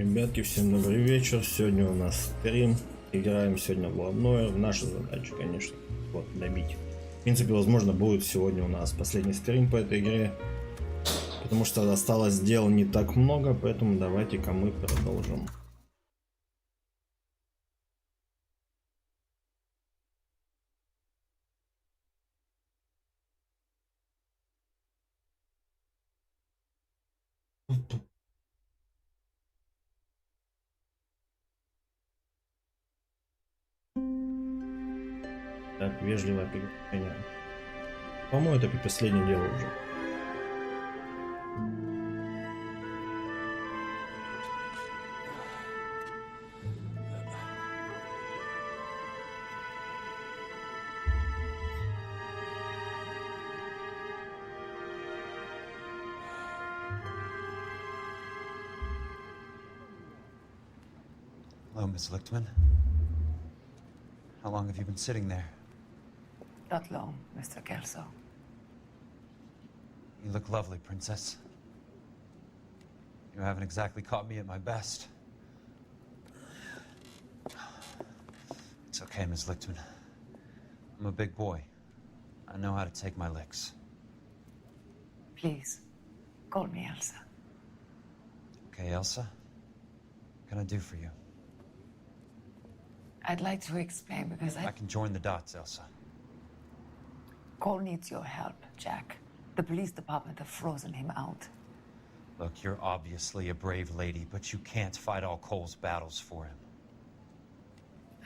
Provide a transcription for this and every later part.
Ребятки, всем добрый вечер. Сегодня у нас стрим. Играем сегодня в Noire. Наша задача, конечно, вот, добить. В принципе, возможно, будет сегодня у нас последний стрим по этой игре. Потому что осталось дел не так много, поэтому давайте-ка мы продолжим. Так, вежливое приглашение. По-моему, это последнее дело уже. Hello, Miss Lichtman. How long have you been sitting there? Not long, Mr. Kelso. You look lovely, Princess. You haven't exactly caught me at my best. It's okay, Miss Lichtman. I'm a big boy. I know how to take my licks. Please, call me Elsa. Okay, Elsa? What can I do for you? I'd like to explain because I can join the dots, Elsa. Cole needs your help, Jack. The police department have frozen him out. Look, you're obviously a brave lady, but you can't fight all Cole's battles for him.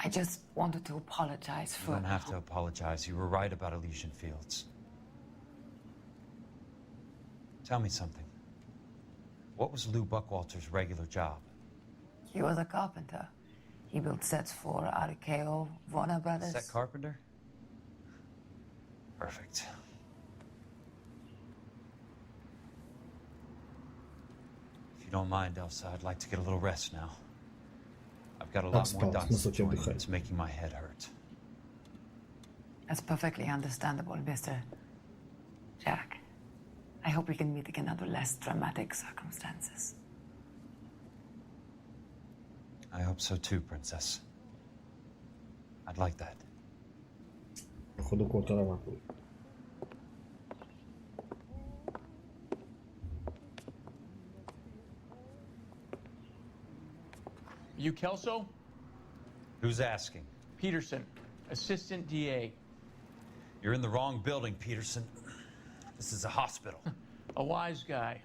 I just wanted to apologize for... You don't have to apologize. You were right about Elysian Fields. Tell me something. What was Lou Buckwalter's regular job? He was a carpenter. He built sets for RKO, Warner Brothers. Set carpenter? Perfect. If you don't mind, Elsa, I'd like to get a little rest now. I've got a lot more dots to join. It's making my head hurt. That's perfectly understandable, Mr. Jack. I hope we can meet again under less dramatic circumstances. I hope so too, Princess. I'd like that. You Kelso? Who's asking? Peterson, Assistant DA. You're in the wrong building, Peterson. This is a hospital. A wise guy.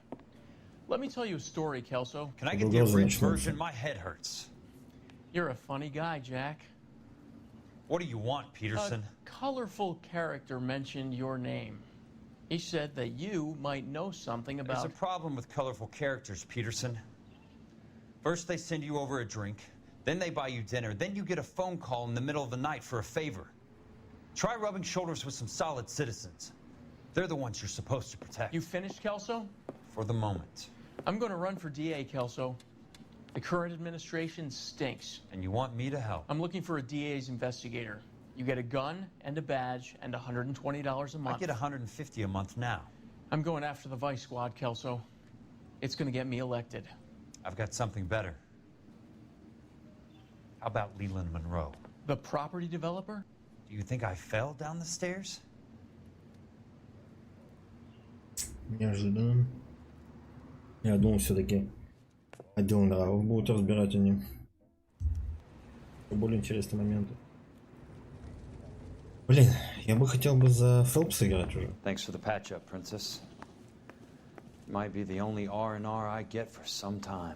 Let me tell you a story, Kelso. Can I get the abridged version? My head hurts. You're a funny guy, Jack. What do you want, Peterson? A colorful character mentioned your name. He said that you might know something about... There's a problem with colorful characters, Peterson. First they send you over a drink, then they buy you dinner, then you get a phone call in the middle of the night for a favor. Try rubbing shoulders with some solid citizens. They're the ones you're supposed to protect. You finished, Kelso? For the moment. I'm going to run for DA, Kelso. The current administration stinks. And you want me to help? I'm looking for a DA's investigator. You get a gun and a badge and $120 a month. I get $150 a month now. I'm going after the Vice Squad, Kelso. It's going to get me elected. I've got something better. How about Leland Monroe? The property developer? Do you think I fell down the stairs? Неожиданно. Я думал, все-таки отдел нравов будут разбирать они. Более интересные моменты. Блин, я бы хотел бы за Фелпса играть уже. Thanks for the patch up, Princess. Might be the only R&R I get for some time.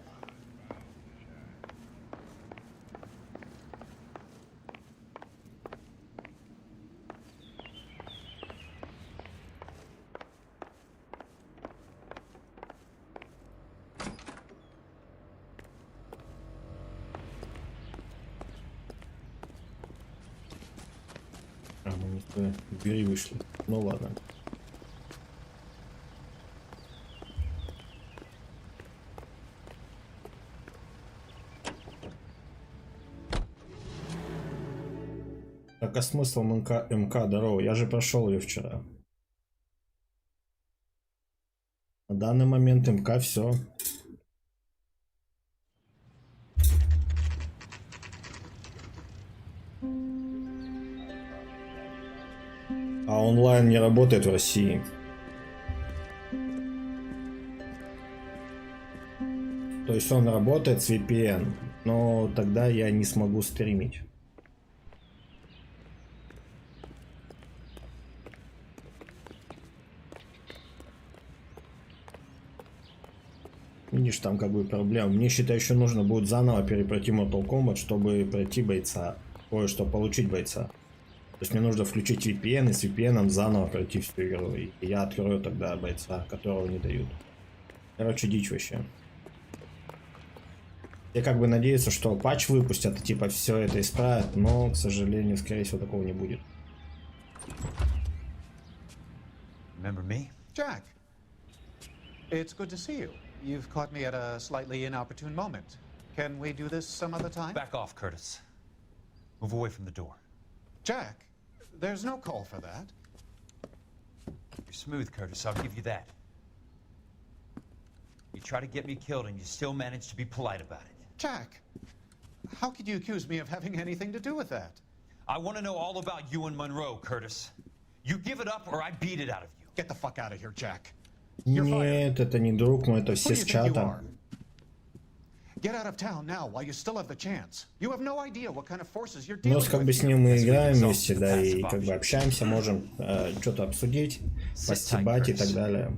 А, мы не в той двери вышли. Ну ладно. Так, а смысл МК дорога? Я же прошел ее вчера. На данный момент МК все. А онлайн не работает в России. То есть он работает с VPN, но тогда я не смогу стримить. Видишь, там как бы проблема. Мне, считай, еще нужно будет заново перепройти Mortal Kombat, чтобы пройти бойца. Ой, чтобы получить бойца. То есть мне нужно включить VPN и с VPN заново пройти всю игру. И я открою тогда бойца, которого не дают. Короче, дичь вообще. Я как бы надеюсь, что патч выпустят и типа все это исправят, но, к сожалению, скорее всего, такого не будет. Remember me? Jack, it's good to see you. You've caught me at a slightly inopportune moment. Can we do this some other time? Back off, Curtis. Move away from the door. Jack, there's no call for that. You're smooth, Curtis. I'll give you that. You try to get me killed and you still manage to be polite about it. Jack, how could you accuse me of having anything to do with that? I want to know all about you and Monroe, Curtis. You give it up or I beat it out of you. Get the fuck out of here, Jack. You're fired. Нет, это не друг мой, это Who все do с you think you чата. are? Get out of town now while you still have the chance. You have no idea what kind of forces you're У нас dealing как бы with с here. ним мы играем вместе, да, и как бы общаемся, можем что-то обсудить, Sit tight, постебать и так Curtis. далее.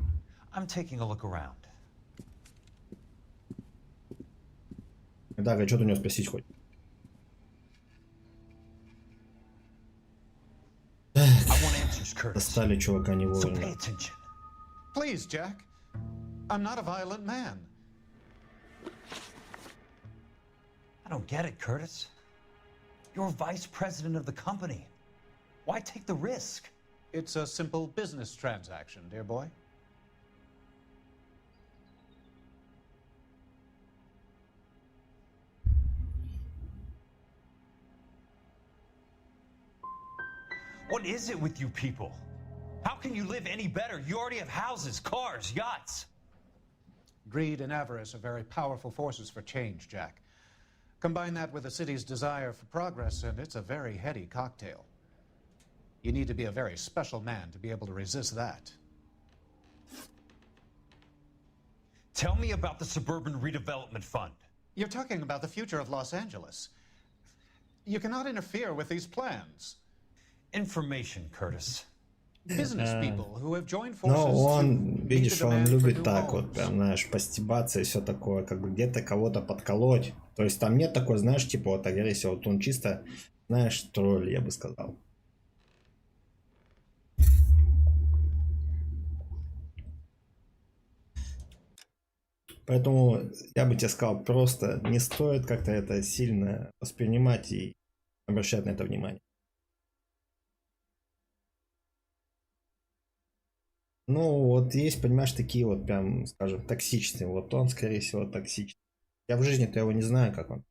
I'm taking a look around. Так, а что ты у него спросить хоть? I want answers, Curtis. Достали чувака не So pay вовремя. attention. Please, Jack. I'm not a violent man. I don't get it, Curtis. You're vice president of the company. Why take the risk? It's a simple business transaction, dear boy. What is it with you people? How can you live any better? You already have houses, cars, yachts. Greed and avarice are very powerful forces for change, Jack. Combine that with the city's desire for progress, and it's a very heady cocktail. You need to be a very special man to be able to resist that. Tell me about the Suburban Redevelopment Fund. You're talking about the future of Los Angeles. You cannot interfere with these plans. Information, Curtis. Business people who have joined Но forces он, to meet the видишь, он demand for любит new так вот, homes. прям, знаешь, постебаться и все такое, как бы где-то кого-то подколоть. То есть там нет такой, знаешь, типа вот агрессии, вот он чисто, знаешь, тролль, я бы сказал. Поэтому я бы тебе сказал, просто не стоит как-то это сильно воспринимать и обращать на это внимание. Ну, вот есть, понимаешь, такие вот прям, скажем, токсичные. Вот он, скорее всего, токсичный. Я в жизни-то его не знаю, как он.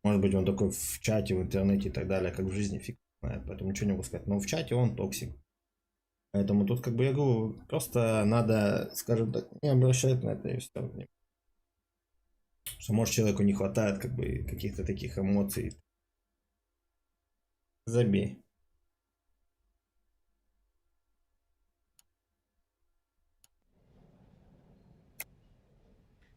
Может быть, он такой в чате, в интернете и так далее, как в жизни фиг знает. Поэтому ничего не могу сказать. Но в чате он токсик. Поэтому тут, как бы, я говорю, просто надо, скажем так, не обращать на это и все. Что, может, человеку не хватает, как бы, каких-то таких эмоций. Забей.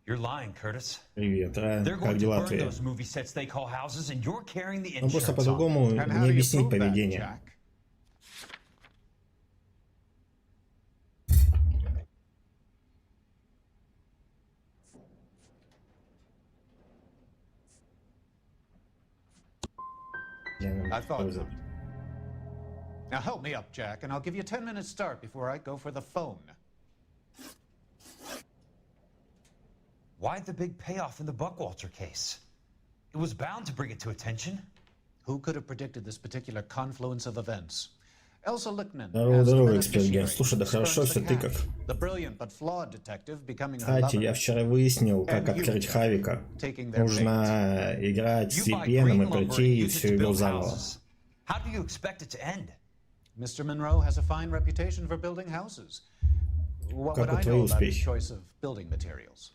You're lying, Curtis. Привет, Райан. They're Как going to дела burn твои? those movie sets they call houses, and you're carrying the Ну, просто insurance on them. по-другому And how не do you объяснить prove that, поведение. Jack? I thought so. Now help me up, Jack, and I'll give you a 10-minute start before I go for the phone. Why the big payoff in the Buckwalter case? It was bound to bring it to attention. Who could have predicted this particular confluence of events? Elsa Lichtman Здорово, as the здорово, эксперт Ген. beneficiary Слушай, да хорошо spurns все the ты cash. как. The brilliant but flawed detective becoming her Кстати, lover. я вчера выяснил, как And you, открыть Jack, Хавика. taking their Нужно играть с You buy VPN green и lumber and пройти use it всю to игру build заново. houses. How do you expect it to end? Mr. Monroe has a fine reputation for building houses. What Как would I твои know about his успехи? choice of building materials?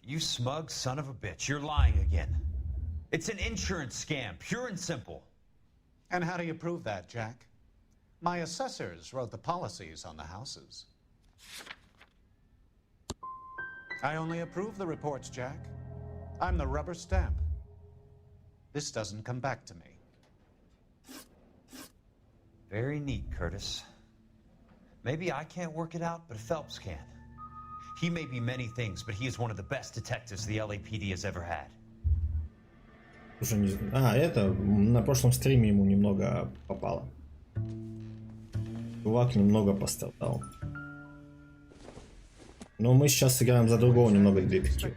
You smug son of a bitch, you're lying again. It's an insurance scam, pure and simple. And how do you prove that, Jack? My assessors wrote the policies on the houses. I only approve the reports, Jack. I'm the rubber stamp. This doesn't come back to me. Very neat, Curtis. Maybe I can't work it out, but Phelps can. He may be many things, but he is one of the best detectives the LAPD has ever had. Уже не знаю. Это на прошлом стриме ему немного попало. Чувак немного пострадал. Но мы сейчас играем за другого немного детектива.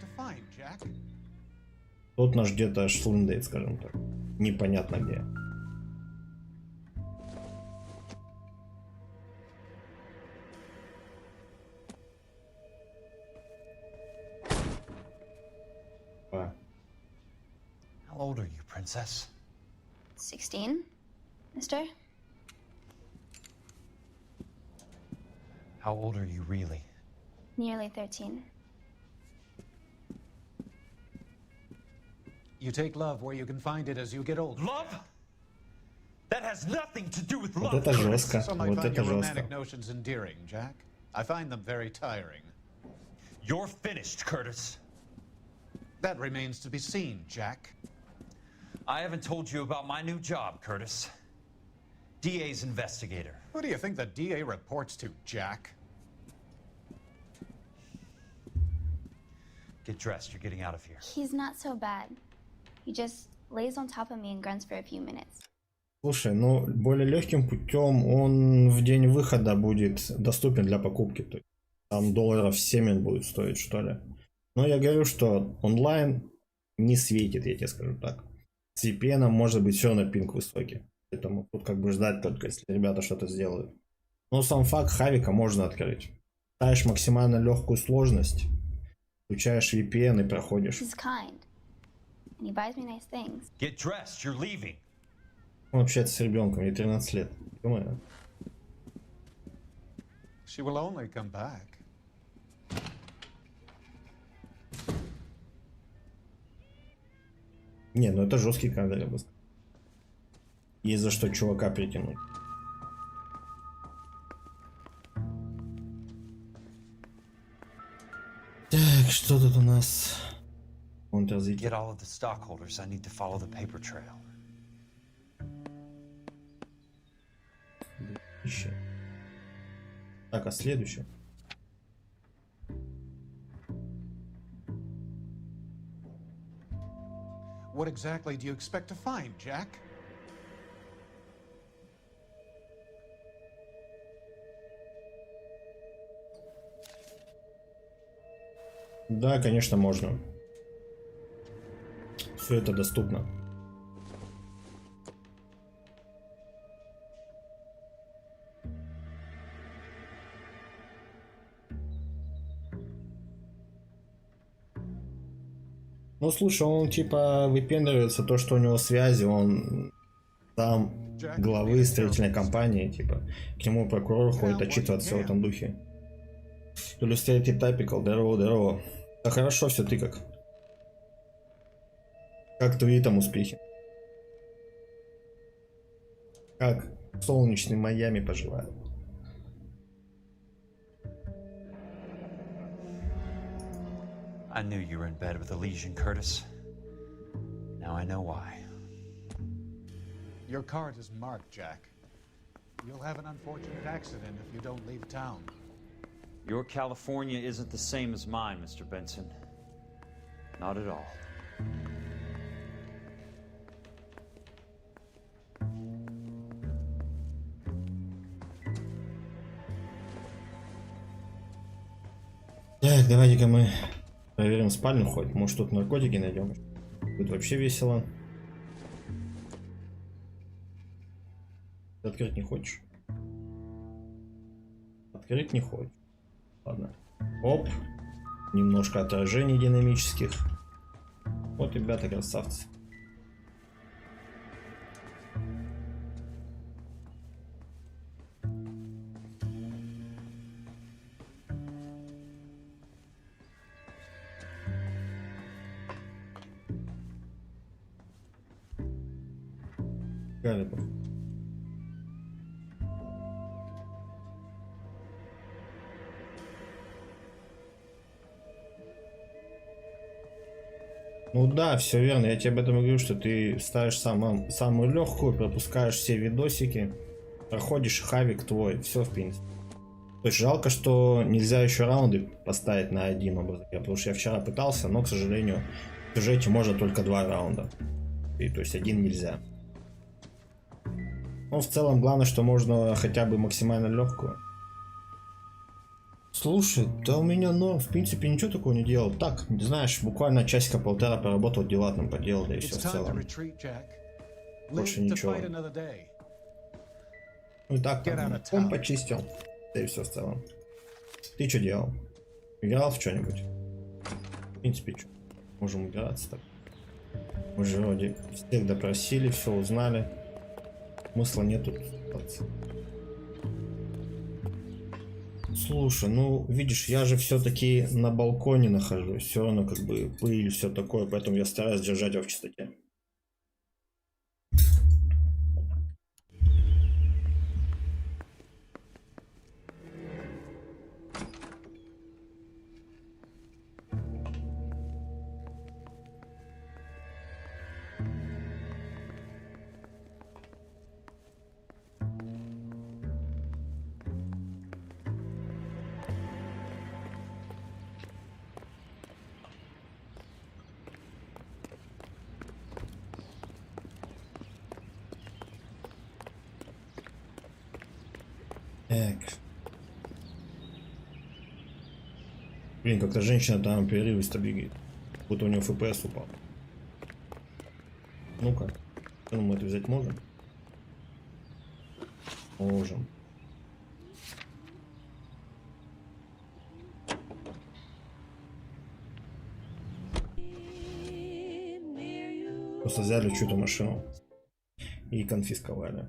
Тут нас где-то шлындает, скажем так. Непонятно где. How old are you, princess? 16, mister? How old are you really? Nearly 13. You take love where you can find it as you get older. Love? That has nothing to do with Вот love. это жестко. Some might Вот find это your romantic жестко. notions endearing, Jack. I find them very tiring. You're finished, Curtis. That remains to be seen, Jack. I haven't told you about my new job, Curtis. DA's investigator. Who do you think the DA reports to, Jack? Get dressed, you're getting out of here. He's not so bad. He just lays on top of me and grunts for a few minutes. Слушай, ну более легким путем он в день выхода будет доступен для покупки. То есть, там долларов 7 он будет стоить, что ли. Но я говорю, что онлайн не светит, я тебе скажу так. С VPN может быть все равно пинг высокий. Поэтому тут как бы ждать только, если ребята что-то сделают. Но сам факт хавика можно открыть. Ставишь максимально легкую сложность, включаешь VPN и проходишь. He's kind. And he buys me nice things. Get dressed, you're leaving. Он общается с ребенком, ей 13 лет. Думаю. She will only come back. Не, ну это жесткий кадр, я бы сказал. Есть за что чувака притянуть. Так, что тут у нас? Он развитие. Get all of the stockholders. I need to follow the paper trail. Так, а следующее? What exactly do you expect to find, Jack? Да, конечно, можно. Все это доступно. Ну, слушай, он типа выпендривается то, что у него связи, он там главы строительной компании, типа, к нему прокурор ходит отчитываться в этом духе. Illustrated Typical, здорово, здорово. Да хорошо все, ты как? Как твои там успехи? Как солнечный Майами поживает? I knew you were in bed with a lesion, Curtis. Now I know why. Your card is marked, Jack. You'll have an unfortunate accident if you don't leave town. Your California isn't the same as mine, Mr. Benson. Not at all. Так, давайте-ка мы проверим спальню хоть. Может тут наркотики найдем. Будет вообще весело. Ты открыть не хочешь? Открыть не хочешь. Ладно. Оп. Немножко отражений динамических. Вот, ребята, красавцы. Калибр. Ну да, все верно. Я тебе об этом говорю, что ты ставишь самую легкую, пропускаешь все видосики, проходишь хавик твой, все в принципе. То есть жалко, что нельзя еще раунды поставить на один образ, потому что я вчера пытался, но, к сожалению, в сюжете можно только 2 раунда. И то есть один нельзя. Ну, в целом, главное, что можно хотя бы максимально легкую. Слушай, да у меня норм, в принципе, ничего такого не делал. Так, знаешь, буквально часика-полтора поработал, дела там поделал, да и все в целом. Больше ничего. Ну и так, там, ком почистил, да и все в целом. Ты что делал? Играл в что-нибудь? В принципе, что? Можем играться так. Мы же вроде всех допросили, все узнали. Смысла нету. Слушай, ну видишь, я же все-таки на балконе нахожусь, все равно как бы пыль, все такое, поэтому я стараюсь держать его в чистоте. Так. Блин, как-то женщина там перерывисто бегает. Будто у нее ФПС упал. Ну-ка. Ну, мы это взять можем? Можем. Просто взяли чью-то машину и конфисковали.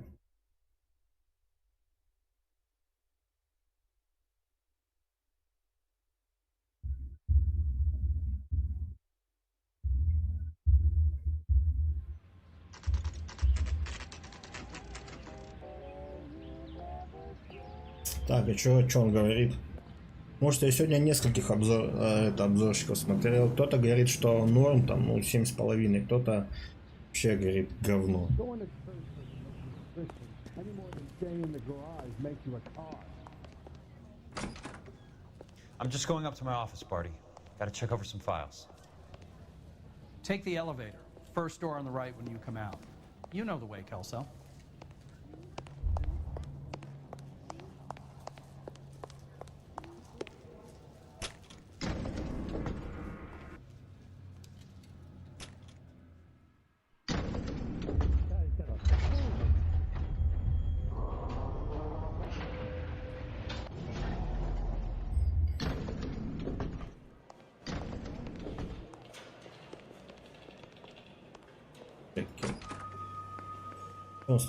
Так, и что он говорит? Может, я сегодня нескольких обзорщиков смотрел. Кто-то говорит, что норм, там, ну, 7,5. Кто-то вообще говорит говно. I'm just going up to my office, Barty. Gotta check over some files. Take the elevator. First door on the right when you come out. You know the way, Kelso.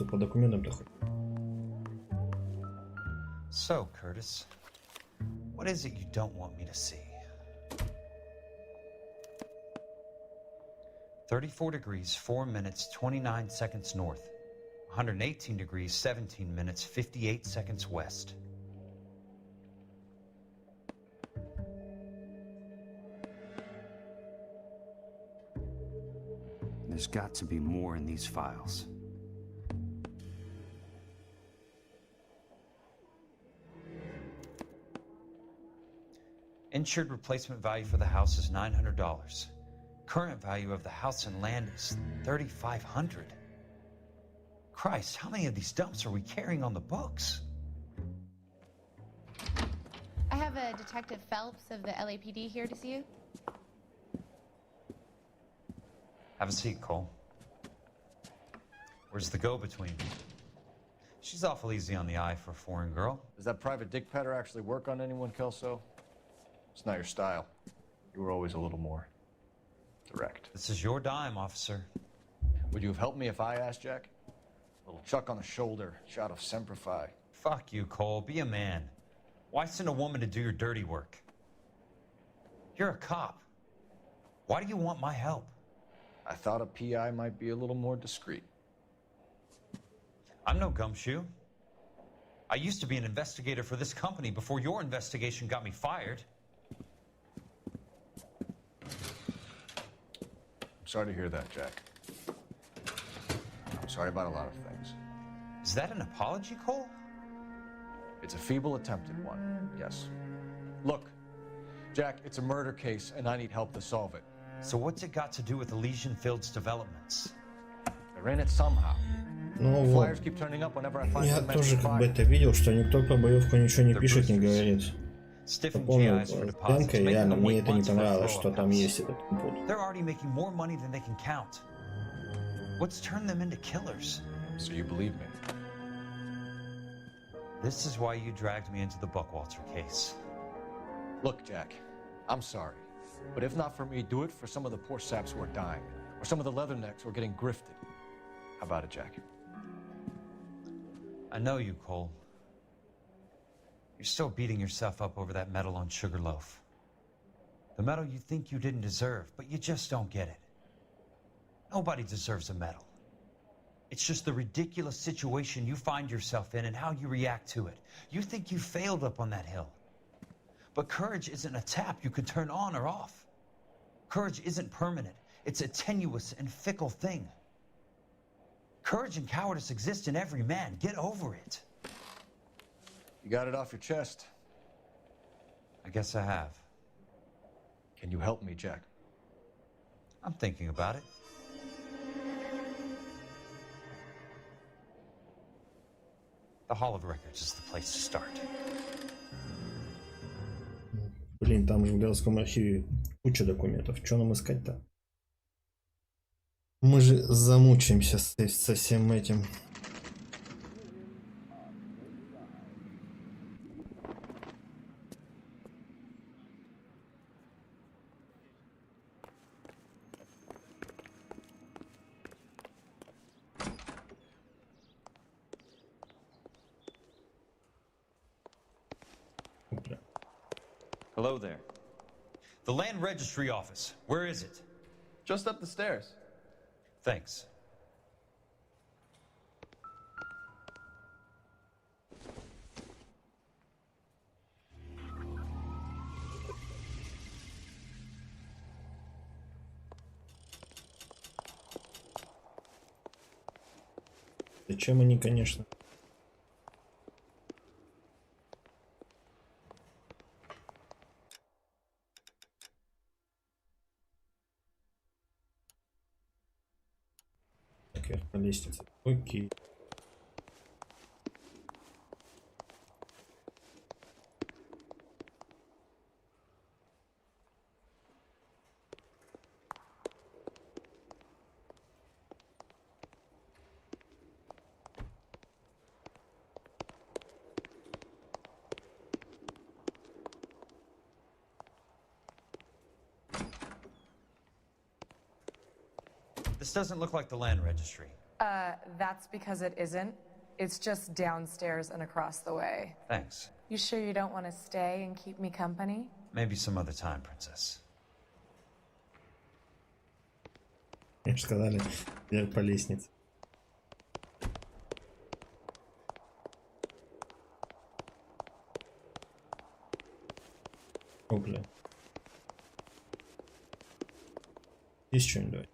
По документам-то хоть. So, Curtis, what is it you don't want me to see? 34 degrees, 4 minutes, 29 seconds north. 118 degrees, 17 minutes, 58 seconds west. There's got to be more in these files. Insured replacement value for the house is $900. Current value of the house and land is $3,500. Christ, how many of these dumps are we carrying on the books? I have a Detective Phelps of the LAPD here to see you. Have a seat, Cole. Where's the go-between? She's awful easy on the eye for a foreign girl. Does that private dick petter actually work on anyone, Kelso? It's not your style. You were always a little more direct. This is your dime, officer. Would you have helped me if I asked, Jack? A little chuck on the shoulder, shot of Semper Fi. Fuck you, Cole. Be a man. Why send a woman to do your dirty work? You're a cop. Why do you want my help? I thought a PI might be a little more discreet. I'm no gumshoe. I used to be an investigator for this company before your investigation got me fired. I'm sorry to hear that, Jack. I'm sorry about a lot of things. Is that an apology, Cole? It's a feeble attempt at one, yes. Look, Jack, it's a murder case, and I need help to solve it. So what's it got to do with Elysian Fields developments? They're in it somehow. Ну вот. Flyers keep turning up whenever I find Я some тоже mentioned как бы fire. это видел, что никто про боевку ничего не пишет, не говорит. Stiffing Помню, GIs for с deposits, Денкой, making реально, them мне wait это не months for a понравилось, throw-up что там house. есть этот инпут. They're already making more money than they can count. What's turned them into killers? So you believe me? This is why you dragged me into the Buckwalter case. Look, Jack, I'm sorry. But if not for me, do it for some of the poor saps who are dying. Or some of the leathernecks who are getting grifted. How about it, Jack? I know you, Cole. You're still beating yourself up over that medal on Sugarloaf. The medal you think you didn't deserve, but you just don't get it. Nobody deserves a medal. It's just the ridiculous situation you find yourself in and how you react to it. You think you failed up on that hill. But courage isn't a tap you can turn on or off. Courage isn't permanent. It's a tenuous and fickle thing. Courage and cowardice exist in every man. Get over it. You got it off your chest. I guess I have. Can you help me, Jack? I'm thinking about it. The Hall of Records is the place to start. Блин, там же в городском архиве куча документов. Что нам искать-то? Мы же замучаемся со всем этим. Hello there. The Land Registry Office. Where is it? Just up the stairs. Thanks. Зачем они, конечно? Так, вверх по лестнице. Окей. This doesn't look like the Land Registry. That's because it isn't. It's just downstairs and across the way. Thanks. You sure you don't want to stay and keep me company? Maybe some other time, Princess. Мне же сказали, вверх по лестнице. О, бля. Здесь что-нибудь давай.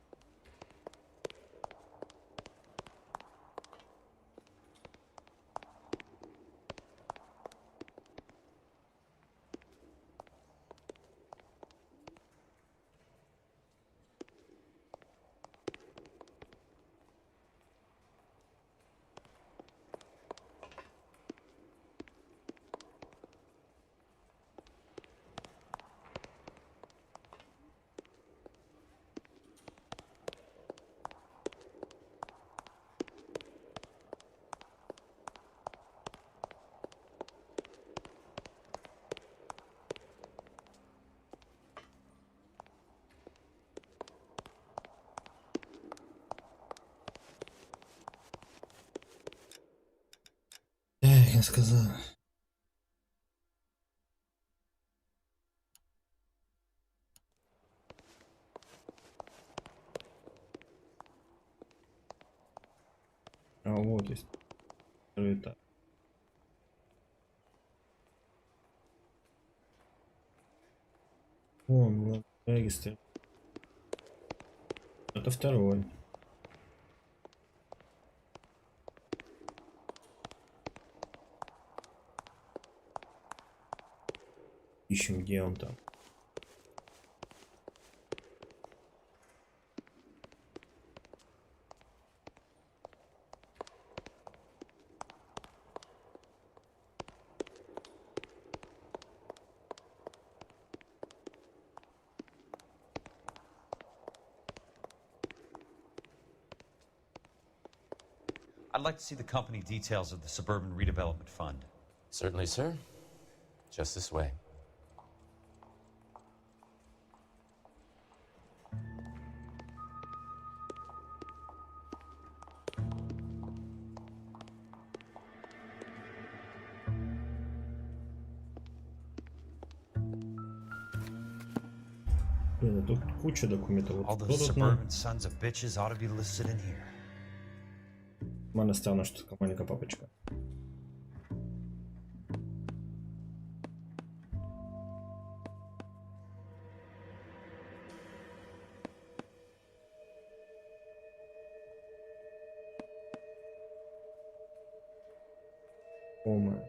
Я сказал. А вот есть. Первый этап. О, регистр. Это второй. Ищем, где он там. I'd like to see the company details of the Suburban Redevelopment Fund. Certainly, sir. Just this way. Блин, тут куча документов. All Вот those тут нам... suburban sons of bitches ought to be listed in here. Нормально странно, что такая маленькая папочка. О,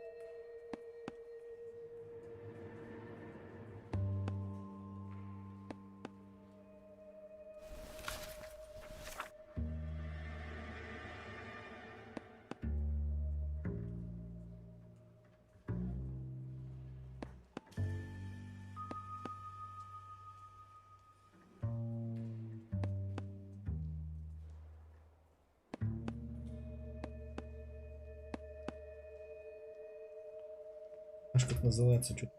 знаешь, как называется? Что-то.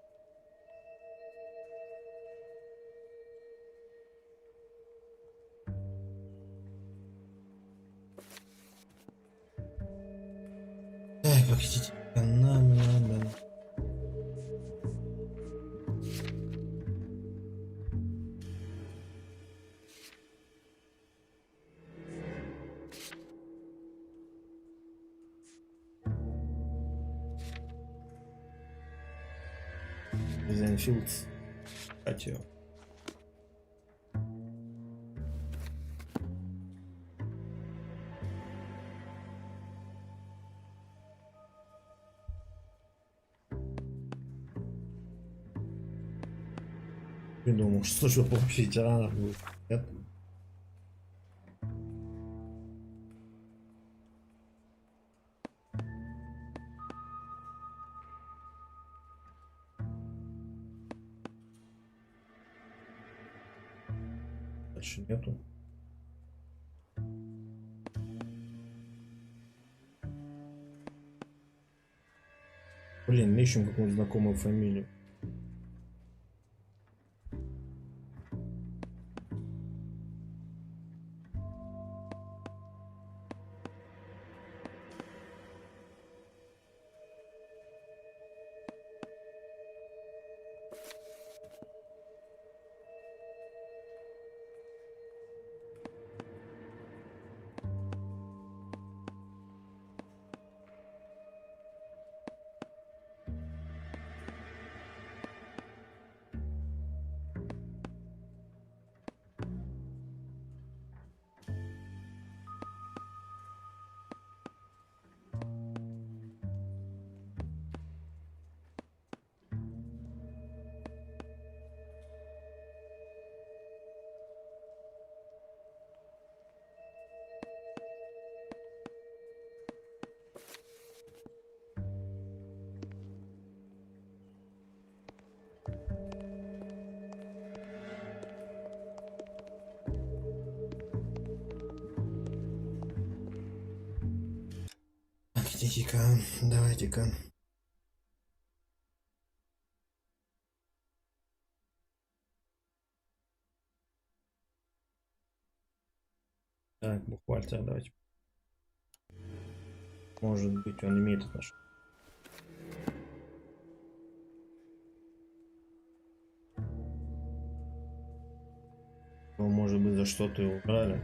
Так, погодите. Нам надо. Fields. Хотел. Не думал, что служба помощи ветеранов будет. Нет? Дальше нету. Блин, ищем какую-нибудь знакомую фамилию. Идите-ка, давайте-ка. Так, бухгалтер, давайте. Может быть, он имеет отношение. Ну, может быть, за что-то его убрали.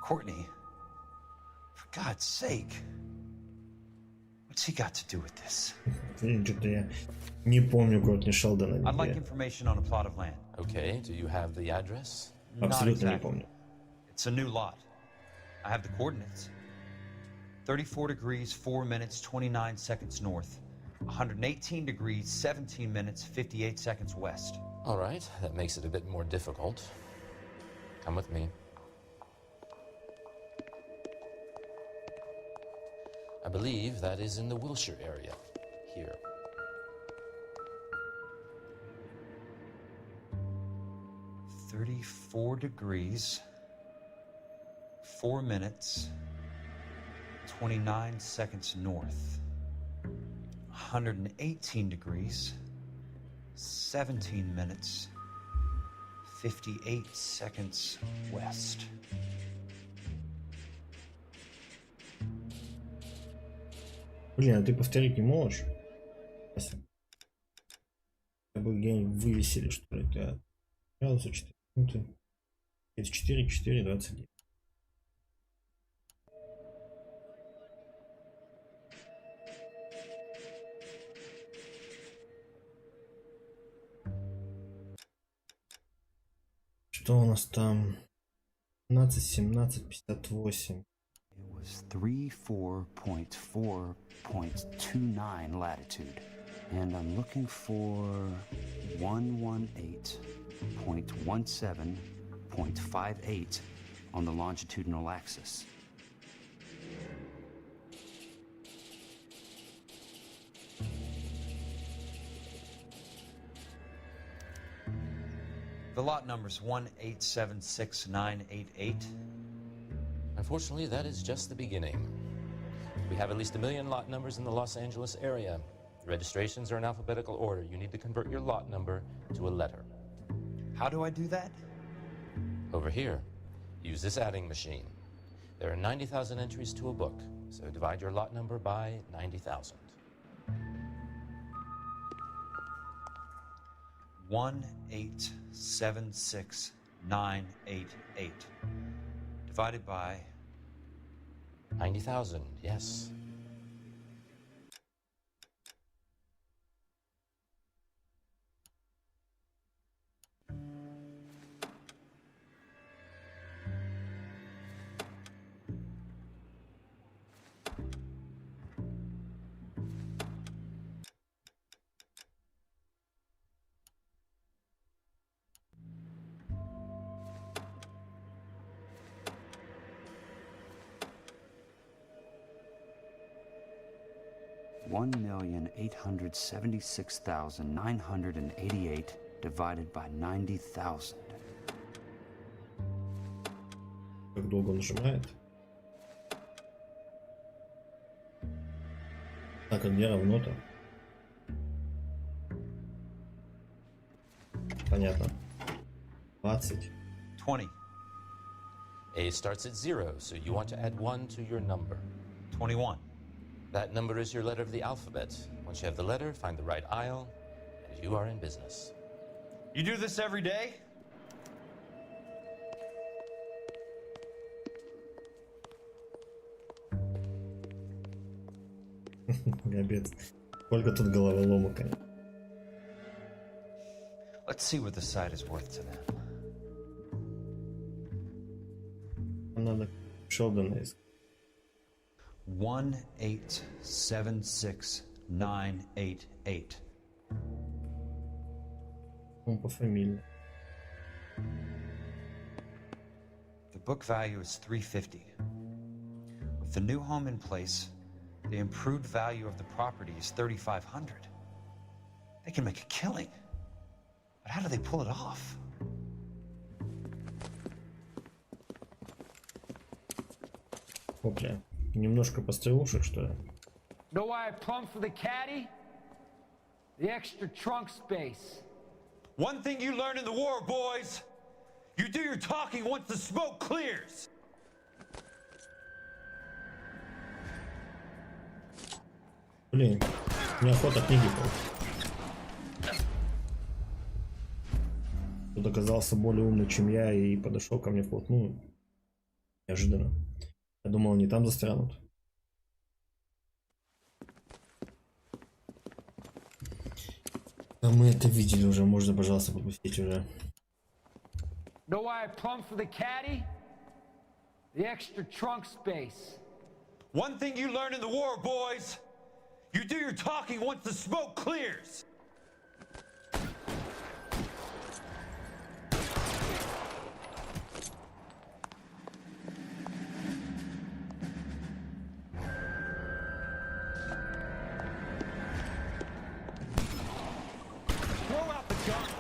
Courtney, for God's sake, what's he got to do with this? Что-то я не помню Кортни Шелдона. I'd like information on a plot of land. Okay, do you have the address? Абсолютно не помню. It's a new lot. I have the coordinates. 34 degrees, 4 minutes, 29 seconds north. 118 degrees, 17 minutes, 58 seconds west. All right, that makes it a bit more difficult. Come with me. I believe that is in the Wilshire area, here. "34 degrees, 4 minutes, 29 seconds north. 118 degrees, 17 minutes, 58 seconds west." Блин, а ты повторить не можешь? Как бы где-нибудь вывесили, что ли? Да. Градуса 4 минуты. 34, 4, 29. Что у нас там? 15, 17, 58. 34.4.29 latitude, and I'm looking for 118.17.58 on the longitudinal axis. The lot number's 1876988. Unfortunately, that is just the beginning. We have at least 1 million lot numbers in the Los Angeles area. The registrations are in alphabetical order. You need to convert your lot number to a letter. How do I do that? Over here, use this adding machine. There are 90,000 entries to a book, so divide your lot number by 90,000. 1876988 divided by 90,000, yes. $1,876,988 divided by 90,000. Как долго он нажимает? Так, а где равно-то? Понятно. 20. 20. A starts at 0, so you want to add 1 to your number. 21. That number is your letter of the alphabet. Once you have the letter, find the right aisle, and you are in business. You do this every day? Капец. Сколько тут головоломок. Let's see what the site is worth to them. Надо Шелдона искать. 1876988. Он по фамилии. The book value is $350. With the new home in place, the improved value of the property is $3,500. They can make a killing. But how do they pull it off? Опля. Немножко пострелушек, что ли? Know why I plumbed for the caddy? The extra trunk space. One thing you learned in the war, boys. You do your talking once the smoke clears. Блин, неохота книги брать. Тут оказался более умный, чем я, и подошел ко мне вплотную. Неожиданно. Я думал, они там застрянут. А мы это видели уже. Можно, пожалуйста, пропустить уже. Know why I plumbed for the caddy? The extra trunk space. One thing you learn in the war, boys. You do your talking once the smoke clears. Throw out the gun.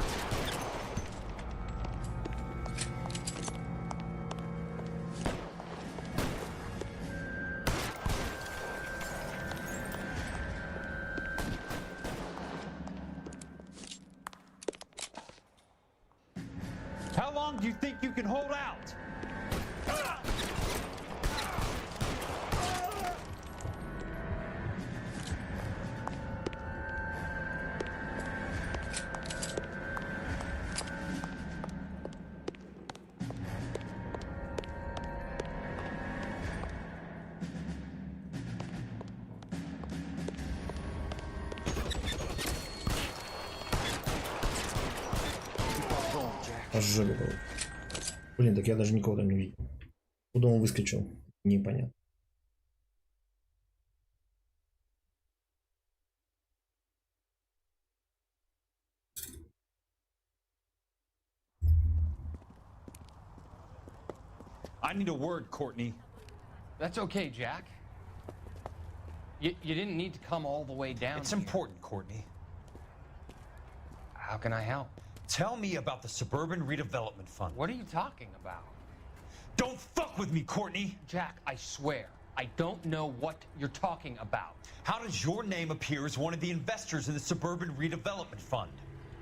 How long do you think you can hold out? Пожжали его. Блин, так я даже никого там не видел. Куда он выскочил? Непонятно. I need a word, Courtney. That's okay, Jack. You didn't need to come all the way down. It's important, Courtney. How can I help? Tell me about the Suburban Redevelopment Fund. What are you talking about? Don't fuck with me, Courtney! Jack, I swear, I don't know what you're talking about. How does your name appear as one of the investors in the Suburban Redevelopment Fund?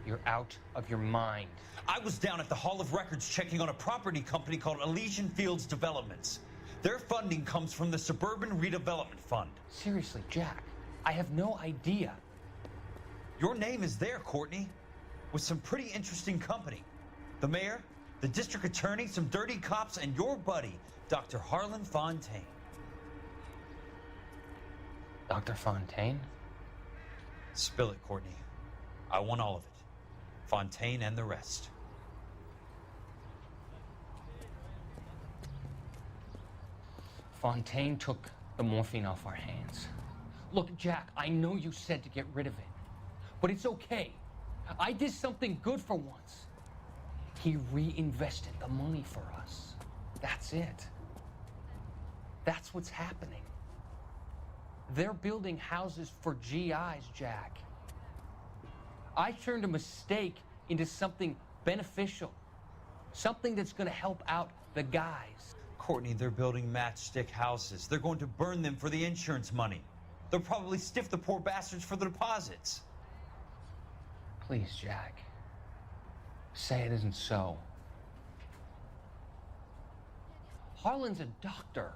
You're out of your mind. I was down at the Hall of Records checking on a property company called Elysian Fields Developments. Their funding comes from the Suburban Redevelopment Fund. Seriously, Jack, I have no idea. Your name is there, Courtney, with some pretty interesting company. The mayor, the district attorney, some dirty cops, and your buddy, Dr. Harlan Fontaine. Dr. Fontaine? Spill it, Courtney. I want all of it. Fontaine and the rest. Fontaine took the morphine off our hands. Look, Jack, I know you said to get rid of it, but it's okay. I did something good for once. He reinvested the money for us. That's it. That's what's happening. They're building houses for GIs, Jack. I turned a mistake into something beneficial. Something that's gonna help out the guys. Courtney, they're building matchstick houses. They're going to burn them for the insurance money. They'll probably stiff the poor bastards for the deposits. Please, Jack. Say it isn't so. Harlan's a doctor.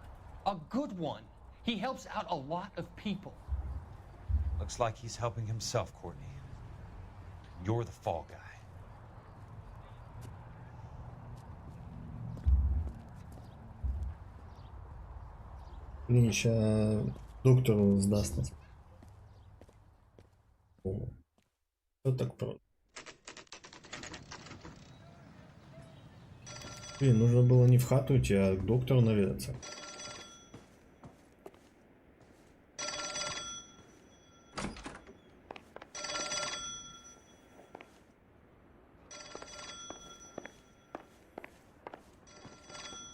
A good one. He helps out a lot of people. Looks like he's helping himself, Courtney. You're the fall guy. Блин, сейчас доктору сдаст нас. Что так просто? Блин, нужно было не в хату идти, а к доктору наведаться.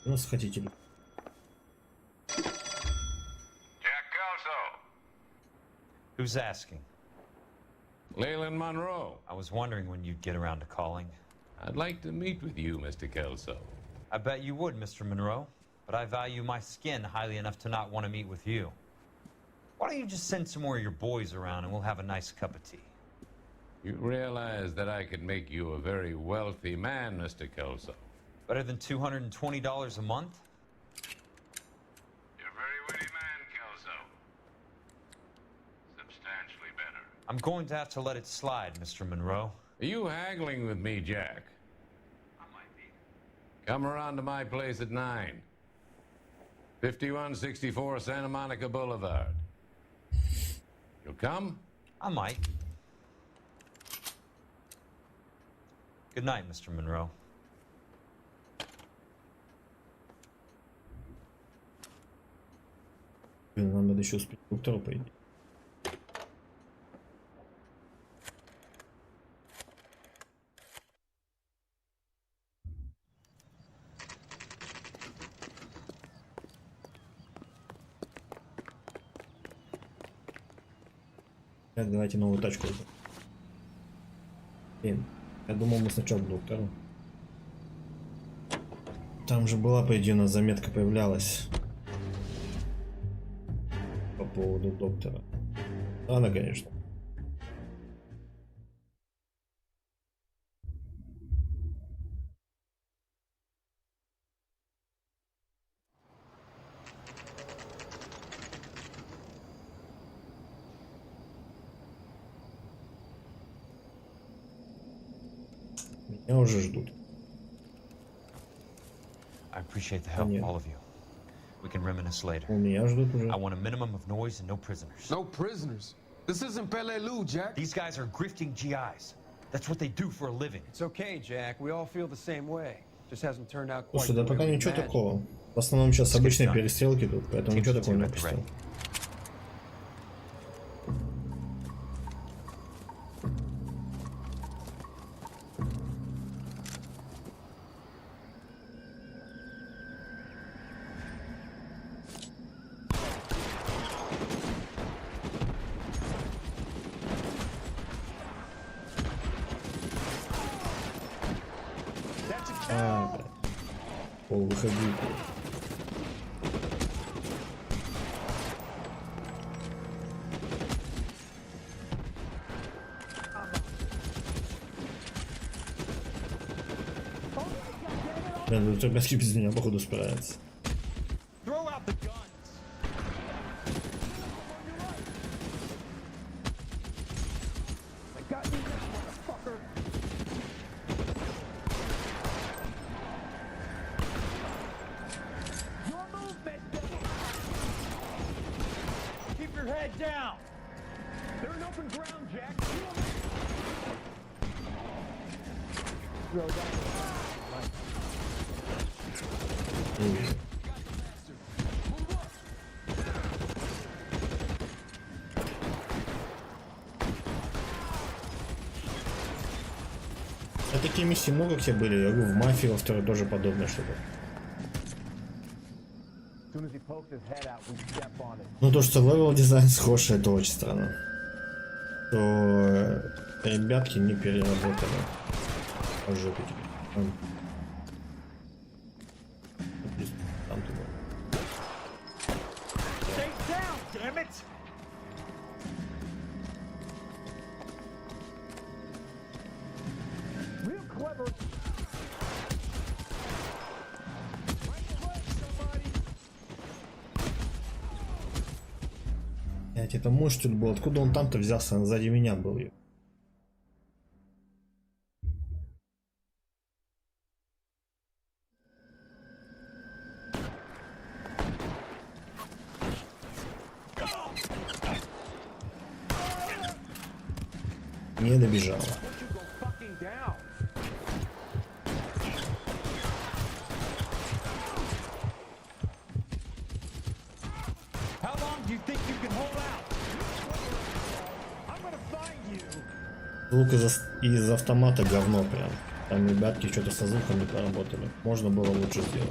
У нас хотите. Who's asking? Leyland Monroe. I was wondering when you'd get around to calling. I'd like to meet with you, Mr. Kelso. I bet you would, Mr. Monroe, but I value my skin highly enough to not want to meet with you. Why don't you just send some more of your boys around and we'll have a nice cup of tea? You realize that I could make you a very wealthy man, Mr. Kelso. Better than $220 a month? You're a very witty man, Kelso. Substantially better. I'm going to have to let it slide, Mr. Monroe. Are you haggling with me, Jack? I might be. Come around to my place at 9. 5164 Santa Monica Boulevard. You'll come? I might. Good night, Mr. Monroe. Нам надо еще успеть к доктору пойти. Так, давайте новую тачку. Блин, я думал, мы сначала к доктору. Там же была, по идее, у нас заметка появлялась по поводу доктора. Она, конечно. Меня уже ждут. I appreciate the help, all of you. We can reminisce later. Меня ждут уже. I want a minimum of noise and no prisoners. No prisoners? This isn't Peleliu, Jack. These guys are grifting GIs. That's what they do for a living. It's okay, Jack. We all feel the same way. Just hasn't turned out quite. Слушай, да пока ничего такого. В основном сейчас обычные перестрелки тут, поэтому ничего такого не написал. Выходи. Да, ребятки без меня походу справятся. А такие миссии много где были, я говорю, в мафии во второй тоже подобное что-то. Ну то, что левел дизайн схож, это очень странно. То ребятки не переработали. Уже там туда. Это мой что ли был? Откуда он там-то взялся? Он сзади меня был. Не добежал. Лук из автомата говно прям. Там ребятки что-то со звуком не поработали. Можно было лучше сделать.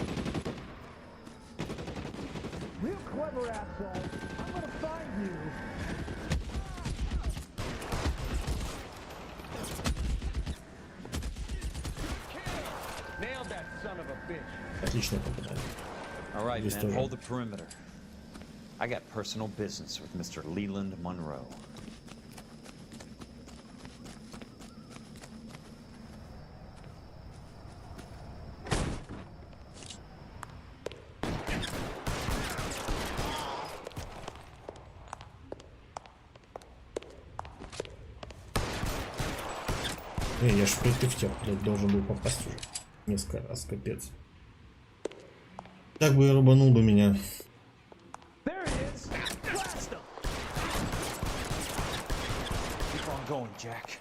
Отлично попадание. All right, man, hold the perimeter. I got personal business with Mr. Leland Monroe. Я ж притыхтел, блядь, должен был попасть уже несколько раз, капец. Так бы и рубанул бы меня. There he is. Blast him. Keep on going, Jack.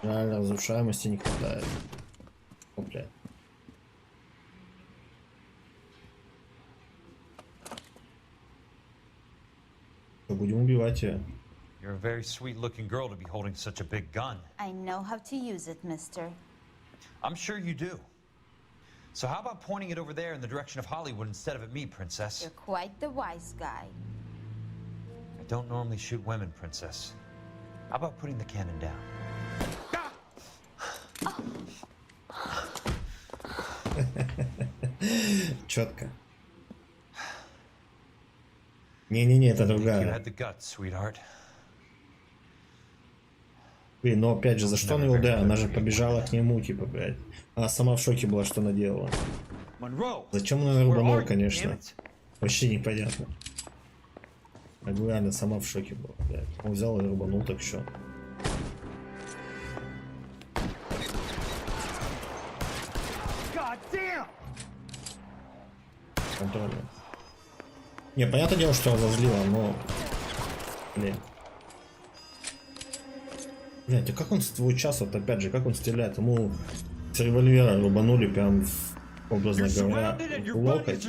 Жаль, разрушаемости не хватает. О, блядь. Будем убивать ее. You're a very sweet-looking girl to be holding such a big gun. I know how to use it, mister. I'm sure you do. So how about pointing it over there in the direction of Hollywood instead of at me, Princess? You're quite the wise guy. I don't normally shoot women, Princess. How about putting the cannon down? Четко. Не-не-не, это другая. Блин, но опять же, за что она его ударила? Она же побежала к нему, типа, блядь. Она сама в шоке была, что она делала. Зачем она рубанула, конечно. Вообще непонятно. Реально сама в шоке была, блядь. Он взял и рубанул, так что. Контрольно. Не, понятное дело, что разозлила, но... Блин. Блядь, а как он с твой час, вот опять же, как он стреляет? Ему с револьвера рубанули прям, образно говоря, в локоть.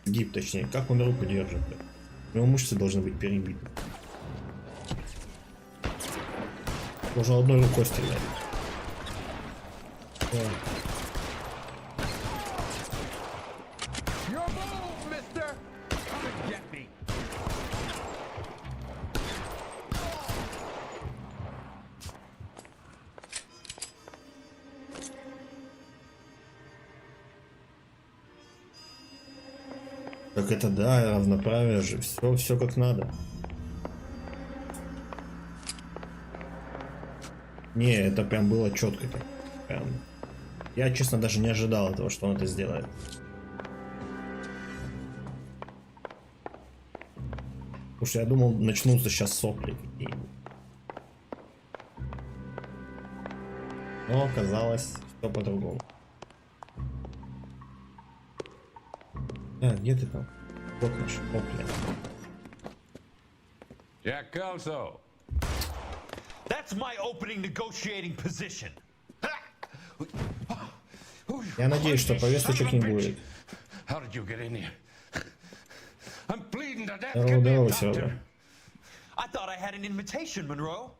Гиб, точнее. Как он руку держит? Блядь? У него мышцы должны быть перебиты. Можно одной рукой стрелять. Да. Так это да, равноправие же, все как надо. Не, это прям было четко. Прям. Я, честно, даже не ожидал этого, что он это сделает. Потому что я думал, начнутся сейчас сопли какие-нибудь. Но оказалось все по-другому. А, где ты там? Вот наш. О, блядь. Jack Kelso. That's my opening negotiating position. Я надеюсь, что повесточек не будет. Здорово, Серега. I thought I had an invitation, Monroe.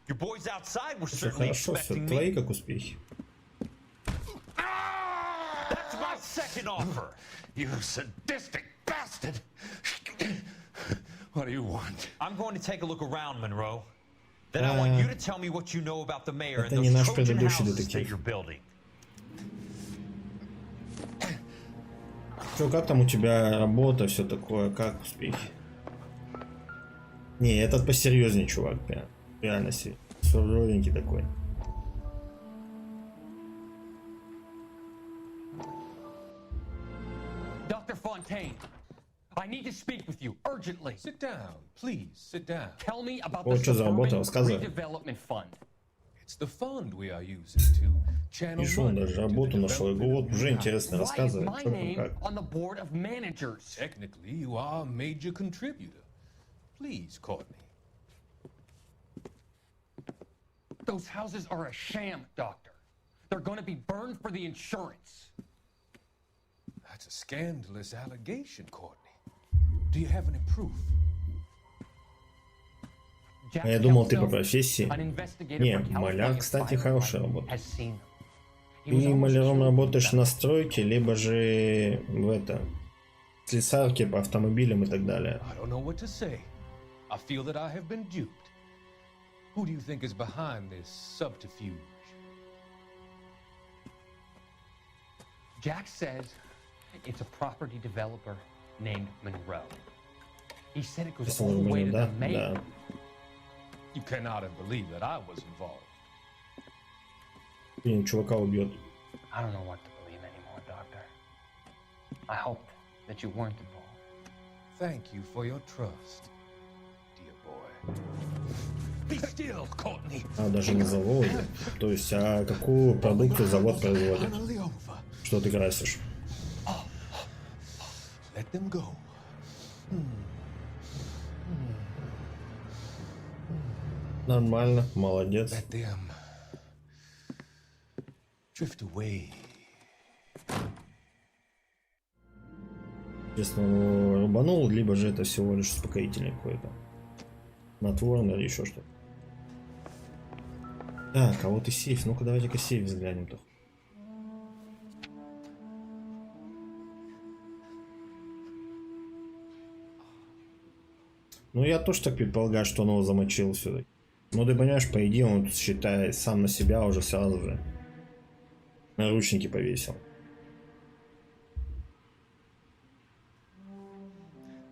Your boys outside were Все certainly хорошо, все expecting твои me. как успехи. That's my second offer. You sadistic bastard! What do you want? I'm going to take a look around, Monroe. Then I want you to tell me what you know about the mayor and Это не those наш Trojan предыдущий houses that детектив. you're building. Что, как там у тебя работа, все такое, как успехи? Не, этот посерьезнее, чувак, прям. Реально суровенький такой. Dr. Fontaine, I need to speak with you urgently. Sit down, please, sit down. Tell me about О, the что за работа? Suburban Рассказывай. Redevelopment Fund. It's the fund we are using to channel Пишу, он money даже to the работу нашел. development Вот of уже new интересно houses. рассказывай. My Что там name как. on the board of managers. Technically, you are a major contributor. Please, Courtney. Those houses are a sham, Doctor. They're going to be burned for the insurance. That's a scandalous allegation, Courtney. Do you have any proof? А я думал, ты по профессии. Не, маляр, кстати, хорошая работа. Ты маляром работаешь на стройке, либо же в это слесарке по автомобилям и так далее. I don't know what to say. I feel that I have been duped. Who do you think is behind this subterfuge? Jack says it's a property developer named Monroe. He said it goes all the way to the mayor. You cannot have believed that I was involved. Блин, чувака убьет. I don't know what to believe anymore, Doctor. I hoped that you weren't involved. Thank you for your trust, dear boy. Be still, Courtney. А, даже на заводе. То есть, а какую продукцию завод производит? Что ты красишь? Let them go. Нормально, молодец. Let them drift away. Честно, он рубанул, либо же это всего лишь успокоительный какой-то. Натворный или еще что-то. Так, а вот и сейф. Ну-ка, давайте-ка сейф взглянем-то. Ну, я тоже так предполагаю, что он его замочил все-таки. Ну, ты понимаешь, по идее, он, считай, сам на себя уже сразу же наручники повесил.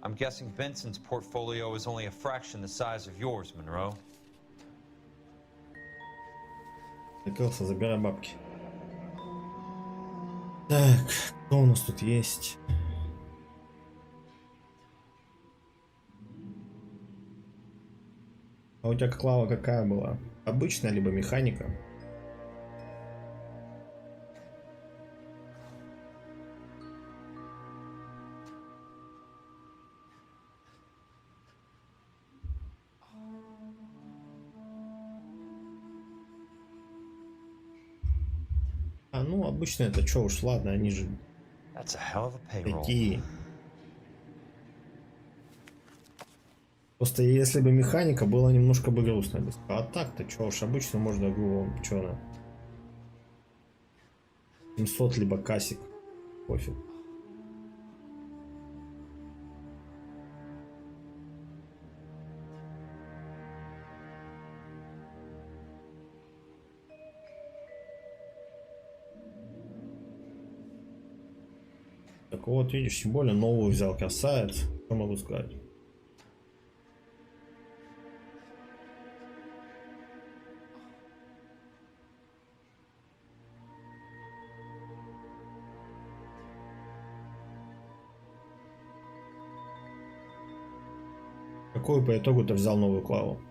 I'm guessing Benson's portfolio is only a fraction the size of yours, Monroe. Закрылся, забирай бабки. Так, что у нас тут есть? А у тебя клава какая была? Обычная, либо механика? А, ну, обычно это что уж, ладно, они же такие. Просто если бы механика, было немножко бы грустно. А так-то что уж, обычно можно игру, что она? 700 либо касик. Пофиг. Так вот, видишь, тем более новую взял, красавец. Что могу сказать? Какую по итогу-то взял новую клаву?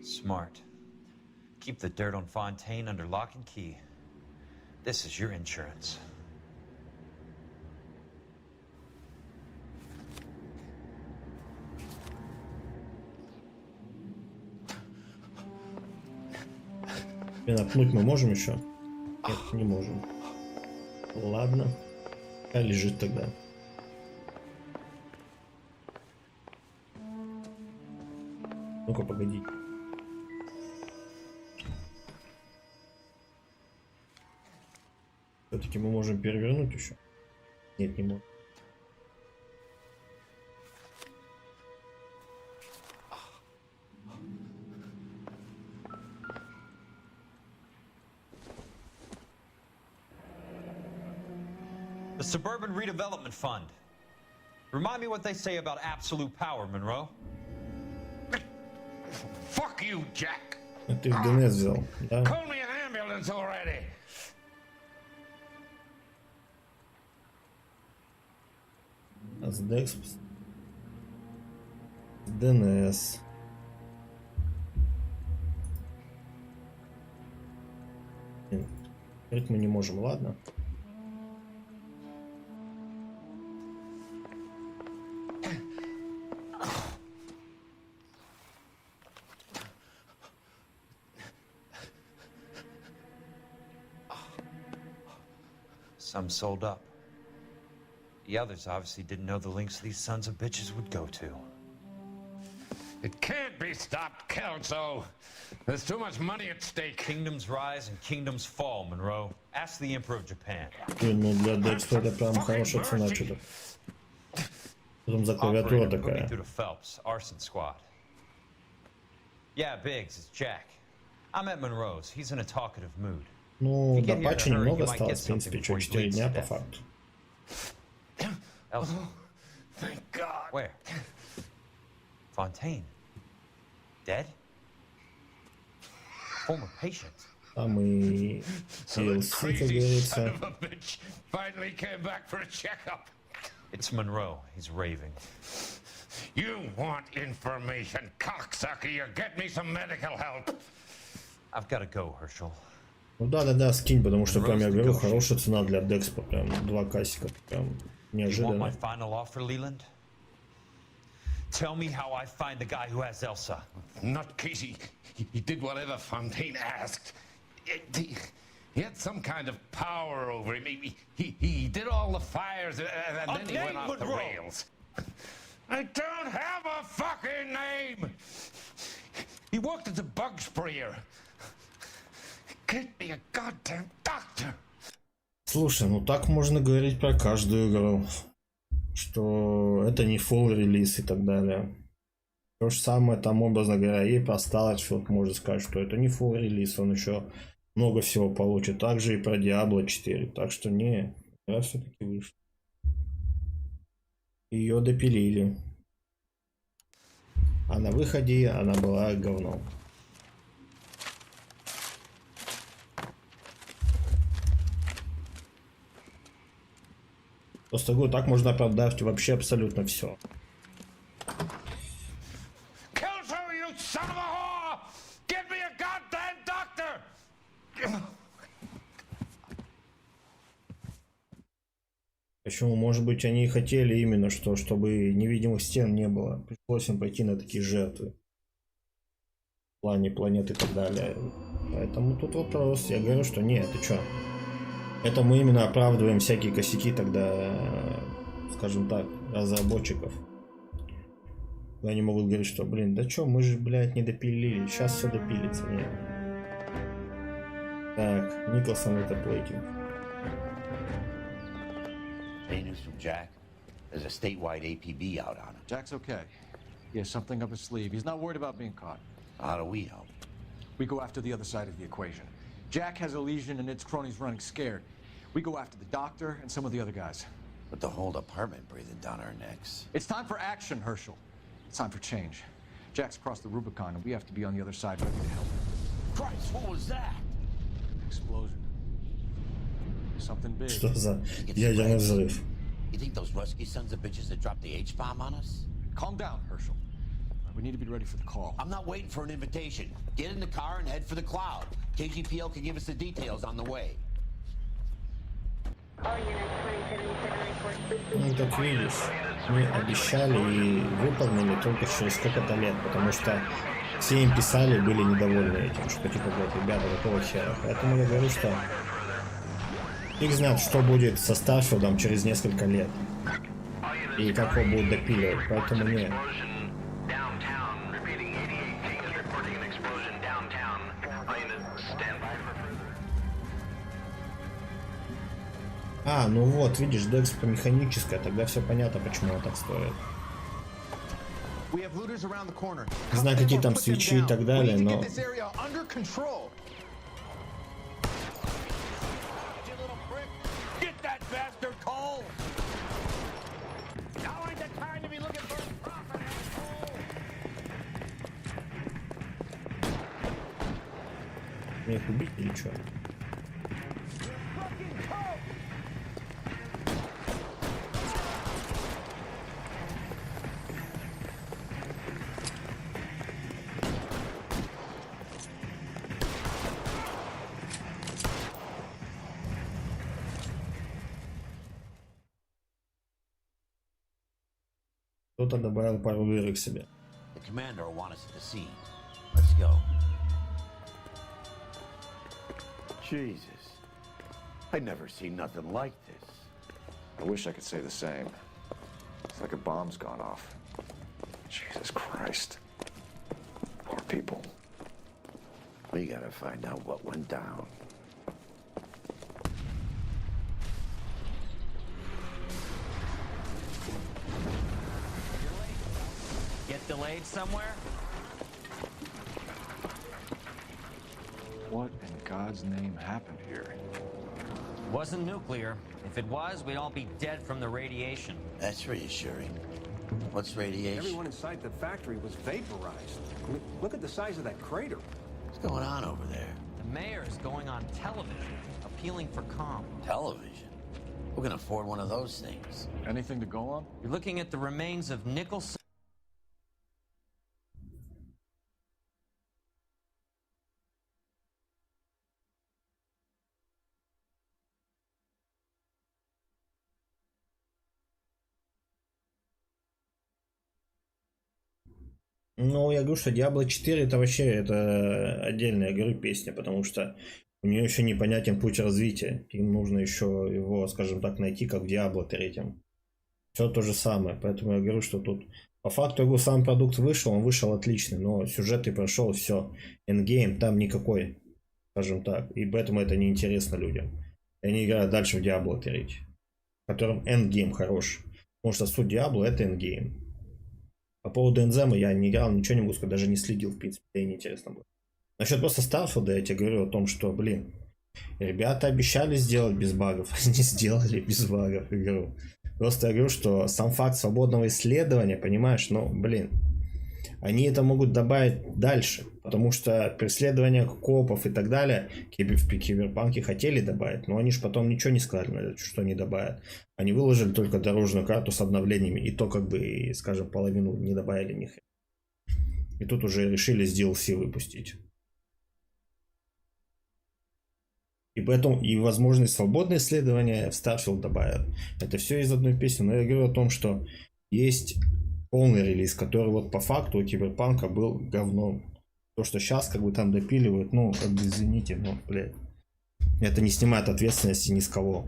Smart. Keep the dirt on Fontaine under lock and key. This is your insurance. Напнуть мы можем еще? Нет, не можем. Ладно. А лежит тогда. Ну-ка, погоди. Все-таки мы можем перевернуть еще? Нет, не можем. The Suburban Redevelopment Fund. Remind me what they say about absolute power, Monroe. Fuck you, Jack. Ты в ДНС взял, да? Call me an ambulance already. С ДНС. Открыть мы не можем, ладно? Some sold up. The others obviously didn't know the links these sons of bitches would go to. It can't be stopped, Kelso. There's too much money at stake. Kingdoms rise and kingdoms fall, Monroe. Ask the Emperor of Japan. Ну, для Dexter это прям хорошая цена, что-то. Потом за клавиатура такая. Yeah, Biggs, it's Jack. I'm at Monroe's. He's in a talkative mood. Ну, до патча немного осталось, в принципе, что 4 дня по факту. Elsa. Oh, thank God. Where? Fontaine. Dead? Former patient. Самый DLC, как говорится. Son of a bitch finally came back for a checkup. It's Monroe. He's raving. You want information, cocksucker? You get me some medical help. I've got to go, Herschel. Ну да, скинь, потому что, прям я говорю, хорошая цена для Декспа, прям 2 кассика, прям неожиданно. You want my final offer, Leland? Tell me how I find the guy who has Elsa. Not Casey. He did whatever Fontaine asked. He had some kind of power over him. He did all the fires and then he went off the rails. I don't have a fucking name. He worked as a bug sprayer. Get me a goddamn doctor. Слушай, ну так можно говорить про каждую игру, что это не full релиз и так далее. То же самое там, образно говоря, и про Starfield можно сказать, что это не full релиз, он еще много всего получит. Также и про Diablo 4, так что не, игра все-таки вышла. Ее допилили. А на выходе она была говном. Просто говорю, так можно оправдать вообще абсолютно все. Почему? Может быть, они и хотели именно, что, чтобы невидимых стен не было. Пришлось им пойти на такие жертвы. В плане планеты и так далее. Поэтому тут вопрос. Я говорю, что нет, ты чё? Это мы именно оправдываем всякие косяки тогда, скажем так, разработчиков. Они могут говорить, что, блин, да чё, мы же, блядь, не допилили. Сейчас все допилится. Нет. Так, Николсон это плейтинг. Hey, news from Jack. There's a statewide APB out on him. Jack's okay. He has something up his sleeve. He's not worried about being caught. How do we help? We go after the other side of the equation. Jack has a legion and its cronies running scared. We go after the doctor and some of the other guys. But the whole department breathing down our necks. It's time for action, Herschel. It's time for change. Jack's crossed the Rubicon and we have to be on the other side ready to help. Christ, what was that? Explosion. Something big. Что за ядерный взрыв? You think those Rusky sons of bitches that dropped the H-bomb on us? Calm down, Herschel. We need to be ready for the call. I'm not waiting for an invitation. Get in the car and head for the cloud. KGPL can give us the details on the way. Ну, как видишь, мы обещали и выполнили только через сколько-то лет, потому что все им писали, были недовольны этим, что типа, вот, ребята, какого хера. Поэтому я говорю, что фиг знает, что будет со Старфилдом через несколько лет. И как его будут допиливать, поэтому нет. А, ну вот, видишь, Декс механическая, тогда все понятно, почему она так стоит. Не знаю, какие там свечи и так далее, но... Мне их убить или что? Кто-то добавил пару дырок себе. The commander will want us at the scene. Let's go. Jesus. I'd never seen nothing like this. I wish I could say the same. It's like a bomb's gone off. Jesus Christ. Poor people. We gotta find out what went down. Get delayed somewhere? What in God's name happened here? Wasn't nuclear. If it was, we'd all be dead from the radiation. That's reassuring. What's radiation? Everyone inside the factory was vaporized. I mean, look at the size of that crater. What's going on over there? The mayor is going on television, appealing for calm. Television? Who can afford one of those things? Anything to go on? You're looking at the remains of nickel. Ну, я говорю, что Diablo 4 это вообще это отдельная, я говорю, песня, потому что у нее еще непонятен путь развития. Им нужно еще его, скажем так, найти, как в Diablo 3. Все то же самое. Поэтому я говорю, что тут по факту, я говорю, сам продукт вышел, он вышел отличный, но сюжет ты прошел, все. Эндгейм там никакой, скажем так. И поэтому это неинтересно людям. И они играют дальше в Diablo 3, в котором эндгейм хорош. Потому что суть Diablo это эндгейм. По поводу Энзема я не играл, ничего не могу сказать, даже не следил, в принципе, и неинтересно было. Насчет просто Старфилда я тебе говорю о том, что, блин, ребята обещали сделать без багов, они сделали без багов игру. Просто я говорю, что сам факт свободного исследования, понимаешь, ну, блин, они это могут добавить дальше, потому что преследование копов и так далее в Киберпанке хотели добавить, но они же потом ничего не сказали, что они добавят. Они выложили только дорожную карту с обновлениями, и то как бы, скажем, половину не добавили ни хрена. И тут уже решили с DLC выпустить. И поэтому и возможность свободное исследование в Starfield добавят. Это все из одной песни, но я говорю о том, что есть полный релиз, который вот по факту у Киберпанка был говном. То, что сейчас как бы там допиливают, ну, как бы извините, но, блядь, это не снимает ответственности ни с кого.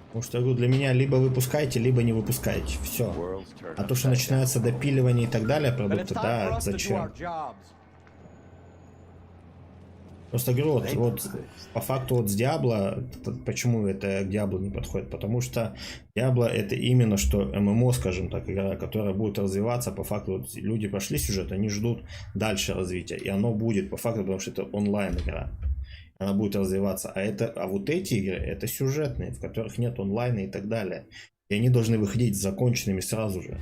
Потому что я говорю, для меня либо выпускайте, либо не выпускайте. Все. А то, что начинается допиливание и так далее продукты, да, зачем? Просто говорю, вот по факту вот с Diablo, почему это к Diablo не подходит? Потому что Diablo это именно что ММО, скажем так, игра, которая будет развиваться. По факту вот люди прошли сюжет, они ждут дальше развития. И оно будет по факту, потому что это онлайн игра. Она будет развиваться. А вот эти игры это сюжетные, в которых нет онлайна и так далее. И они должны выходить законченными сразу же.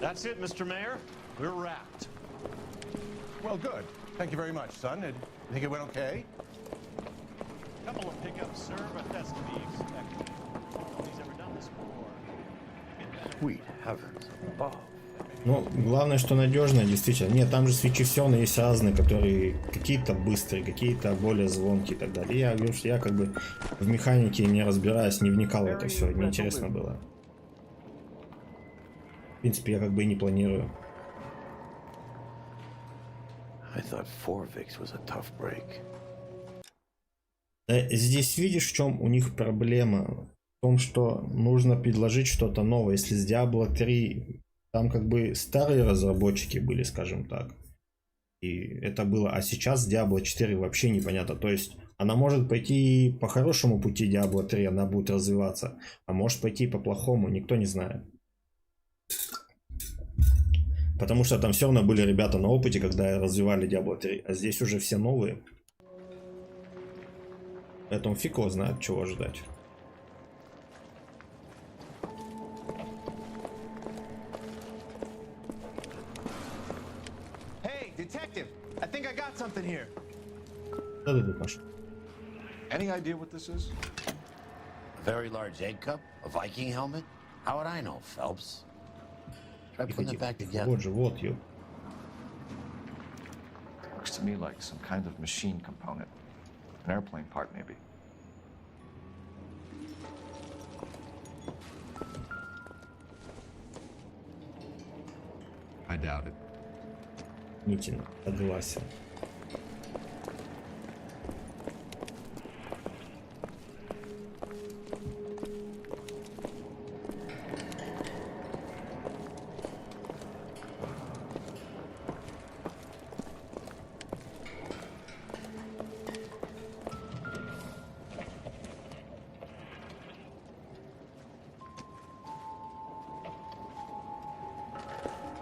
That's it, Mr. Mayor. We're wrapped. Well, good. Thank you very much, son. You think it went okay? Couple of pickups, sir, but that's to be expected. Nobody's ever done this before. Sweet heavens above. Ну, главное, что надежно, действительно. Нет, там же свечи все, но есть разные, которые какие-то быстрые, какие-то более звонкие и так далее. Я говорю, что я как бы в механике не разбираюсь, не вникал в это все, неинтересно было. В принципе, я как бы и не планирую. Здесь видишь, в чем у них проблема? В том, что нужно предложить что-то новое. Если с Diablo 3 там как бы старые разработчики были, скажем так. И это было. А сейчас с Diablo 4 вообще непонятно. То есть она может пойти по хорошему пути Diablo 3, она будет развиваться. А может пойти по плохому, никто не знает. Потому что там все равно были ребята на опыте, когда развивали Diablo 3, а здесь уже все новые. Поэтому фиг его знает, чего ждать. Hey, detective! I think I got something here. Что ты тут нашел? Any idea what this is? A very large egg cup? A Viking helmet? How would I know, Phelps? Вот же, вот ее. Looks to me like some kind of machine component. An airplane part, maybe. I doubt it. Нитин, согласен.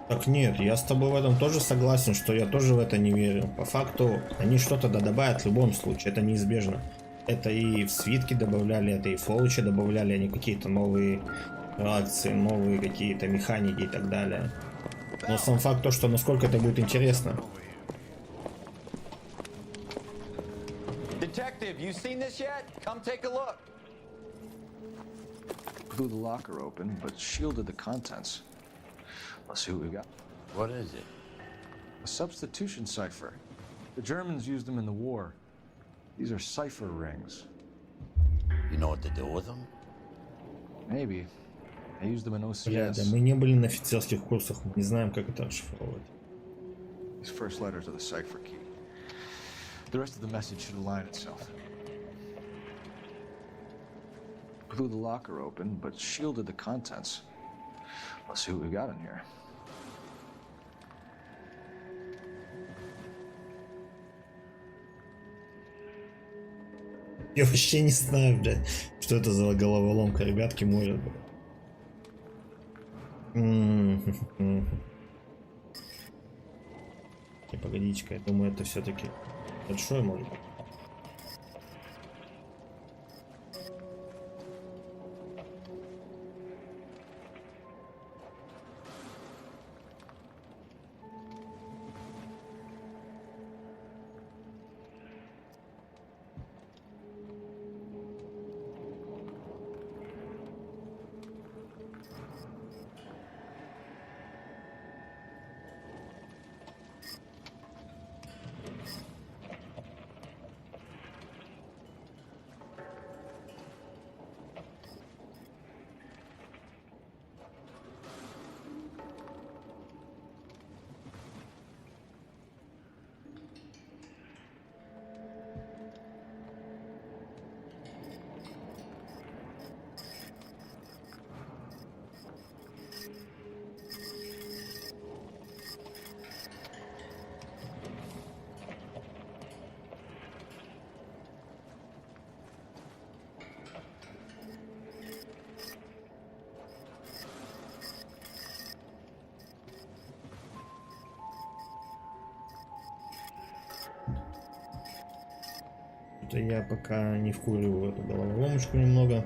Так нет, я с тобой в этом тоже согласен, что я тоже в это не верю. По факту они что-то добавят в любом случае, это неизбежно. Это и в свитки добавляли, это и в фоллочи добавляли, они какие-то новые реакции, новые какие-то механики и так далее. Но сам факт то, что насколько это будет интересно. Detective, you seen this yet? Come take a look. Blew the locker open, but shielded the contents. Let's see what we got. What is it? A substitution cipher. The Germans used them in the war. These are cipher rings. You know what to do with them? Maybe. I used them in OCS. Бля, да мы не были на офицерских курсах, мы не знаем, как это расшифровывать. These first letters are the cipher key. The rest of the message should align itself. Blew the locker open, but shielded the contents. Let's see what we got in here. Я вообще не знаю, блядь, что это за головоломка, ребятки, может быть. Погодите-ка, я думаю, это все-таки большой, может быть. Я пока не вкуриваю эту головоломочку немного.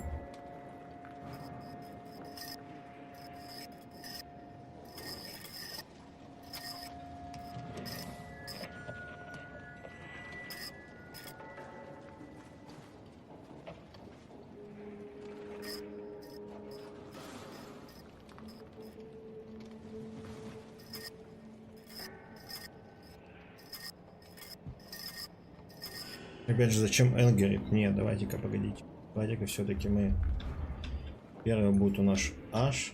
Опять же, зачем L говорит? Нет, давайте-ка, погодите. Давайте-ка все-таки мы... Первый будет у нас H.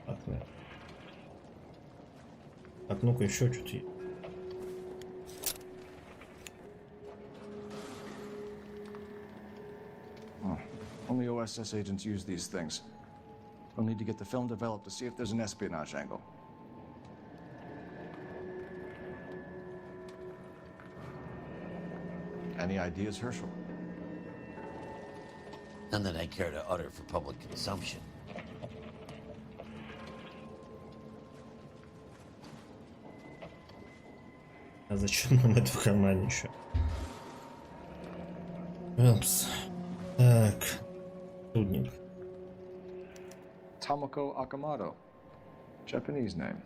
Так, нет. Так, ну-ка еще что-то. Only OSS agents use these things. We'll need to get the film developed to see if there's an espionage angle. Any ideas, Herschel? None that I care to utter for public consumption. А зачем нам это в кармане еще? Упс. Так. Трудник. Tomoko Akamoto. Japanese name.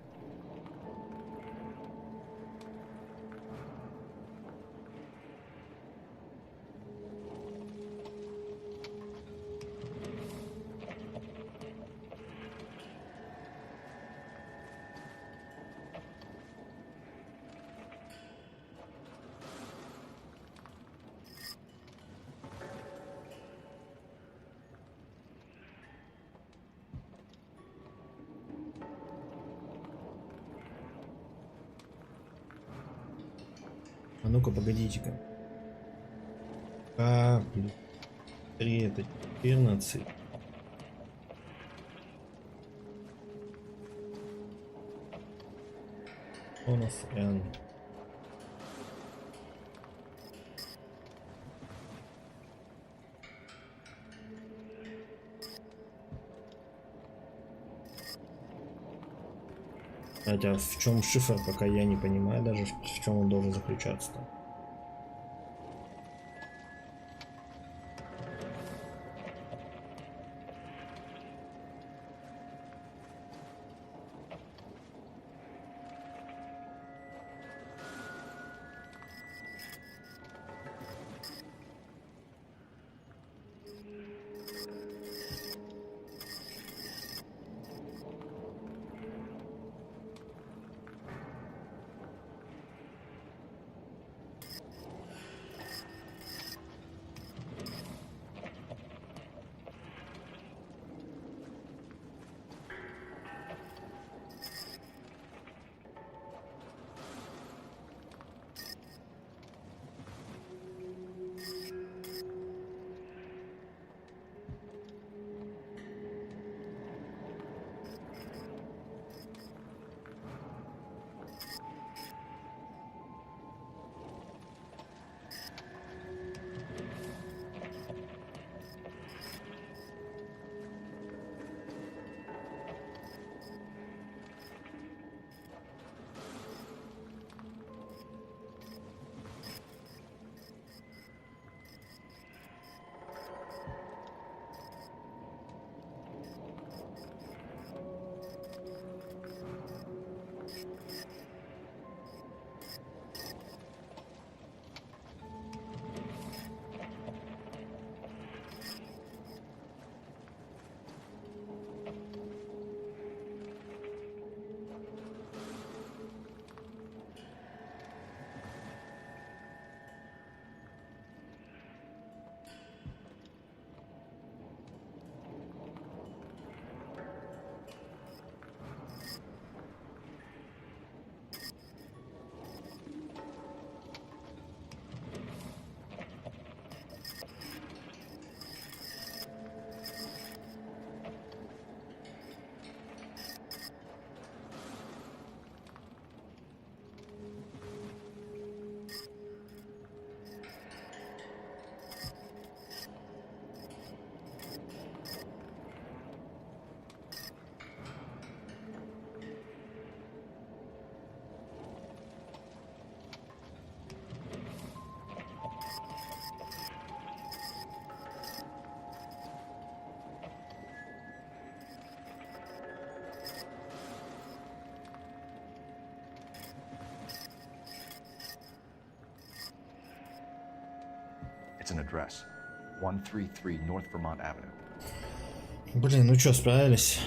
А ну-ка, погодите-ка. А, 3 это 14. У нас N. Хотя в чем шифр, пока я не понимаю даже, в чем он должен заключаться-то. It's an address. 133 North Vermont Avenue. Блин, ну чё, справились?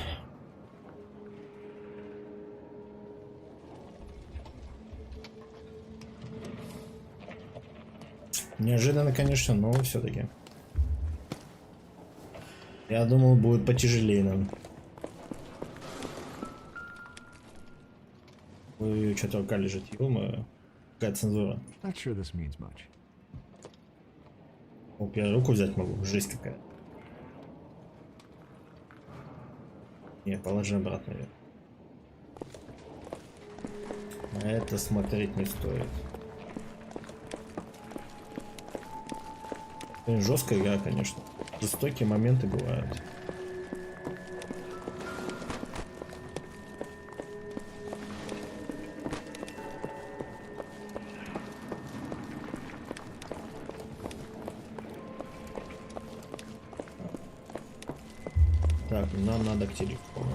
Неожиданно, конечно, но все-таки. Я думал, будет потяжелее нам. Ой, что-то рука лежит. Ё-моё. Какая цензура. Оп, я руку взять могу. Жесть какая. Не, положи обратно ее. На это смотреть не стоит. Жесткая игра, конечно. Жестокие моменты бывают. Так, нам надо к телефону.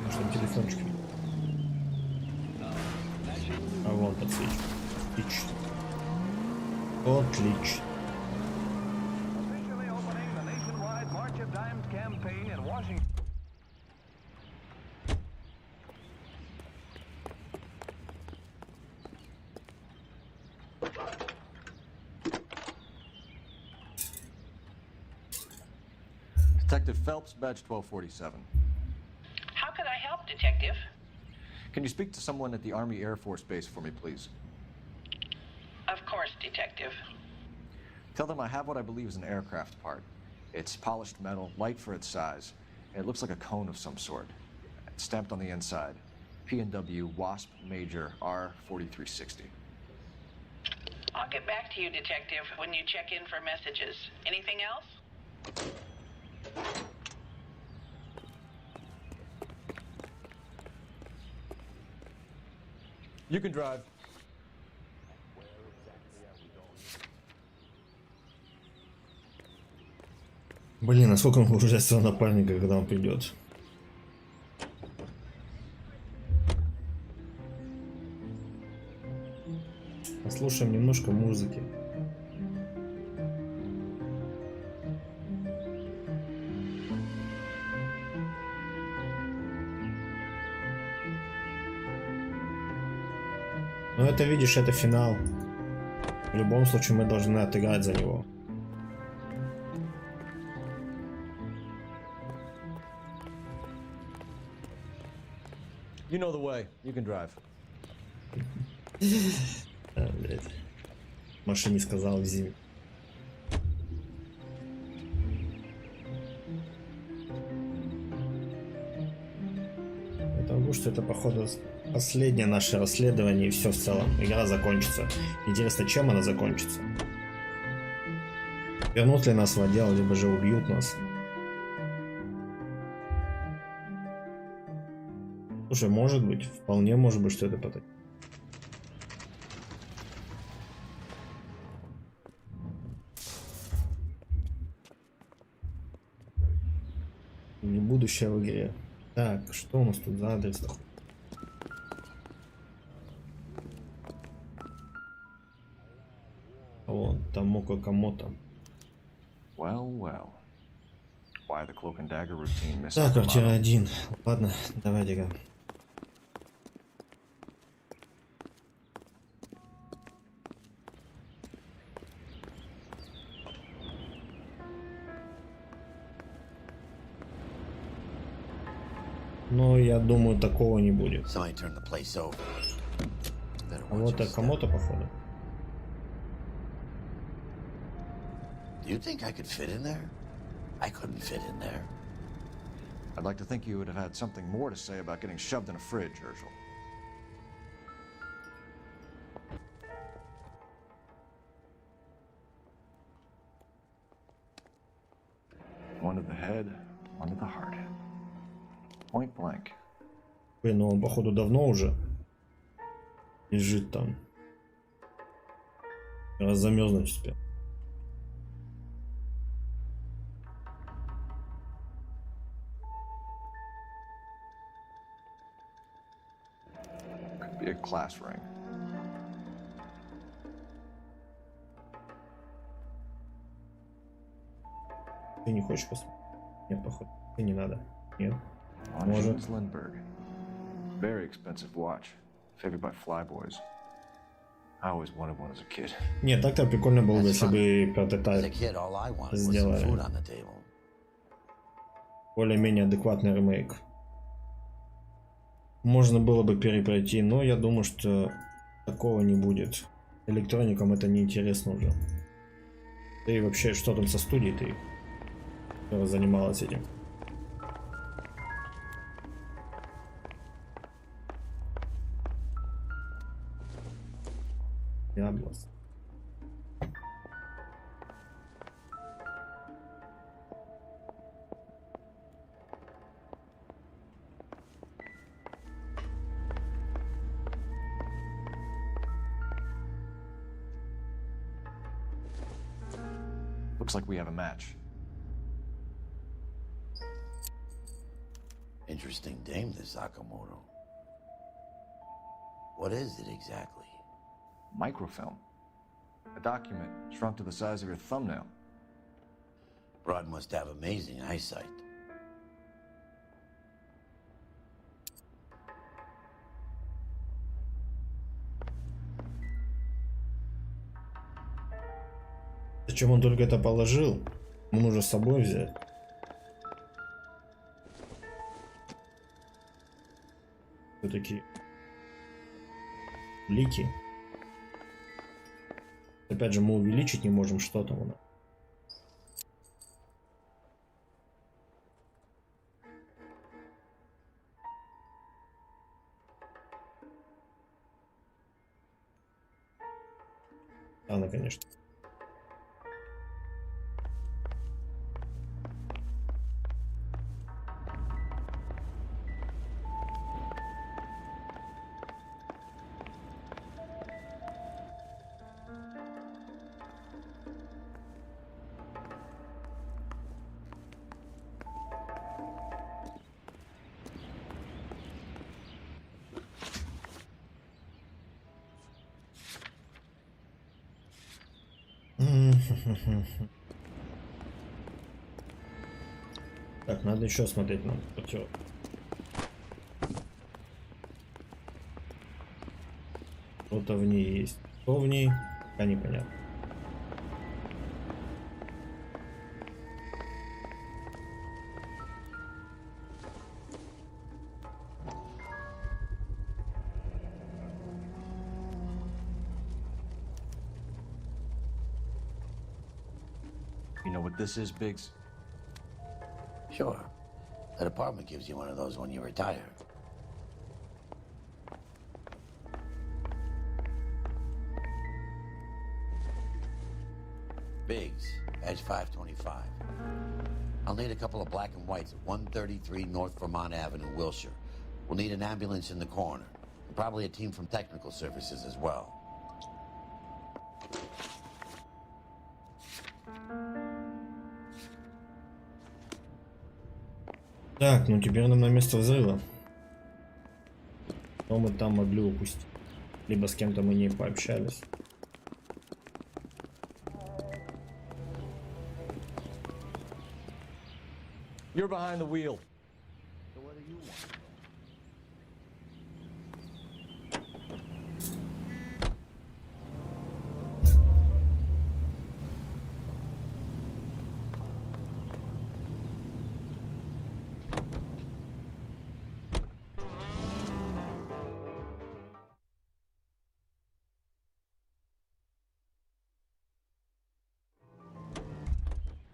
Может, там телефончик? А вон подсвечу. Отлично. Отлично. Detective Phelps, badge 1247. How can I help, Detective? Can you speak to someone at the Army Air Force Base for me, please? Of course, Detective. Tell them I have what I believe is an aircraft part. It's polished metal, light for its size, It looks like a cone of some sort. It's stamped on the inside. P&W Wasp Major R4360. I'll get back to you, Detective, when you check in for messages. Anything else? You can drive. Блин, насколько он уже своего напарника, когда он придет. Послушаем немножко музыки. Ну это, видишь, это финал. В любом случае мы должны отыграть за него. You know the way. You can drive. Машине сказал в зиме. Потому что это, походу, последнее наше расследование, и все в целом. Игра закончится. Интересно, чем она закончится? Вернут ли нас в отдел, либо же убьют нас? Слушай, может быть, вполне может быть, что это потом. Не будущее в игре. Так, что у нас тут за адрес? Вон, там Моко Камото. Так, квартира 1. Ладно, давай, Дига. Но я думаю, такого не будет. А вот это Камото, походу. Do you think I could fit in there? I couldn't fit in there. I'd like to think you would have had something more to say about getting shoved in a fridge, Urgel. One to the head, one to the heart. Point blank. Блин, ну он, походу, давно уже лежит там. Раз замерзнуть успел. Could be a class ring. Ты не хочешь посмотреть? Нет, походу. Ты не надо. Нет. James Lindbergh. Very expensive watch. Favored by flyboys. I always wanted one as a kid. Нет, так-то прикольно было бы, если бы прототайп сделали. Более-менее адекватный ремейк. Можно было бы перепройти, но я думаю, что такого не будет. Электроникам это не интересно уже. Да и вообще, что там со студией-то, которая занималась этим? Яблос. Looks like we have a match. Interesting dame, this Sakamoto. What is it exactly? Microfilm. A document shrunk to the size of your thumbnail. Broad must have amazing eyesight. Зачем он только это положил? Ему нужно с собой взять. Все-таки лики. Опять же, мы увеличить не можем, что там у нас. Она, конечно. Так, надо еще смотреть на против. Что-то в ней есть. Что в ней? Пока непонятно. You know what this is, Biggs? Sure. The department gives you one of those when you retire. Biggs, edge 525. I'll need a couple of black and whites at 133 North Vermont Avenue, Wilshire. We'll need an ambulance in the corner. And probably a team from technical services as well. Так, ну теперь нам на место взрыва. Что мы там могли упустить? Либо с кем-то мы не пообщались. You're behind the wheel.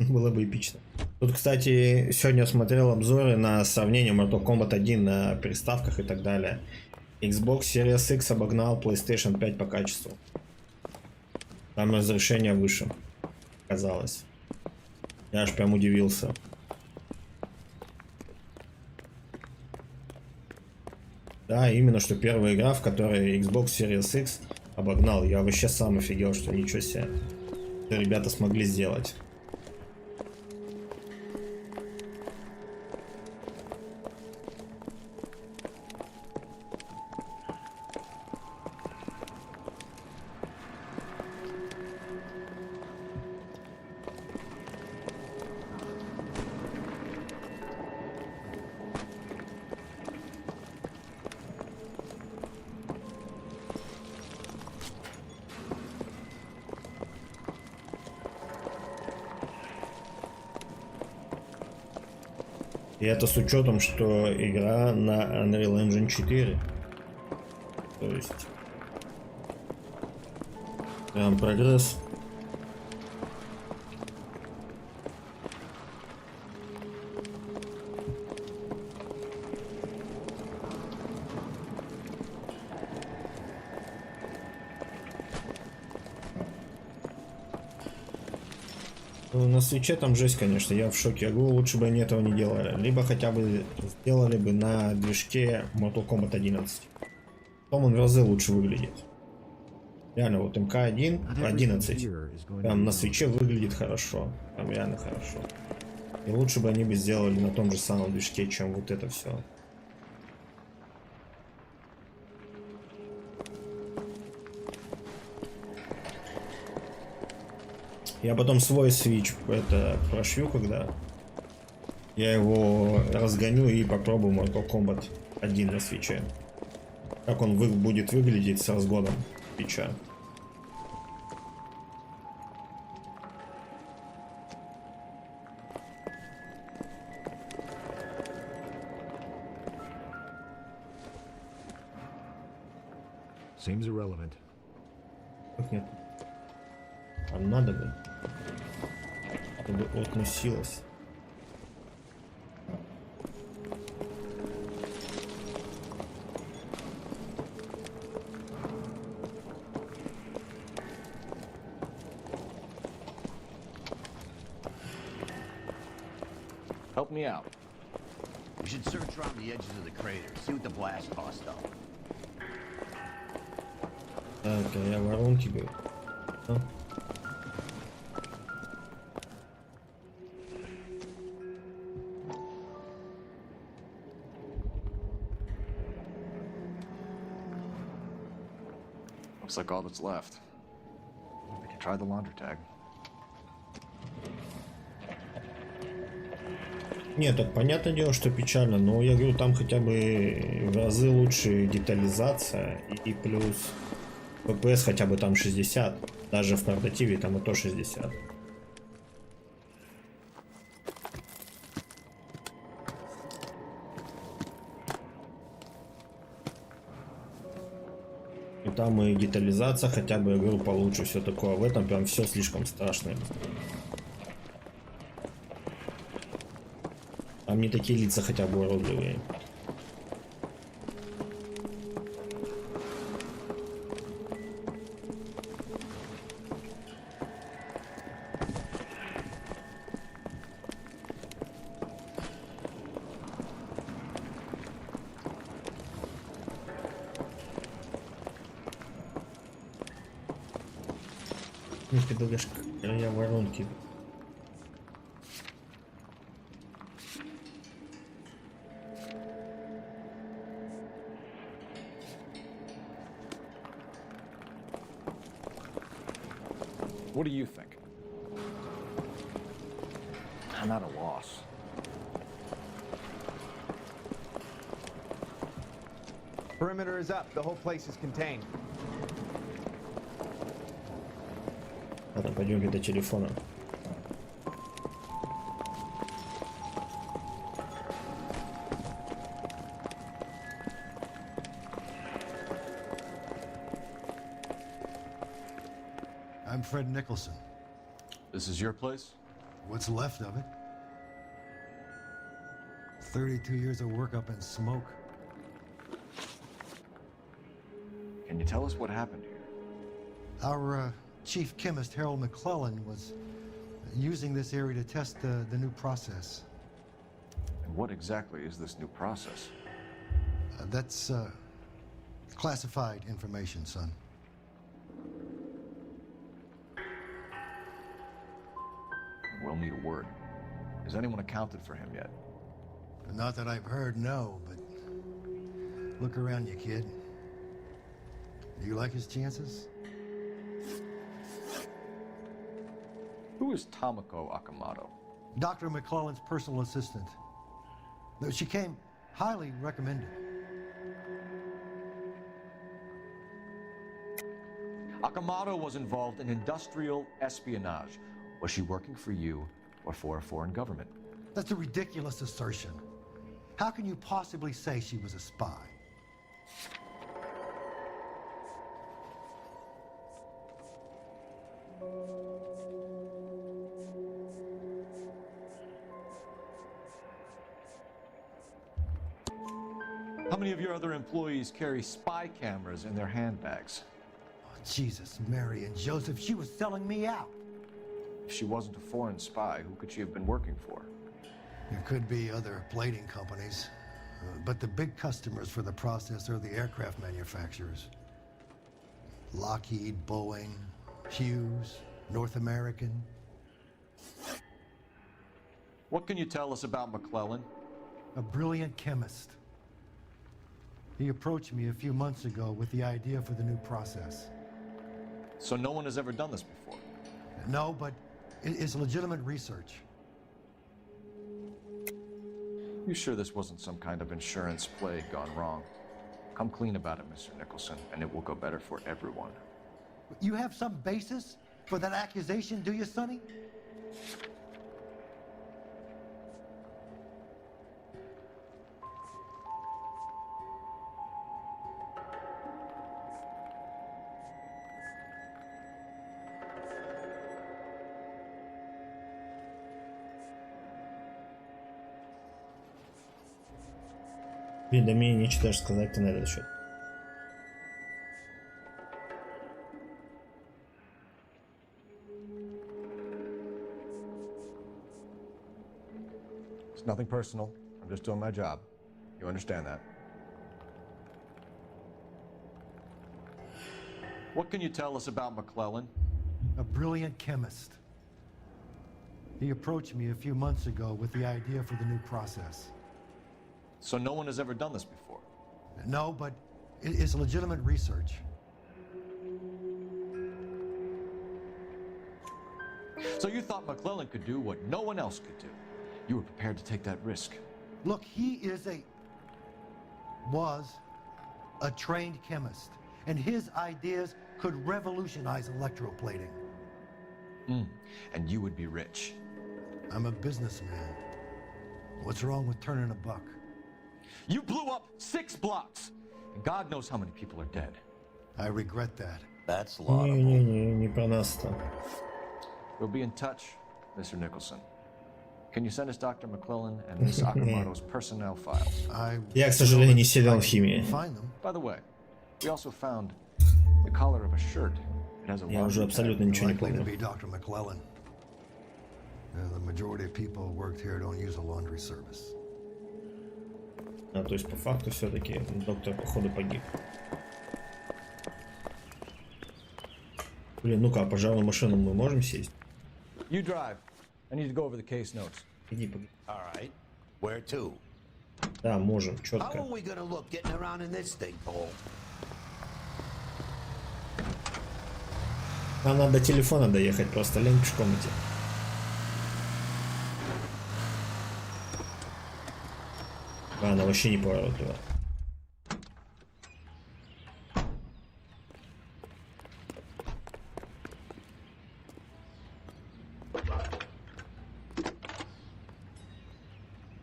Было бы эпично. Тут, кстати, сегодня смотрел обзоры на сравнение Mortal Kombat 1 на приставках и так далее. Xbox Series X обогнал PlayStation 5 по качеству. Там разрешение выше, казалось. Я аж прям удивился. Да, именно что первая игра, в которой Xbox Series X обогнал. Я вообще сам офигел, что ничего себе. Что ребята смогли сделать. И это с учетом, что игра на Unreal Engine 4. То есть прям прогресс. На свече там жесть, конечно, я в шоке. Я говорю, лучше бы они этого не делали. Либо хотя бы сделали бы на движке Mortal Kombat 11. Потом он в разы лучше выглядит. Реально, вот МК-1, 11. Прям на свече выглядит хорошо. Прям реально хорошо. И лучше бы они бы сделали на том же самом движке, чем вот это все. Я потом свой Switch это прошью, когда я его разгоню и попробую Mortal Kombat 1 на свече. Как он будет выглядеть с разгоном свеча. Seems irrelevant. Как нет? А надо бы, чтобы относилось. Help me out. We should search around the edges of the crater, see what the blast caused up. Так, а я воронки говорю. Looks like all that's left. We can try the laundry tag. Нет, так понятное дело, что печально, но я говорю, там хотя бы в разы лучше детализация и плюс FPS хотя бы там 60, даже в портативе там и то 60. И там и детализация хотя бы, я говорю, получше, все такое. В этом прям все слишком страшное. Там не такие лица хотя бы уродливые. Ну ты говоришь, края воронки. What do you think? I'm at a loss. Perimeter is up. The whole place is contained. Ладно, пойдем до телефона. I'm Fred Nicholson. This is your place? What's left of it? 32 years of work up in smoke. Can you tell us what happened here? Our chief chemist, Harold McClellan, was using this area to test the new process. And what exactly is this new process? That's classified information, son. We'll need a word. Has anyone accounted for him yet? Not that I've heard, no, but look around you, kid. Do you like his chances? Who is Tomoko Akamoto? Dr. McClellan's personal assistant. She came highly recommended. Akamoto was involved in industrial espionage. Was she working for you or for a foreign government? That's a ridiculous assertion. How can you possibly say she was a spy? How many of your other employees carry spy cameras in their handbags? Oh, Jesus, Mary and Joseph, she was selling me out. If she wasn't a foreign spy, who could she have been working for? There could be other plating companies, but the big customers for the process are the aircraft manufacturers. Lockheed, Boeing, Hughes, North American. What can you tell us about McClellan? A brilliant chemist. He approached me a few months ago with the idea for the new process. So no one has ever done this before? No, but it's legitimate research. You sure this wasn't some kind of insurance play gone wrong? Come clean about it, Mr. Nicholson, and it will go better for everyone. You have some basis for that accusation, do you, Sonny? Блин, да мне нечего даже сказать на этот счет. It's nothing personal. I'm just doing my job. You understand that? What can you tell us about McClellan? A brilliant chemist. He approached me a few months ago with the idea for the new process. So no one has ever done this before? No, but it's legitimate research. So you thought McClellan could do what no one else could do. You were prepared to take that risk. Look, he was a trained chemist, and his ideas could revolutionize electroplating. And you would be rich. I'm a businessman. What's wrong with turning a buck? You blew up 6 blocks, and God knows how many people are dead. I regret that. That's laudable. Не про нас-то. We'll be in touch, Mr. Nicholson. Can you send us Dr. McClellan and Miss Akamoto's personnel files? Я, к сожалению, не силен в химии. By the way, we also found the collar of a shirt. It has a Я уже абсолютно ничего не Likely to помню. be Dr. McClellan. The majority of people who worked here don't use a laundry service. А, то есть по факту все-таки доктор походу погиб. Блин, ну-ка, а пожарную машину мы можем сесть? You drive. I need to go over the case notes. Иди, погоди. All right. Where to? Да, можем, How четко. are we gonna look getting around in this thing, Paul? Нам надо до телефона доехать, просто лень пешком идти. А, она вообще не поворотливая.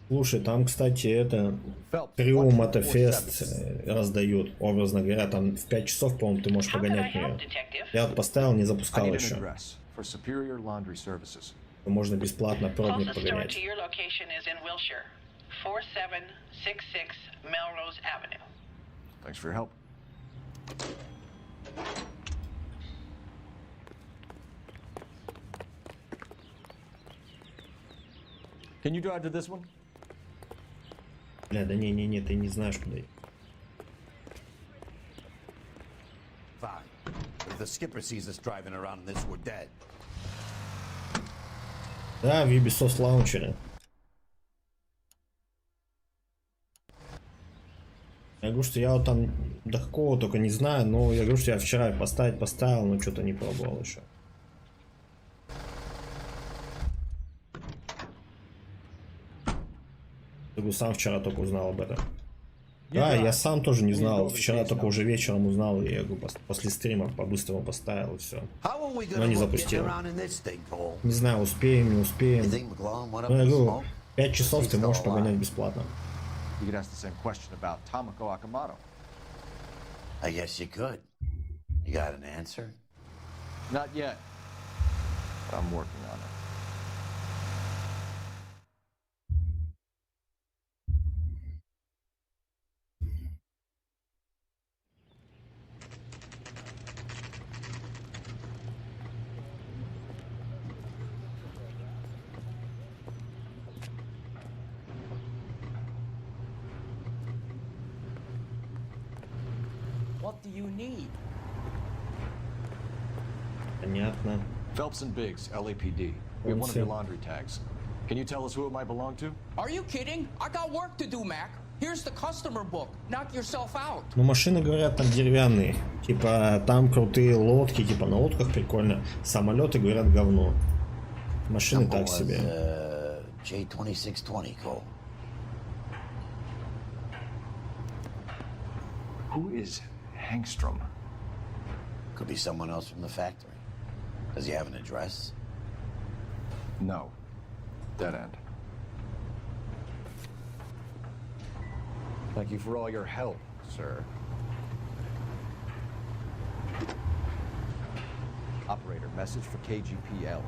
Слушай, там, кстати, это Триум Мотофест раздают, образно говоря, там в 5 часов, по-моему, ты можешь погонять в нее. Я вот поставил, не запускал еще. Можно бесплатно пробник погонять. 4766 Melrose Avenue. Thanks for your help. Can you drive to this one? Бля, да не, ты не знаешь куда. Fine. If the skipper sees us driving around in this, we're dead. Да, в Ubisoft лаунчере. Я говорю, что я вот там до какого только не знаю, но я говорю, что я вчера поставил, но что-то не пробовал еще. Я говорю, сам вчера только узнал об этом. Да, я сам тоже не знал. Вчера только уже вечером узнал, и я говорю, после стрима по-быстрому поставил и все. Но не запустил. Не знаю, успеем, не успеем. Но я говорю, 5 часов ты можешь погонять бесплатно. You could ask the same question about Tomoko Akamoto. I guess you could. You got an answer? Not yet. But I'm working on it. What do you need? Понятно. Phelps and Biggs, LAPD. We have one of your laundry tags. Can you tell us who it might belong to? Are you kidding? I got work to do, Mac. Here's the customer book. Knock yourself out. Ну, машины, говорят, там деревянные. Типа, там крутые лодки, типа, на лодках прикольно. Самолеты, говорят, говно. Машины так себе. J2620, Cole. Who is Hangstrom? Could be someone else from the factory. Does he have an address? No. Dead end. Thank you for all your help, sir. Operator, message for KGPL.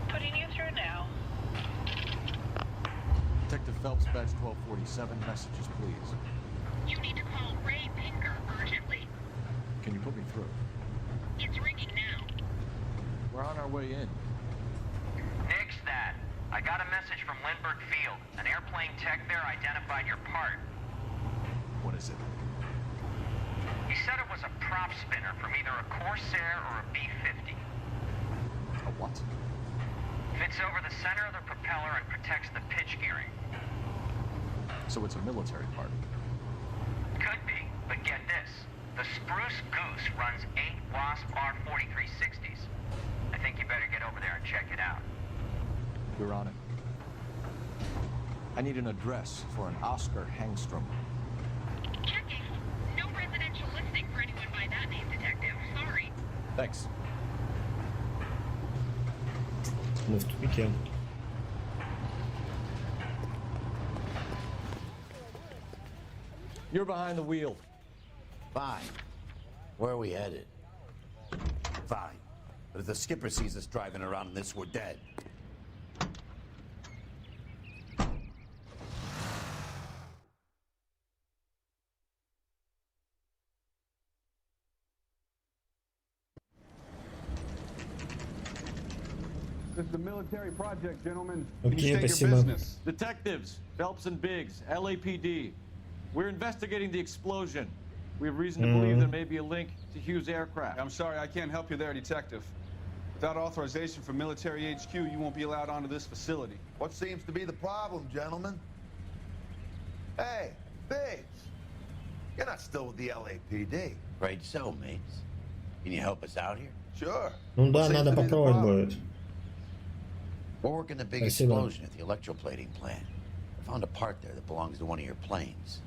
Putting you through now. Detective Phelps, badge 1247, messages, please. You need to call Ray Pinker urgently. Can you put me through? It's ringing now. We're on our way in. Nix that. I got a message from Lindbergh Field. An airplane tech there identified your part. What is it? He said it was a prop spinner from either a Corsair or a B-50. A what? Fits over the center of the propeller and protects the pitch gearing. So it's a military part. Could be, but get this. The Spruce Goose runs 8 Wasp R4360s. I think you better get over there and check it out. You're on it. I need an address for an Oscar Hangstrom. Checking. No residential listing for anyone by that name, Detective. Sorry. Thanks. Мы в тупике. You're behind the wheel. Fine. Where are we headed? Fine. But if the skipper sees us driving around in this, we're dead. This is a military project, gentlemen. Окей, спасибо. Detectives, Phelps and Biggs, LAPD. We're investigating the explosion. We have reason to believe there may be a link to Hughes' aircraft. I'm sorry, I can't help you there, Detective. Without authorization from military HQ, you won't be allowed onto this facility. What seems to be the problem, gentlemen? Hey, Biggs. You're not still with the LAPD. Afraid so, mates. Can you help us out here? Sure. Ну да, надо попробовать будет. We're working the big explosion at the electroplating plant. I found a part there that belongs to one of your planes.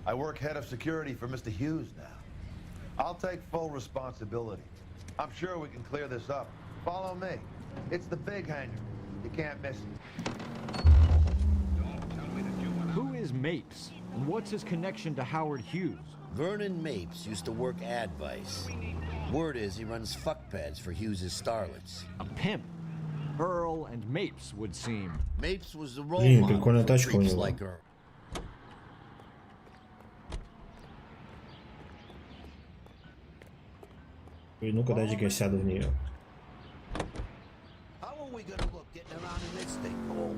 I work head of security for Mr. Hughes now. I'll take full responsibility. I'm sure we can clear this up. Follow me. It's the big hangar. You can't miss it. Who is Mapes? And what's his connection to Howard Hughes? Vernon Mapes used to work advice. Word is he runs fuck pads for Hughes' starlets. A pimp. Earl and Mapes would seem. Mapes was the role Блин, model прикольная for тачка у freaks него. like her. И ну-ка дайте-ка я сяду в нее. How are we gonna look getting around in this thing, Cole?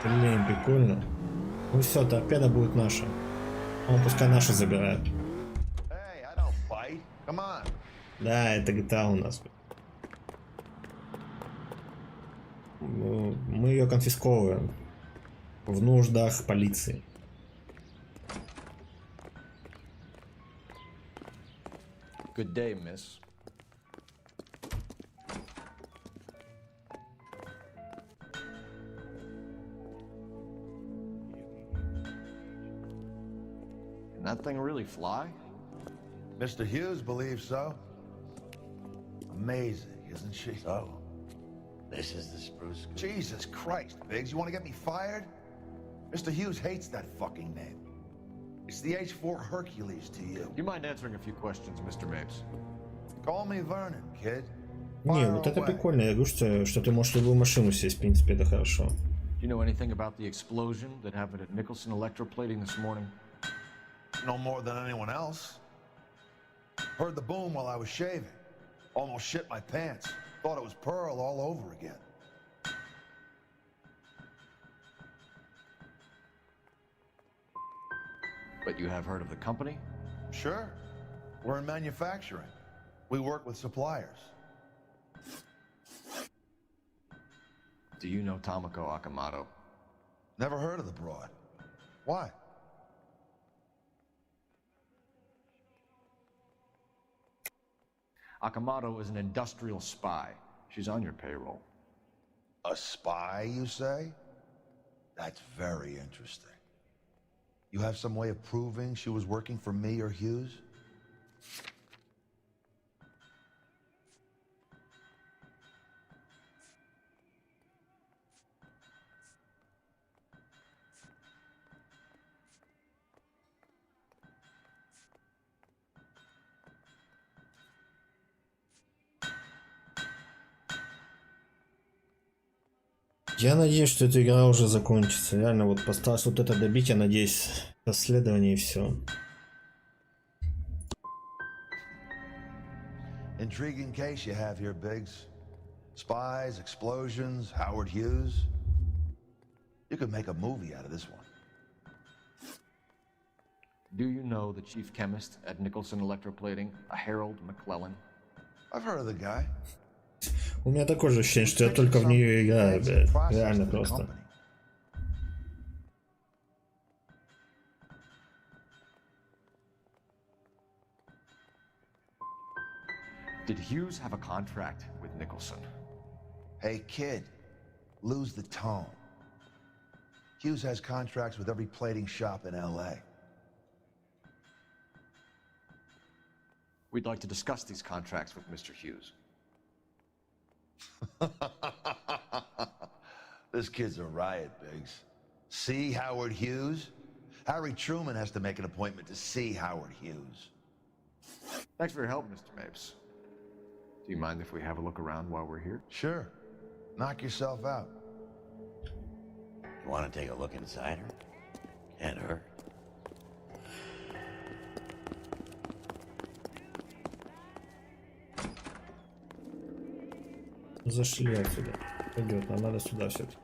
Блин, прикольно. Ну все, торпеда будет наша. Он пускай наша забирает. Hey, I don't bite. Come on. Да, это GTA у нас. Мы ее конфисковываем в нуждах полиции. Good day, miss. Can that thing really fly? Mr. Hughes believes so. Amazing, isn't she? So, this is the Spruce Goose. Jesus Christ, Biggs, you want to get me fired? Mr. Hughes hates that fucking name. It's the H-4 Hercules to you. Do you mind answering a few questions, Mr. Mapes? Call me Vernon, kid. Не, вот это прикольно. Я говорю, что ты можешь любую машину сесть, в принципе, это хорошо. Do you know anything about the explosion that happened at Nicholson Electroplating this morning? No more than anyone else. Heard the boom while I was shaving. Almost shit my pants. Thought it was Pearl all over again. But you have heard of the company? Sure. We're in manufacturing. We work with suppliers. Do you know Tomoko Akamoto? Never heard of the broad. Why? Akamoto is an industrial spy. She's on your payroll. A spy, you say? That's very interesting. You have some way of proving she was working for me or Hughes? Я надеюсь, что эта игра уже закончится. Реально, вот постараюсь вот это добить, я надеюсь, расследование и все. Intriguing case you have here, Biggs. Spies, explosions, Howard Hughes. You could make a movie out of this one. Do you know the chief chemist at Nicholson Electroplating, a Harold McClellan? I've heard of the guy. У меня такое же ощущение, что я только в нее играю, блядь. Реально просто. Did Hughes have a contract with Nicholson? Hey, kid, lose the tone. Hughes has contracts with every plating shop in L.A. We'd like to discuss these contracts with Mr. Hughes. This kid's a riot, Biggs. See Howard Hughes? Harry Truman has to make an appointment to see Howard Hughes. Thanks for your help, Mr. Mapes. Do you mind if we have a look around while we're here? Sure. Knock yourself out. You want to take a look inside her? Can't hurt. Зашли отсюда. Пойдет, нам надо сюда все-таки.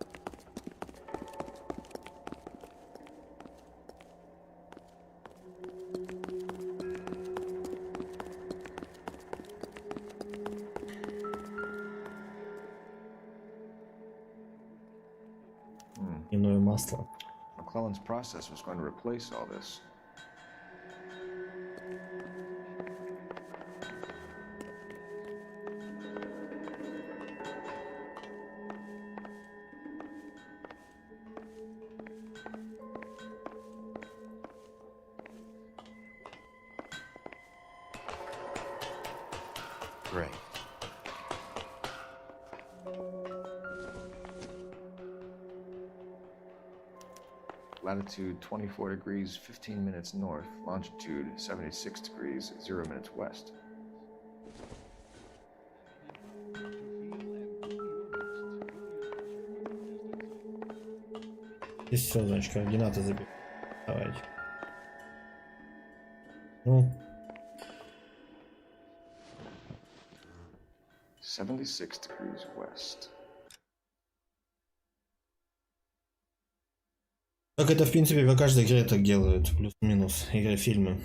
Иное масло. McClellan's process was going to replace all this. Great. Latitude 24 degrees, 15 minutes north. Longitude 76 degrees, 0 minutes west. Здесь все, значит, координаты забил. Давайте. Ну. 76 degrees west. Так это, в принципе, во каждой игре так делают. Плюс-минус. Игры-фильмы.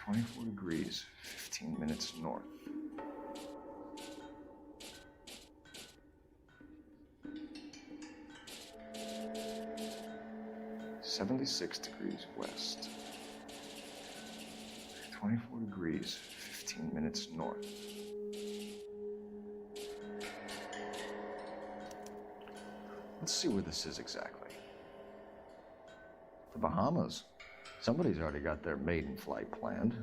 24 degrees, 15 minutes north. .76 degrees west. 24 degrees, 15 minutes north. Let's see where this is exactly. The Bahamas. Somebody's already got their maiden flight planned.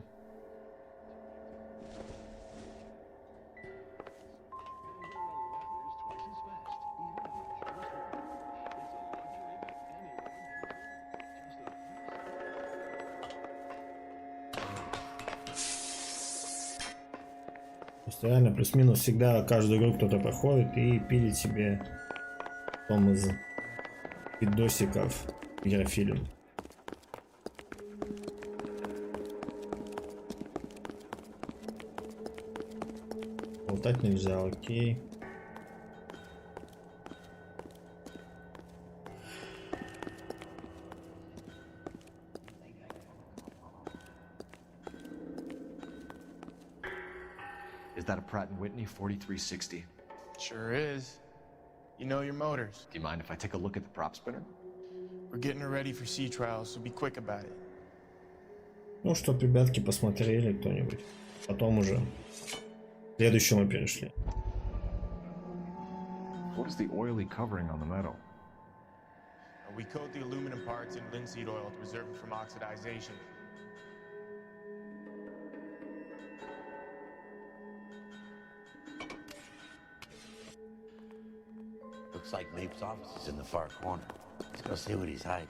Просто реально плюс-минус всегда каждую игру кто-то проходит и пилит себе потом из видосиков игрофильм. Болтать нельзя, окей. Is that a Pratt & Whitney 4360? Sure is. You know your motors. Do you mind if I take a look at the prop spinner? We're getting her ready for sea trials, so be quick about it. Ну, чтоб ребятки посмотрели кто-нибудь. Потом уже к следующему перешли. What is the oily covering on the metal? We coat the aluminum parts in linseed oil to preserve it from oxidization. Looks like Mape's office is in the far corner. Let's go see what he's hiding.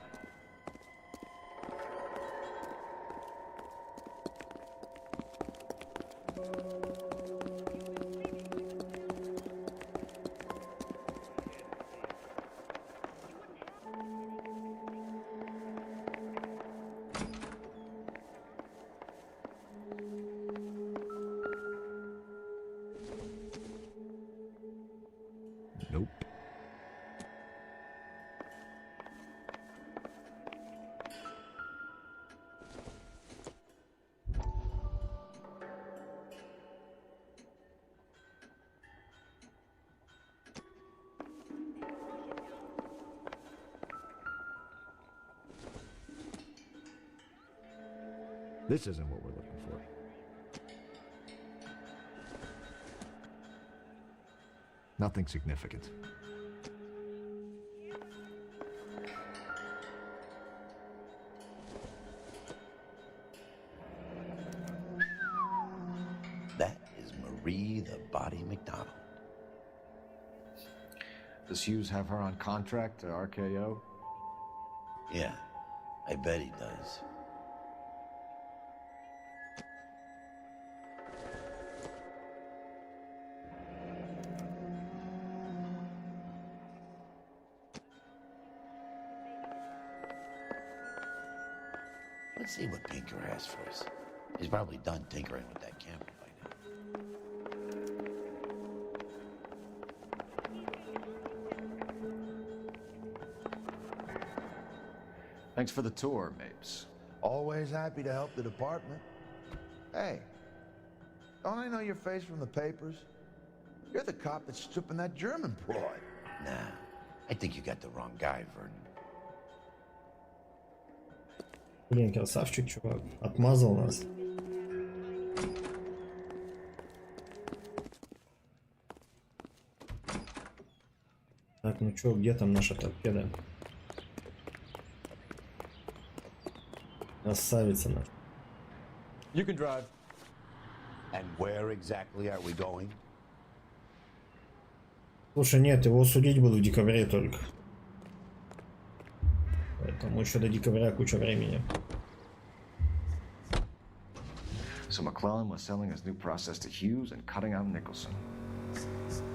This isn't what we're looking for. Nothing significant. That is Marie the Body McDonald. Does Hughes have her on contract to RKO? Yeah, I bet he does. Let's see what Pinker has for us. He's probably done tinkering with that camera by now. Thanks for the tour, Mapes. Always happy to help the department. Hey, don't I know your face from the papers? You're the cop that's stripping that German broad. Nah, I think you got the wrong guy, Vernon. Блин, красавчик, чувак. Отмазал нас. Так, ну чё, где там наша торпеда? Красавица наша. You can drive. And where exactly are we going? Слушай, нет, его судить буду в декабре только. Поэтому еще до декабря куча времени. So McClellan was selling his new process to Hughes and cutting out Nicholson.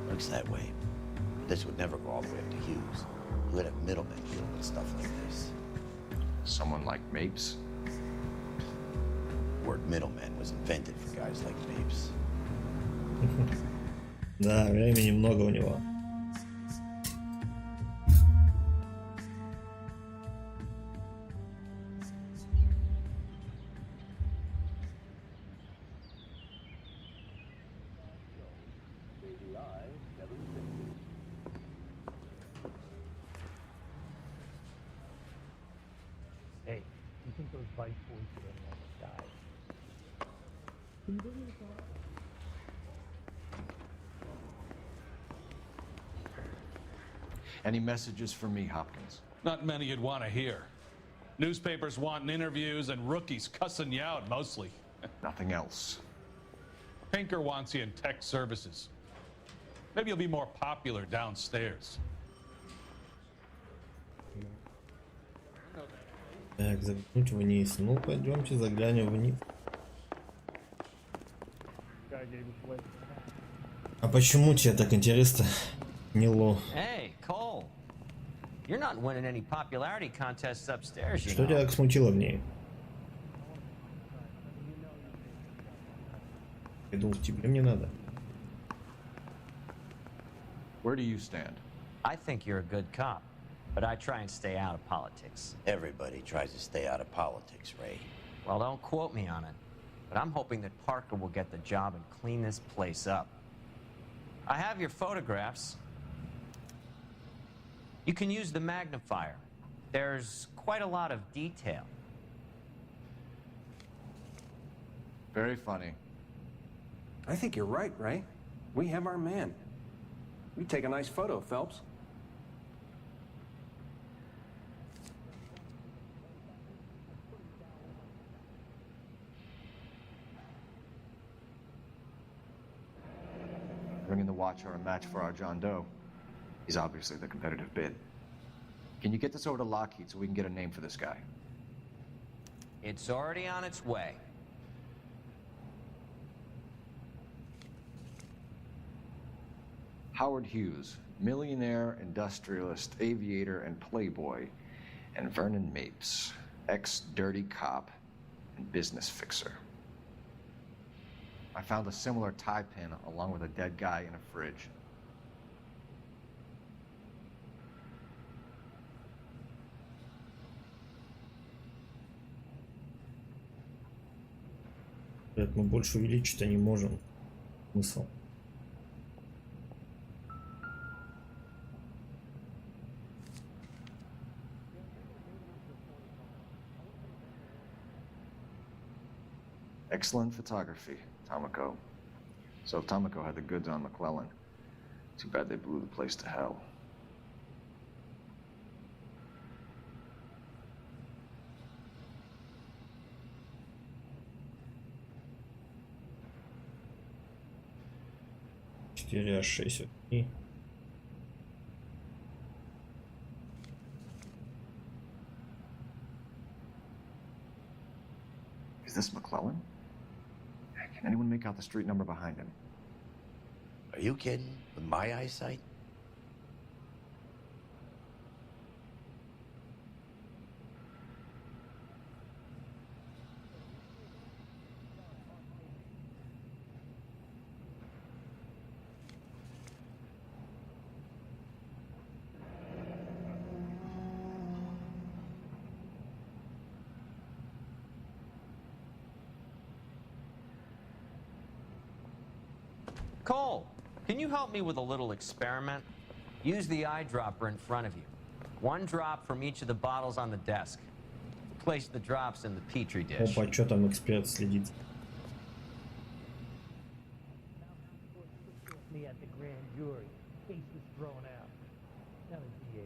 Looks that way. This would never go all the way up to Hughes. You would have middlemen dealing with stuff like this. Someone like Mapes? The word middleman was invented for guys like Mapes. Да, времени много у него. Hey, you think those bike boys should have almost died? Any messages for me, Hopkins? Not many you'd want to hear. Newspapers wanting interviews and rookies cussing you out mostly. Nothing else. Pinker wants you in tech services. Maybe you'll be more popular downstairs. Так, заглянуть вниз. Ну, пойдемте заглянем вниз. А почему тебе так интересно, Нило? Hey, Cole. You're not winning any popularity contests upstairs, you Что know. тебя так смутило в ней? Я думал, тебе мне надо. Where do you stand? I think you're a good cop, but I try and stay out of politics. Everybody tries to stay out of politics, Ray. Well, don't quote me on it, but I'm hoping that Parker will get the job and clean this place up. I have your photographs. You can use the magnifier. There's quite a lot of detail. Very funny. I think you're right, Ray. We have our man. You take a nice photo, Phelps. Bringing the Watcher a match for our John Doe. He's obviously the competitive bid. Can you get this over to Lockheed so we can get a name for this guy? It's already on its way. Howard Hughes, millionaire, industrialist, aviator, and playboy, and Vernon Mapes, ex-dirty cop and business fixer. I found a similar tie pin along with a dead guy in a fridge. Блядь, мы больше увеличить-то не можем. Смысл? Excellent photography, Tomoko. So if Tomoko had the goods on McClellan, too bad they blew the place to hell. $4,6 окей. Is this McClellan? Can anyone make out the street number behind him? Are you kidding? With my eyesight? Cole, can you help me with a little experiment? Use the eyedropper in front of you. One drop from each of the bottles on the desk. Place the drops in the petri dish. Опа, что там эксперт следит? Me at the grand jury. Case was thrown out. Now the DA.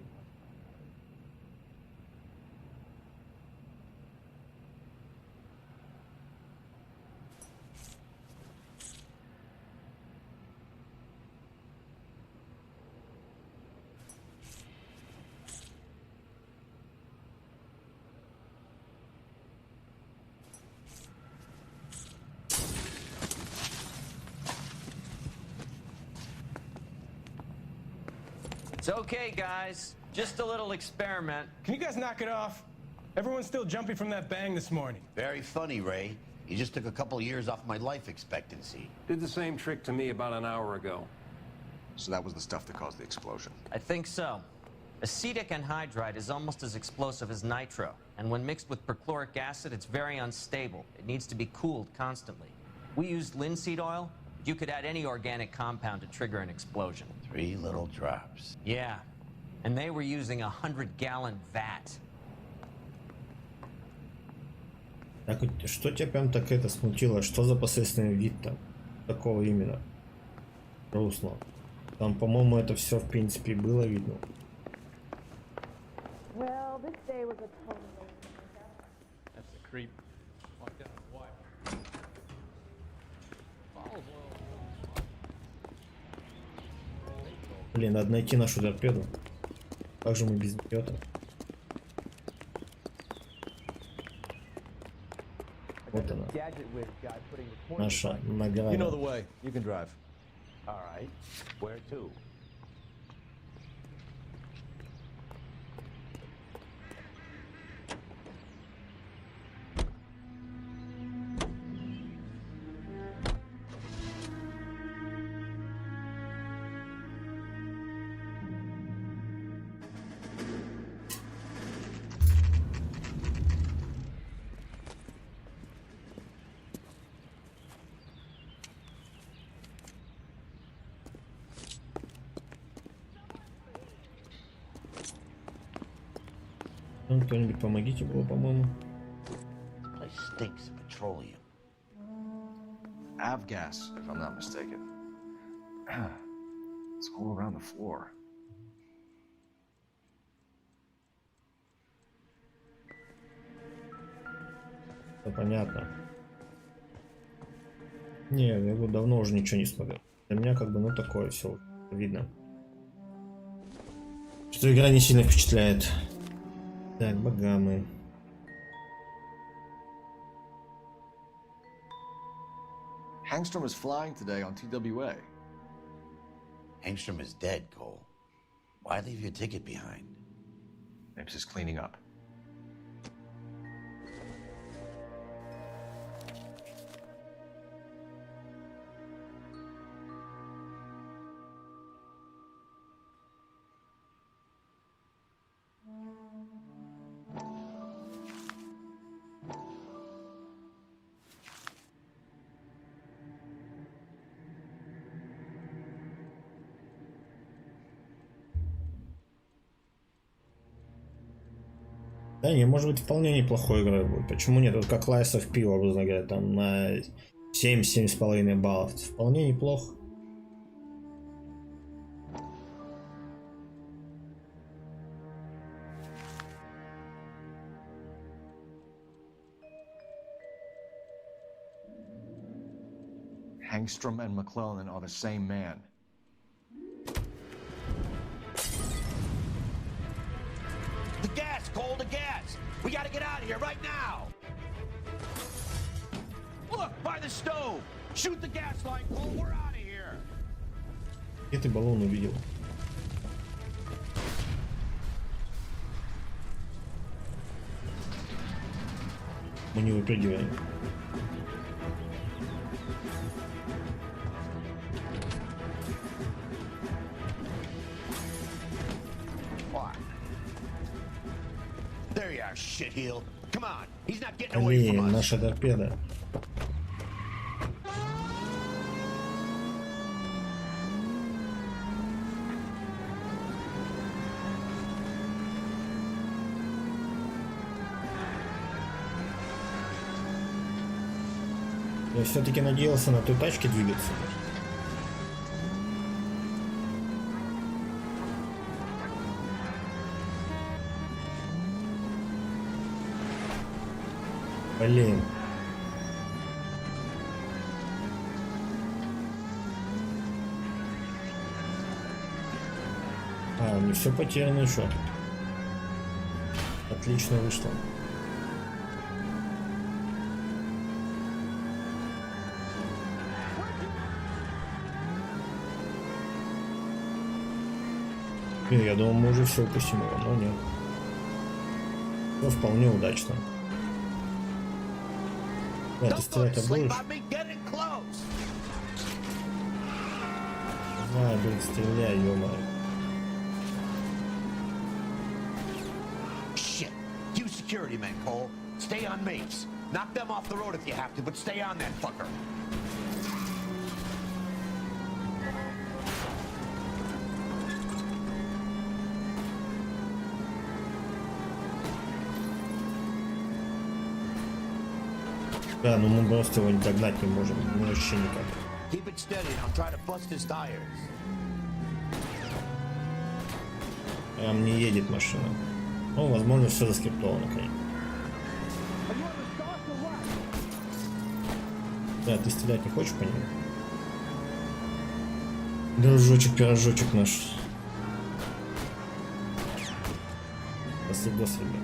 It's okay, guys. Just a little experiment. Can you guys knock it off? Everyone's still jumping from that bang this morning. Very funny, Ray. You just took a couple years off my life expectancy. Did the same trick to me about an hour ago. So that was the stuff that caused the explosion. I think so. Acetic anhydride is almost as explosive as nitro, and when mixed with perchloric acid, it's very unstable. It needs to be cooled constantly. We used linseed oil. You could add any organic compound to trigger an explosion. 3 little drops. Yeah, and they were using a 100-gallon vat. Так, что тебя прям так это смутило? Что за посредственный вид там? Такого именно? Русло. Там, по-моему, это все в принципе было видно. Well, this day was a total That's a creep. Walked out of the wire. Follows Блин, надо найти нашу торпеду. Как же мы без нее-то? Вот она. Наша награда. You know the way. You can drive. All right. Where to? Ну, кто-нибудь помогите было, по-моему. Place stinks of petroleum. Avgas, if I'm not mistaken. It's all around the floor. Все понятно. Не, я его давно уже ничего не смотрел. Для меня как бы, ну, такое все видно. Что игра не сильно впечатляет. Так, богамы. Hangstrom is flying today on TWA. Hangstrom is dead, Cole. Why leave your ticket behind? Maybe just cleaning up. Да не, может быть вполне неплохой игрой будет. Почему нет? Вот как Lies of P, образно говоря, там на 7-7,5 баллов. Вполне неплохо. Hangstrom and McClellan are the same man. The gas, Cole, the gas! We gotta get out of here right now! Look, by the stove! Shoot the gas line, Cole, we're out of here! Где ты баллон увидел? Мы не выпрыгиваем. There you are, shitheel. Come on, he's not getting away from Блин, us. наша торпеда. Я все-таки надеялся на той тачке двигаться. Блин. А, не все потеряно еще. Отлично вышло. Блин, я думал, мы уже все упустим его, но нет. Все вполне удачно. Да, ты стрелять будешь? Давай, блин, стреляй, ё-моё. Shit. You security men, Cole. Stay on mates. Knock them off the road if you have to, but stay on that fucker. Да, ну мы просто его догнать не можем, ну вообще никак. Keep it steady and I'll try to bust his tires. Прям не едет машина. Ну, возможно, все заскриптовано, конечно. Да, ты стрелять не хочешь по нему? Дружочек, пирожочек наш. Спасибо, ребят.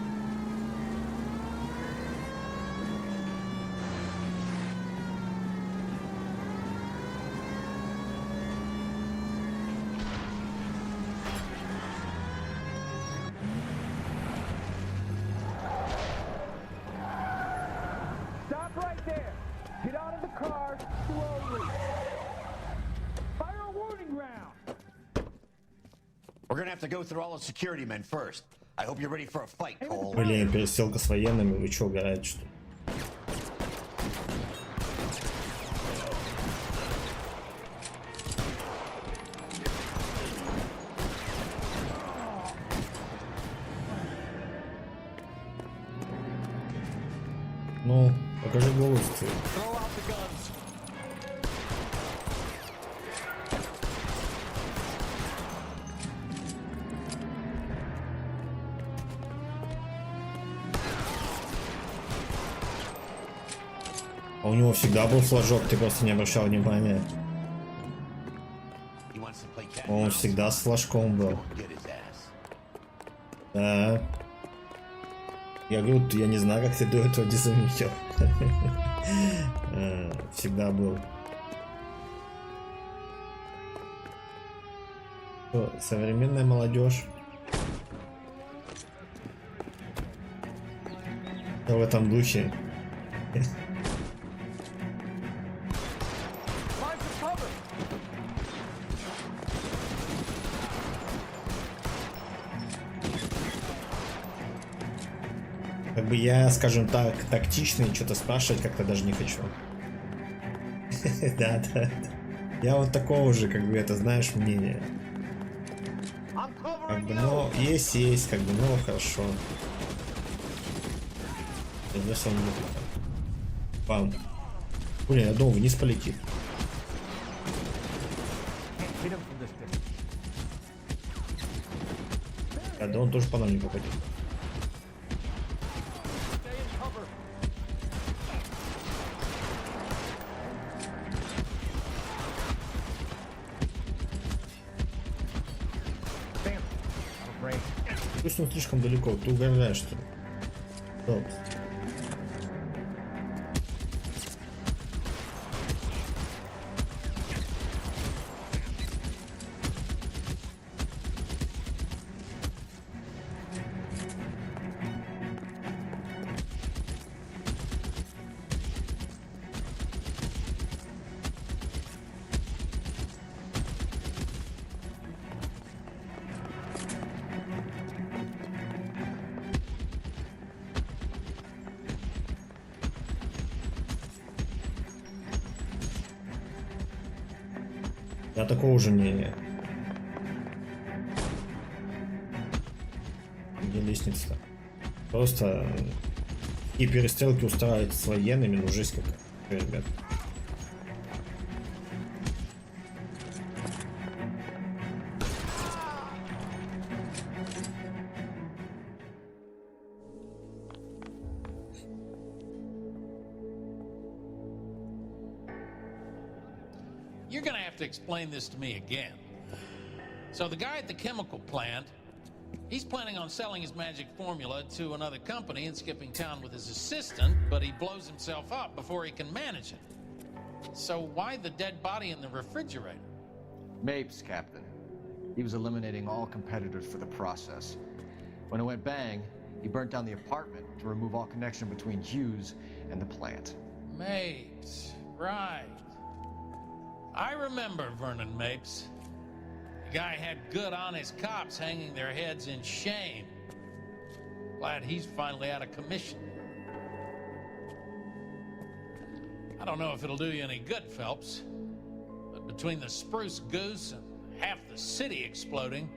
We're gonna have to go through all the security men first. I hope you're ready for a fight, Cole. Блин, перестрелка с военными, вы чё, угораете, что ли? Ну, покажи голос ты. А у него всегда был флажок, ты просто не обращал внимания. Он всегда с флажком был. Да. Я говорю, я не знаю, как ты до этого не заметил. Всегда был. Что, современная молодежь. В этом духе. Как бы я, скажем так, тактичный, что-то спрашивать как-то даже не хочу. Да. Я вот такого же, как бы, это, знаешь, мнение. Как бы, ну, есть, как бы, ну, хорошо. Здесь он будет. Бам. Блин, я думал, вниз полетит. Да он тоже по нам не попадет. Пусть он слишком далеко, ты угораешь, что ли? Стоп. Я такого уже не... Где лестница-то? Просто и перестрелки устраивать с военными, ну жесть какая, ребят. You're gonna have to explain this to me again. So the guy at the chemical plant, he's planning on selling his magic formula to another company and skipping town with his assistant, but he blows himself up before he can manage it. So why the dead body in the refrigerator? Mapes, Captain. He was eliminating all competitors for the process. When it went bang, he burnt down the apartment to remove all connection between Hughes and the plant. Mapes, right. I remember Vernon Mapes. The guy had good, honest cops hanging their heads in shame. Glad he's finally out of commission. I don't know if it'll do you any good, Phelps, but between the spruce goose and half the city exploding,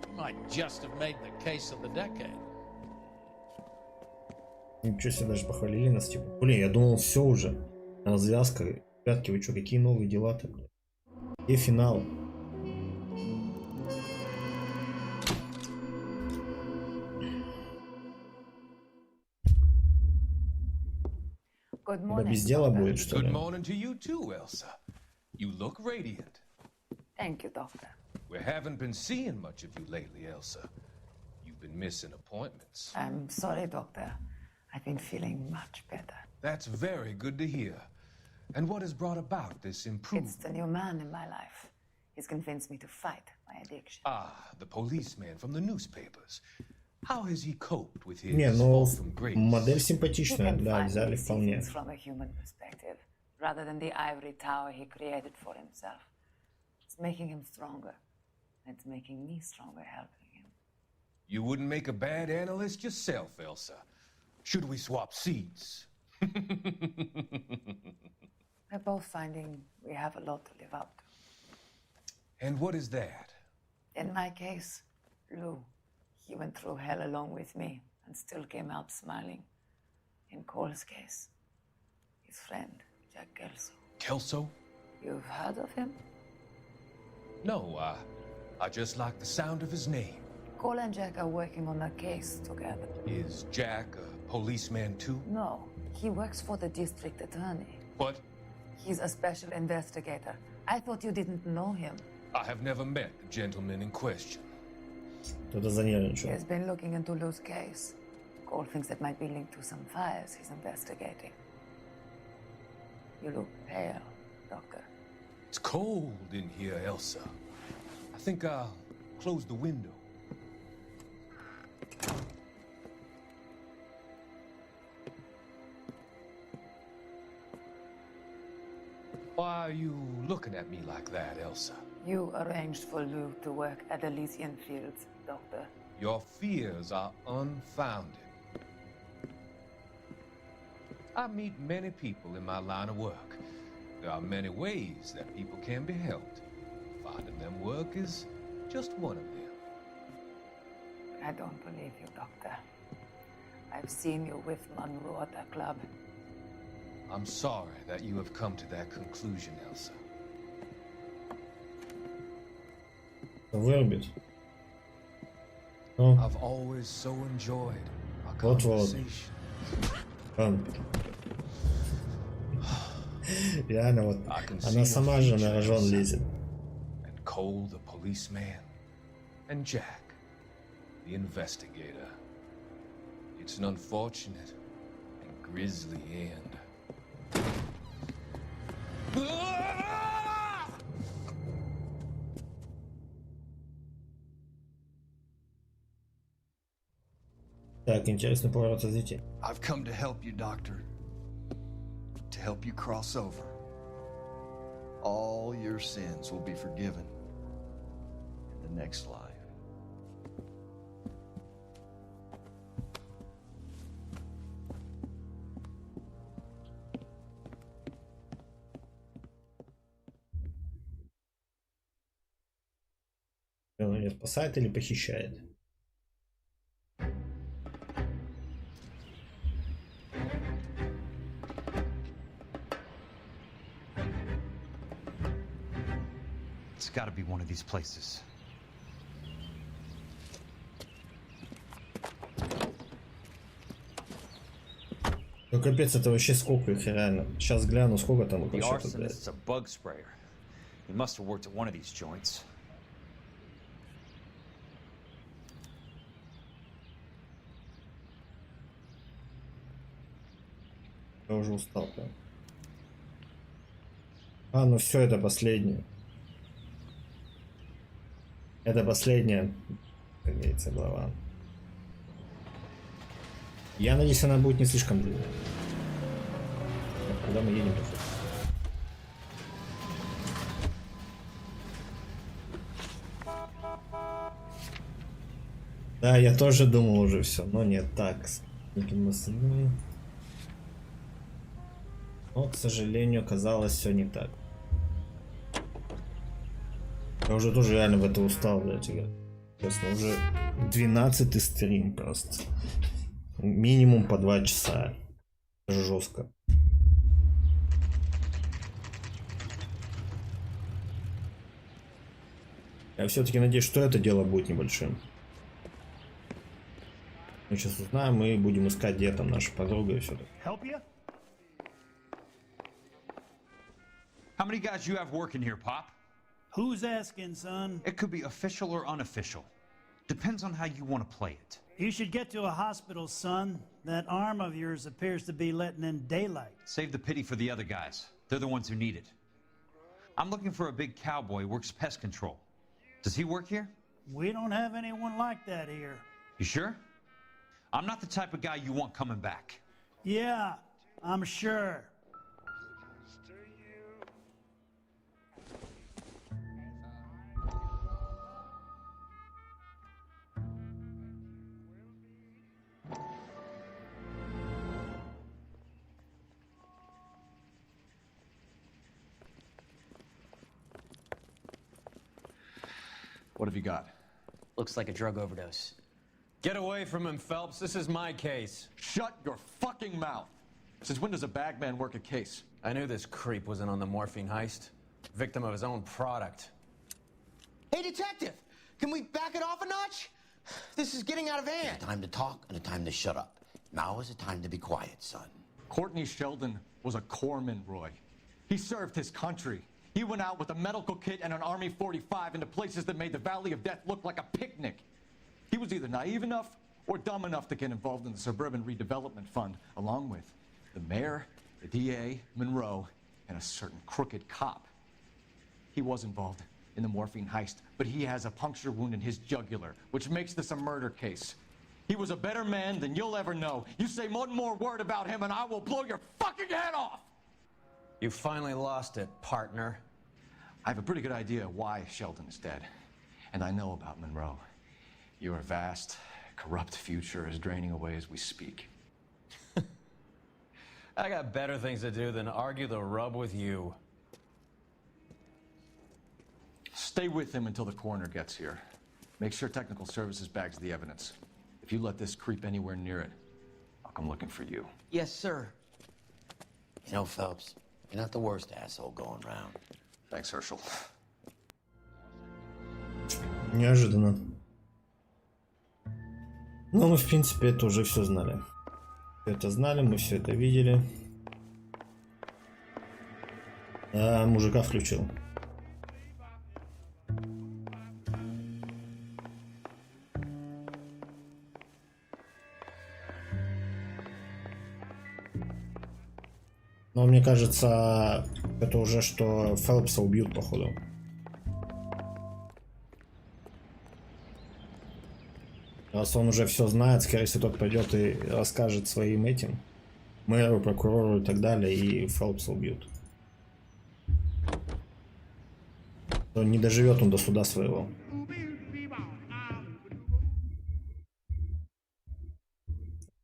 you might just have made the case of the decade. Ничего себе, даже похвалили нас, типа. Блин, я думал, все уже. Развязка. Ребятки, вы что, какие новые дела-то, блин? Где финал? Да без дела будет, что ли? Good morning to you too, Elsa. You look radiant. Thank you, Doctor. We haven't been seeing much of you lately, Elsa. You've been missing appointments. I'm sorry, Doctor. I've been feeling much better. That's very good to hear. And what has brought about this improvement? It's the new man in my life. He's convinced me to fight my addiction. Ah, the policeman from the newspapers. How has he coped with his Не, ну, fall from grace? модель симпатичная, да, взяли вполне. From a human perspective, rather than the ivory tower he created for himself. It's making him stronger. It's making me stronger helping him. You wouldn't make a bad analyst yourself, Elsa. Should we swap seats? We're both finding we have a lot to live up to. And what is that? In my case, Lou. He went through hell along with me and still came out smiling. In Cole's case, his friend, Jack Kelso. Kelso? You've heard of him? No, I just like the sound of his name. Cole and Jack are working on a case together. Is Jack a policeman too? No, he works for the district attorney. What? He's a special investigator. I thought you didn't know him. I have never met the gentleman in question. Кто-то He занервничал. has been looking into Lou's case. Cole thinks it might be linked to some fires he's investigating. You look pale, Doctor. It's cold in here, Elsa. I think I'll close the window. Why are you looking at me like that, Elsa? You arranged for Lou to work at Elysian Fields, Doctor. Your fears are unfounded. I meet many people in my line of work. There are many ways that people can be helped. Finding them work is just one of them. I don't believe you, Doctor. I've seen you with Monroe at that club. I'm sorry that you have come to that conclusion, Elsa. Вырубит. Ну, I've always so enjoyed our вот-вот. conversation. Реально, вот она сама же на рожон лезет. And Cole, the policeman, and Jack, the investigator. It's an unfortunate and grisly end. Так, интересный поворот развития. I've come to help you, Doctor. To help you cross over. All your sins will be forgiven in the next life. Он ее спасает или похищает? It's got to be one of these places. Ну капец, это вообще сколько их реально. Сейчас гляну, сколько там их The вообще тут, arsonist's a bug sprayer. He must have worked at one of these joints. Я уже устал прям. А, ну все, это последнее. Это последняя, как говорится, глава. Я надеюсь, она будет не слишком длинная. Куда мы едем? Да, я тоже думал уже все, но нет, так. Но, к сожалению, оказалось все не так. Я уже тоже реально в это устал, блядь, играть. Честно, уже 12-й стрим просто. Минимум по 2 часа. Это жестко. Я все-таки надеюсь, что это дело будет небольшим. Мы сейчас узнаем и будем искать, где там наша подруга и все такое. How many guys you have working here, Pop? Who's asking, son? It could be official or unofficial. Depends on how you want to play it. You should get to a hospital, son. That arm of yours appears to be letting in daylight. Save the pity for the other guys. They're the ones who need it. I'm looking for a big cowboy who works pest control. Does he work here? We don't have anyone like that here. You sure? I'm not the type of guy you want coming back. Yeah, I'm sure. What have you got? Looks like a drug overdose. Get away from him, Phelps. This is my case. Shut your fucking mouth. Since when does a bagman work a case? I knew this creep was in on the morphine heist. Victim of his own product. Hey, detective! Can we back it off a notch? This is getting out of hand. There's a time to talk and a time to shut up. Now is the time to be quiet, son. Courtney Sheldon was a corpsman, Roy. He served his country. He went out with a medical kit and an Army 45 into places that made the Valley of Death look like a picnic. He was either naive enough or dumb enough to get involved in the Suburban Redevelopment Fund, along with the mayor, the DA, Monroe, and a certain crooked cop. He was involved in the morphine heist, but he has a puncture wound in his jugular, which makes this a murder case. He was a better man than you'll ever know. You say one more word about him and I will blow your fucking head off! You finally lost it, partner. I have a pretty good idea why Sheldon is dead. And I know about Monroe. Your vast, corrupt future is draining away as we speak. I got better things to do than argue the rub with you. Stay with him until the coroner gets here. Make sure technical services bags the evidence. If you let this creep anywhere near it, ASROCK. I'm looking for you. Yes, sir. You know, Phelps, you're not the worst asshole going round. Thanks, Herschel. Неожиданно. Но мы, в принципе, это уже все знали. Это знали, мы все это видели. А, мужика включил. Но мне кажется, это уже что Фелпса убьют, походу. Раз он уже все знает, скорее всего, тот пойдет и расскажет своим этим мэру, прокурору и так далее, и Фелпса убьют. То не доживет он до суда своего.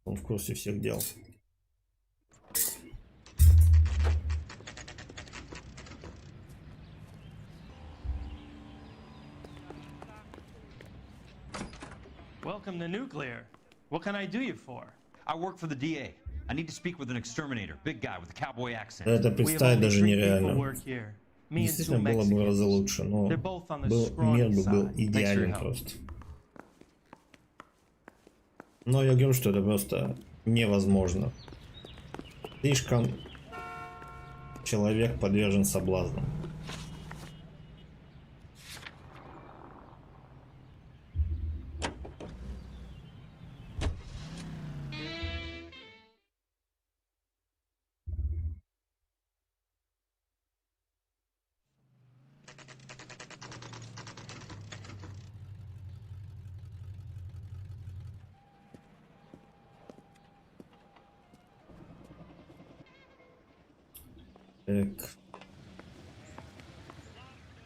Он в курсе всех дел. Welcome to Nuclear. What can I do you for? I work for the DA. I need to speak with an exterminator, big guy with a cowboy accent. Это представить даже нереально. Действительно было бы в разы лучше, но мир бы был идеален просто. Но я говорю, что это просто невозможно. Слишком человек подвержен соблазнам.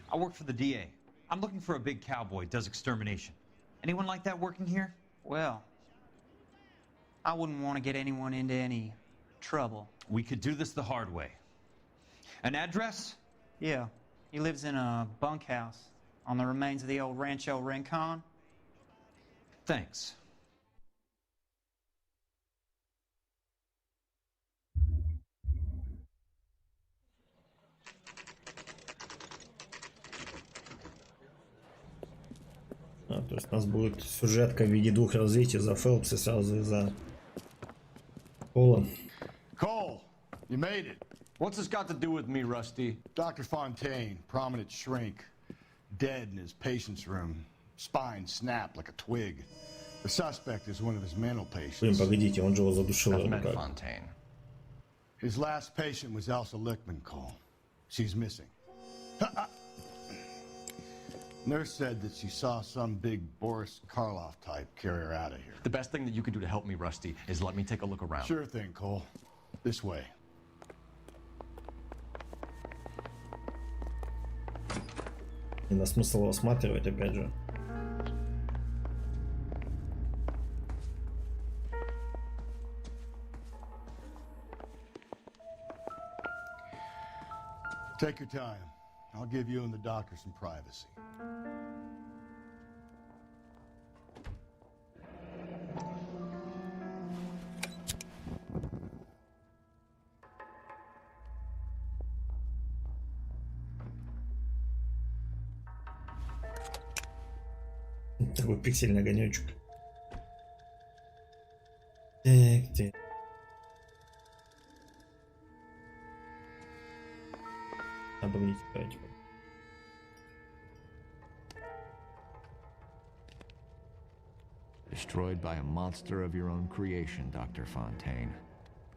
I work for the DA. I'm looking for a big cowboy, does extermination. Anyone like that working here? Well, I wouldn't want to get anyone into any trouble. We could do this the hard way. An address? Yeah, he lives in a bunkhouse on the remains of the old Rancho Rincon. Thanks. То есть у нас будет сюжетка в виде двух развитий: за Фелпса и сразу и за Кола. Cole, you made it. What's this got to do with me, Rusty? Dr. Fontaine, prominent shrink, dead in his patient's room, spine snapped like a twig. The suspect is one of his mental patients. Блин, погодите, он же его задушил. Fontaine. His last patient was Elsa Lichtman, Cole. She's missing. Nurse said that she saw some big Boris Karloff type carry her out of here. The best thing that you can do to help me, Rusty, is let me take a look around. Sure thing, Cole. This way. И на смысл его осматривать, опять же. Take your time. I'll give you and the doctor some privacy. Такой пиксельный огонечек. Так. Погодите, давайте. Destroyed by a monster of your own creation, Dr. Fontaine.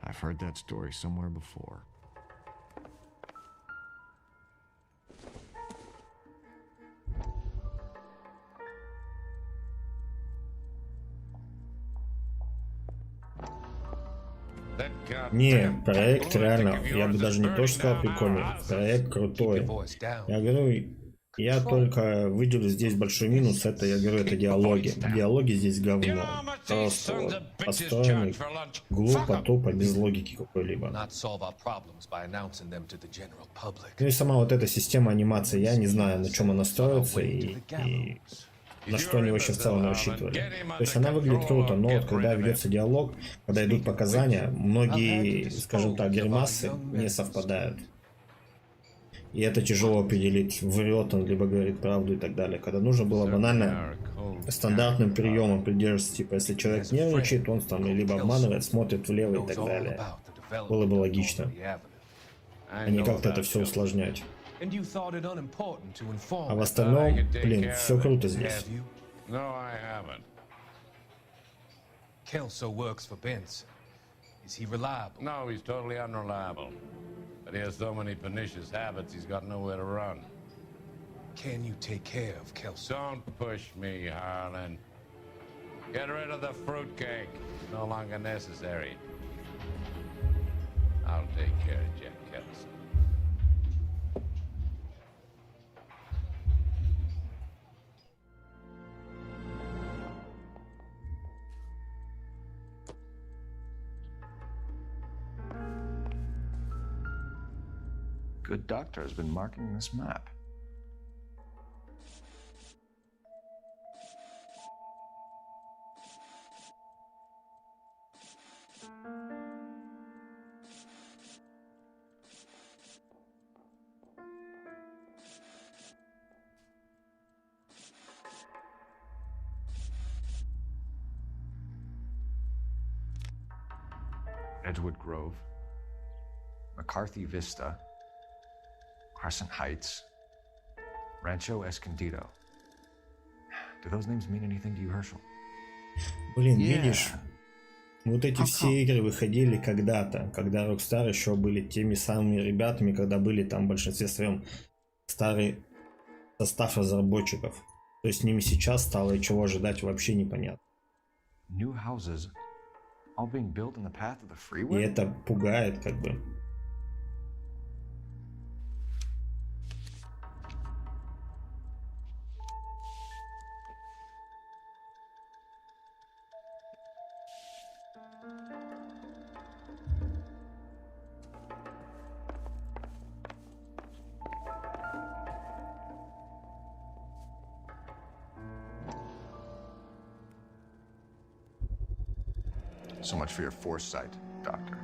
I've heard that story somewhere before. Не, проект реально, я бы даже не то что сказал прикольный, проект крутой. Я говорю, я только выделю здесь большой минус, это, я говорю, это диалоги. Диалоги здесь говно. Просто вот построены глупо, тупо, без логики какой-либо. Ну и сама вот эта система анимации, я не знаю, на чем она строится, и на что они вообще в целом рассчитывали. То есть она выглядит круто, но вот когда ведется диалог, когда идут показания, многие, скажем так, гримасы не совпадают. И это тяжело определить, врет он, либо говорит правду и так далее. Когда нужно было банально стандартным приемом придерживаться, типа, если человек нервничает, он там либо обманывает, смотрит влево и так далее. Было бы логично. А не как-то это все усложнять. А в остальном, блин, все круто здесь. Kelso works for Benson. Is he reliable? No, he's totally unreliable. But he has so many pernicious habits, he's got nowhere to run. Can you take care of Kelso? Don't push me, Harlan. Get rid of the fruitcake. It's no longer necessary. I'll take care of Jack Kelso. Good doctor has been marking this map. Edgewood Grove, McCarthy Vista, Crescent Heights, Rancho Escondido. Do those names mean anything to you, Herschel? Блин, видишь, вот эти все игры выходили когда-то, когда Rockstar еще были теми самыми ребятами, когда были там в большинстве своем старый состав разработчиков. То есть с ними сейчас стало и чего ожидать вообще непонятно. New houses all being built in the path of the И freeway? это пугает как бы. So much for your foresight, Doctor.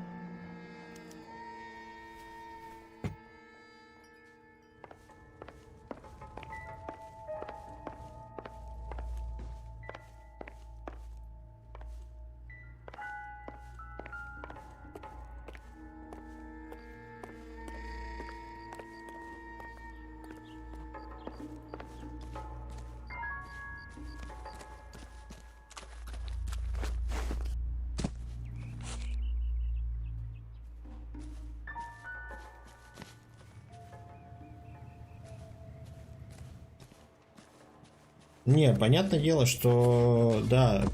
Не, понятное дело, что да,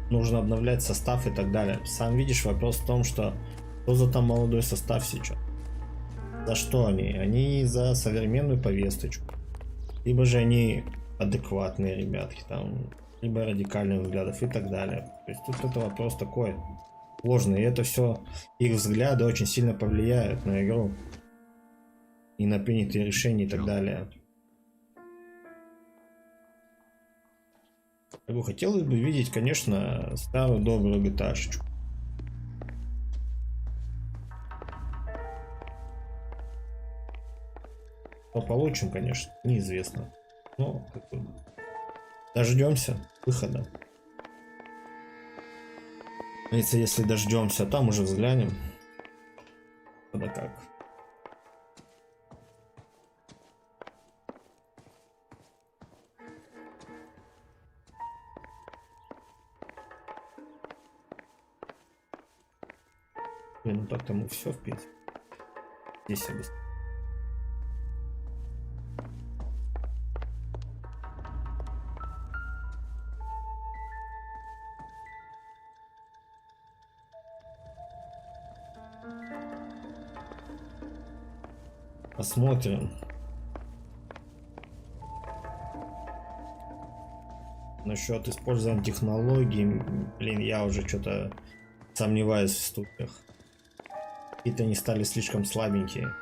нужно обновлять состав и так далее. Сам видишь, вопрос в том, что за там молодой состав сейчас. За что они? Они за современную повесточку. Либо же они адекватные ребятки, там, либо радикальных взглядов и так далее. То есть тут это вопрос такой сложный. И это все, их взгляды очень сильно повлияют на игру. И на принятые решения и так далее. Хотелось бы видеть, конечно, старую добрую GTA-шечку. Что получим, конечно, неизвестно. Но дождемся выхода. Если дождемся, там уже взглянем. Тогда как. Ну так там и все, в принципе. Здесь я быстро. Посмотрим. Насчет использования технологий, блин, я уже что-то сомневаюсь в ступнях. Какие-то они стали слишком слабенькие.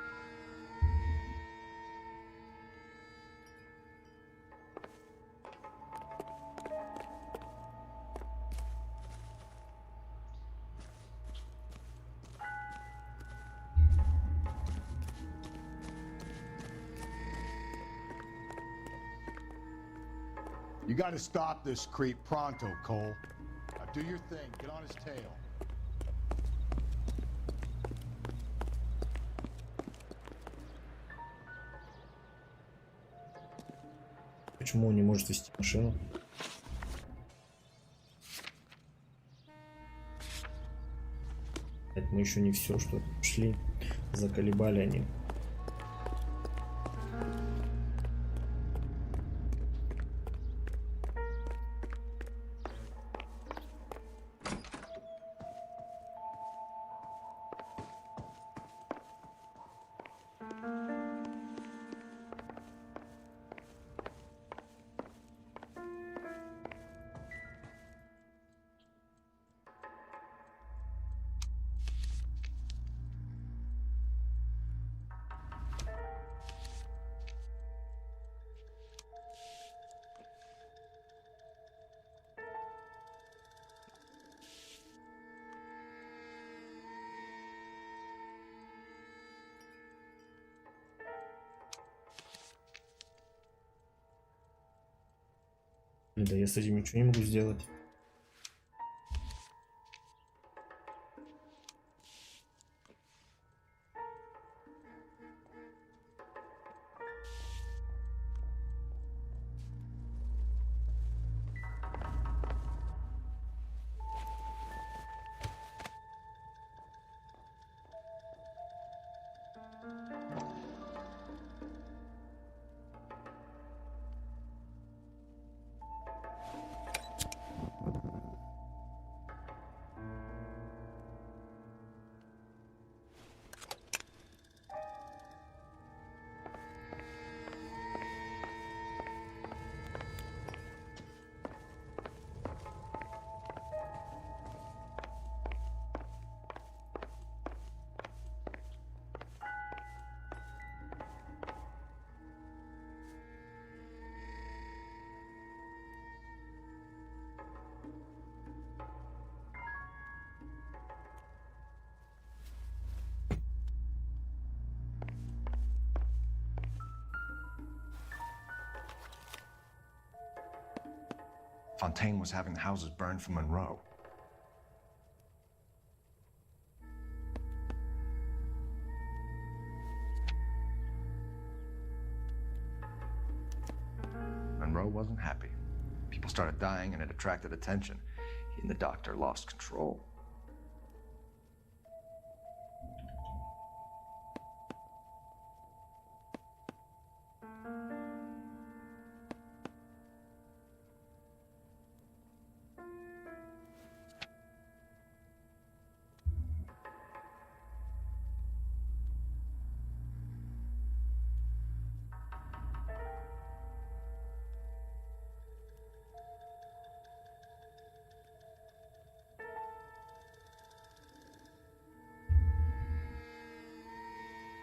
You gotta stop this creep pronto, Cole. Now do your thing. Get on his tail. Почему он не может вести машину? Это мы еще не все, что шли, заколебали они. Да я с этим ничего не могу сделать. Fontaine was having the houses burned for Monroe. Monroe wasn't happy. People started dying and it attracted attention. He and the doctor lost control.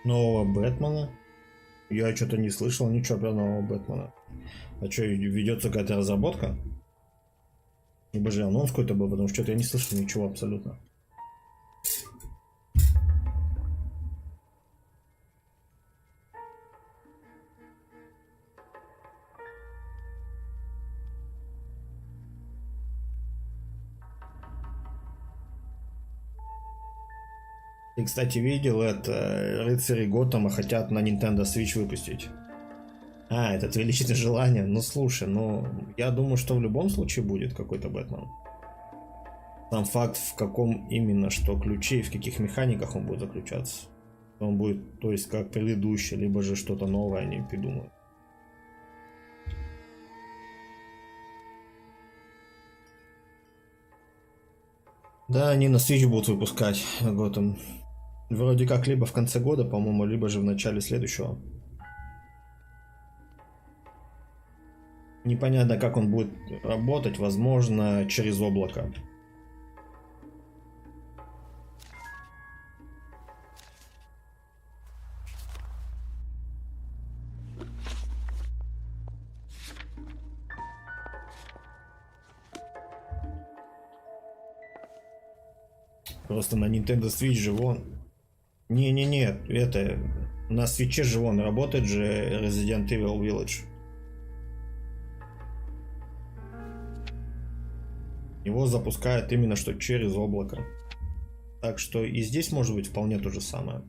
Нового Бэтмена? Я что-то не слышал ничего про нового Бэтмена. А что, ведется какая-то разработка? Либо же анонс какой-то был, потому что что-то я не слышал ничего абсолютно. Ты, кстати, видел это? Рыцари Готэма хотят на Nintendo Switch выпустить. А, это твое личное желание? Ну слушай, ну я думаю, что в любом случае будет какой-то Бэтмен. Сам факт, в каком именно что ключе и в каких механиках он будет заключаться. Он будет, то есть, как предыдущий, либо же что-то новое они придумают. Да, они на Switch будут выпускать Готэм. Вроде как либо в конце года, по-моему, либо же в начале следующего. Непонятно, как он будет работать, возможно, через облако. Просто на Nintendo Switch же вон. Не-не-не, это... На Switch же вон работает же Resident Evil Village. его запускает именно что через облако. Так что и здесь может быть вполне то же самое.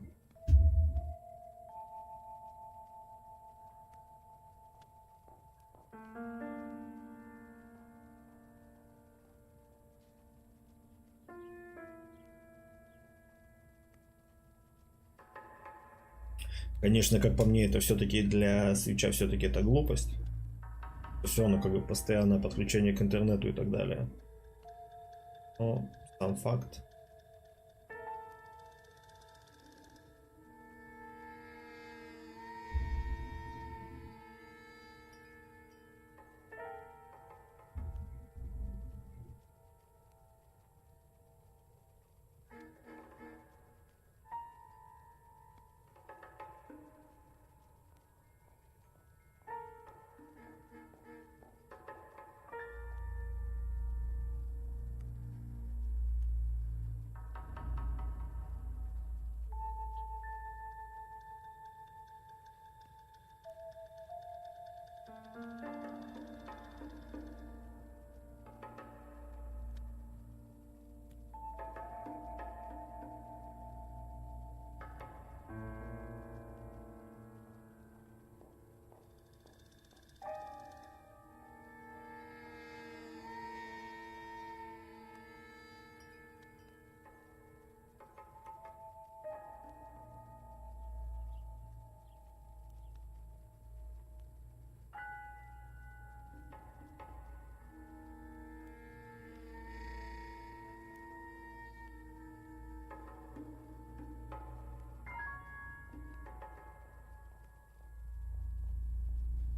Конечно, как по мне, это все-таки для свитча все-таки это глупость. Все равно как бы постоянное подключение к интернету и так далее. Но сам факт.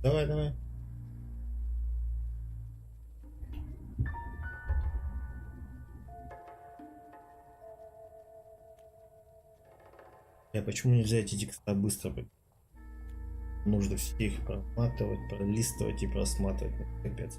Давай, давай. Почему нельзя эти текста быстро? Нужно все их проматывать, пролистывать и просматривать. Капец.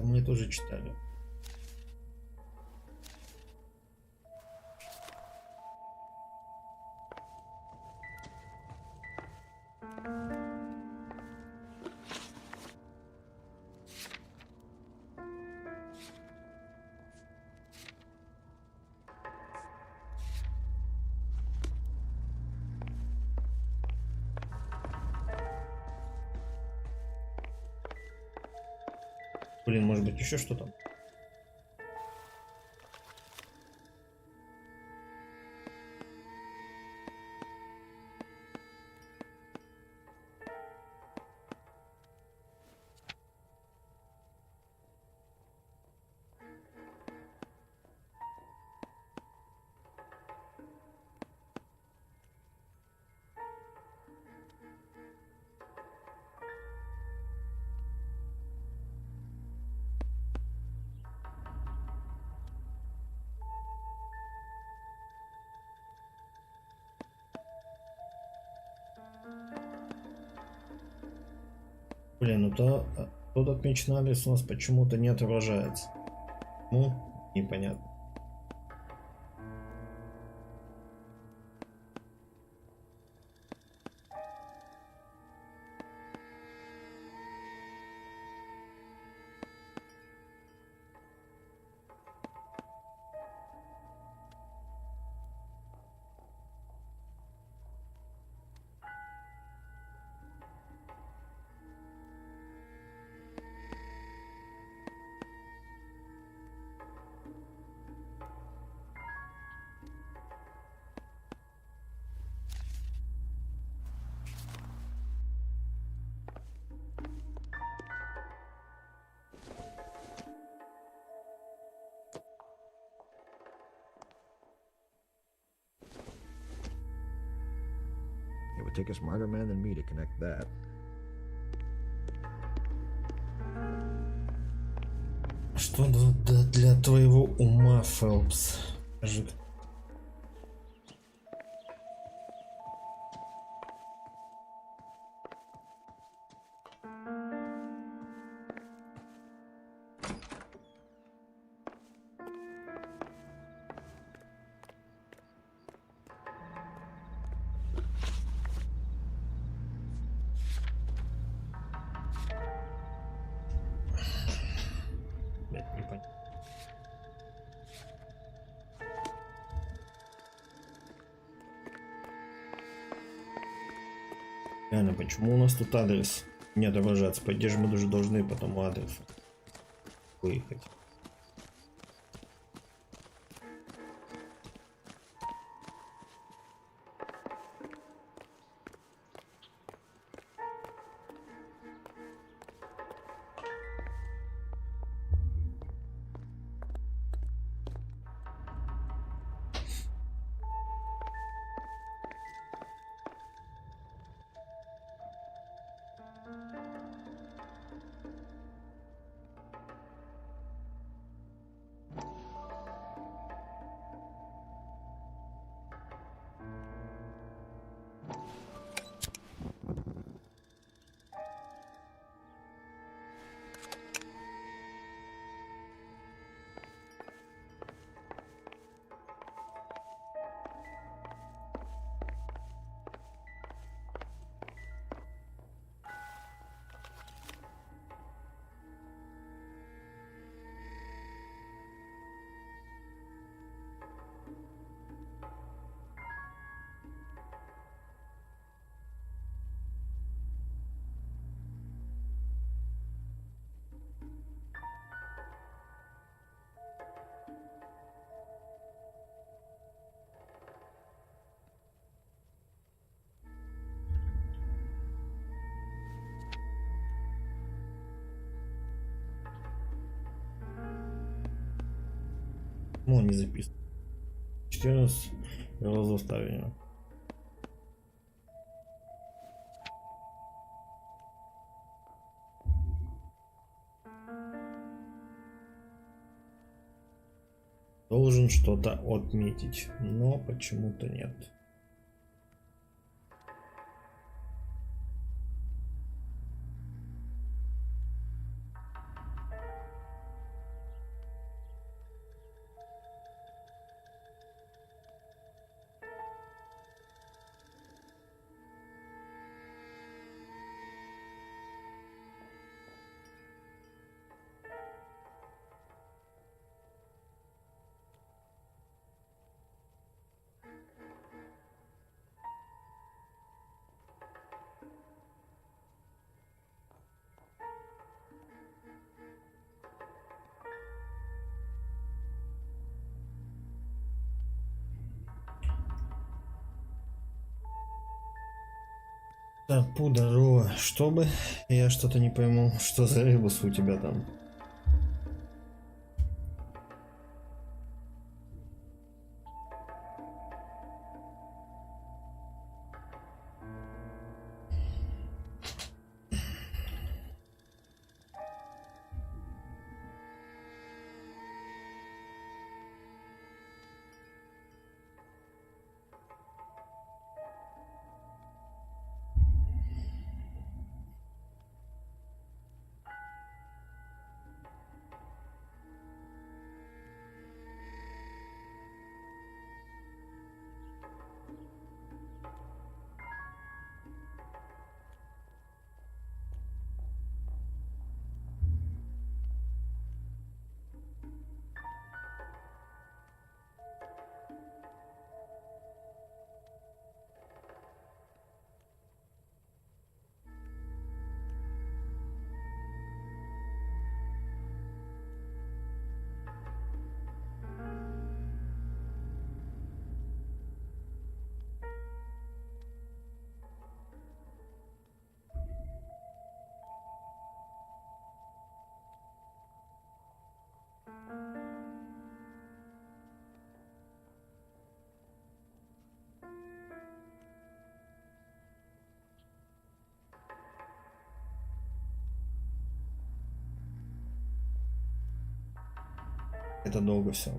Мы тоже читали. Блин, может быть еще что-то? Блин, ну то тот отмеченный адрес у нас почему-то не отображается. Ну, непонятно. It would take a smarter man than me to connect that. Что для твоего ума, Фелпс? Скажи. Реально, почему у нас тут адрес не отображается? По идее же мы даже должны по тому адресу выехать. Ну, не записано. 14 разоставлено. Должен что-то отметить, но почему-то нет. Так, здорово. Чтобы я что-то не пойму, что за ребус у тебя там? Это долго все.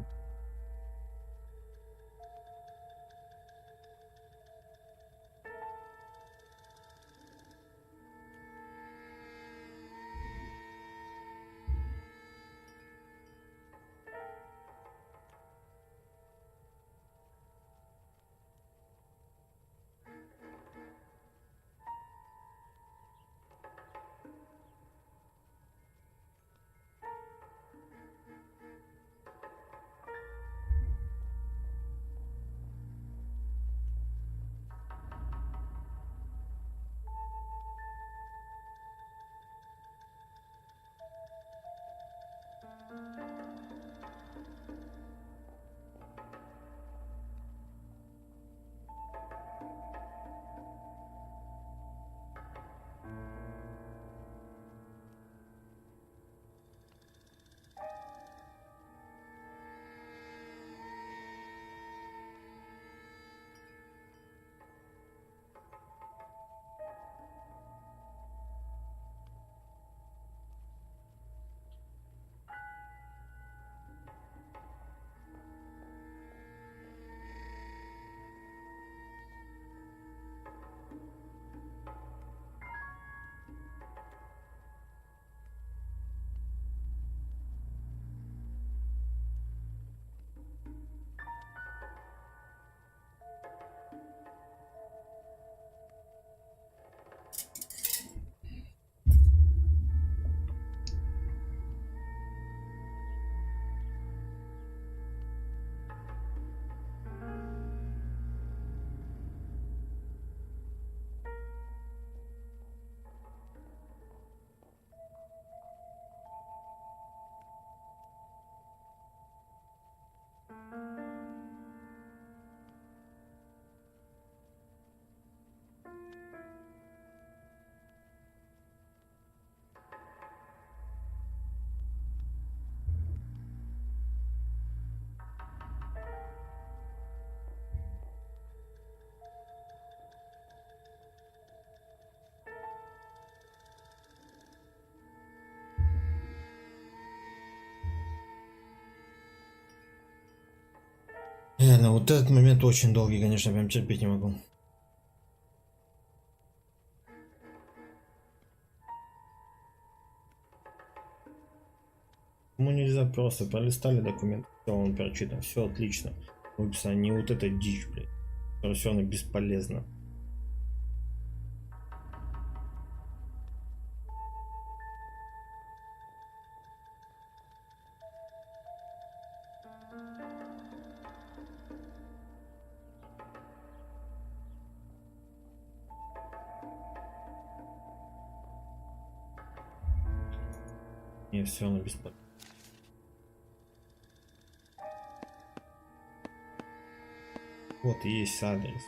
Реально, вот этот момент очень долгий, конечно, прям терпеть не могу. Ему нельзя просто пролистали документ, все, он прочитан, все отлично. Выписано, не вот эта дичь, блядь. Все равно бесполезно. Не, все равно бесполезно. Вот и есть адрес.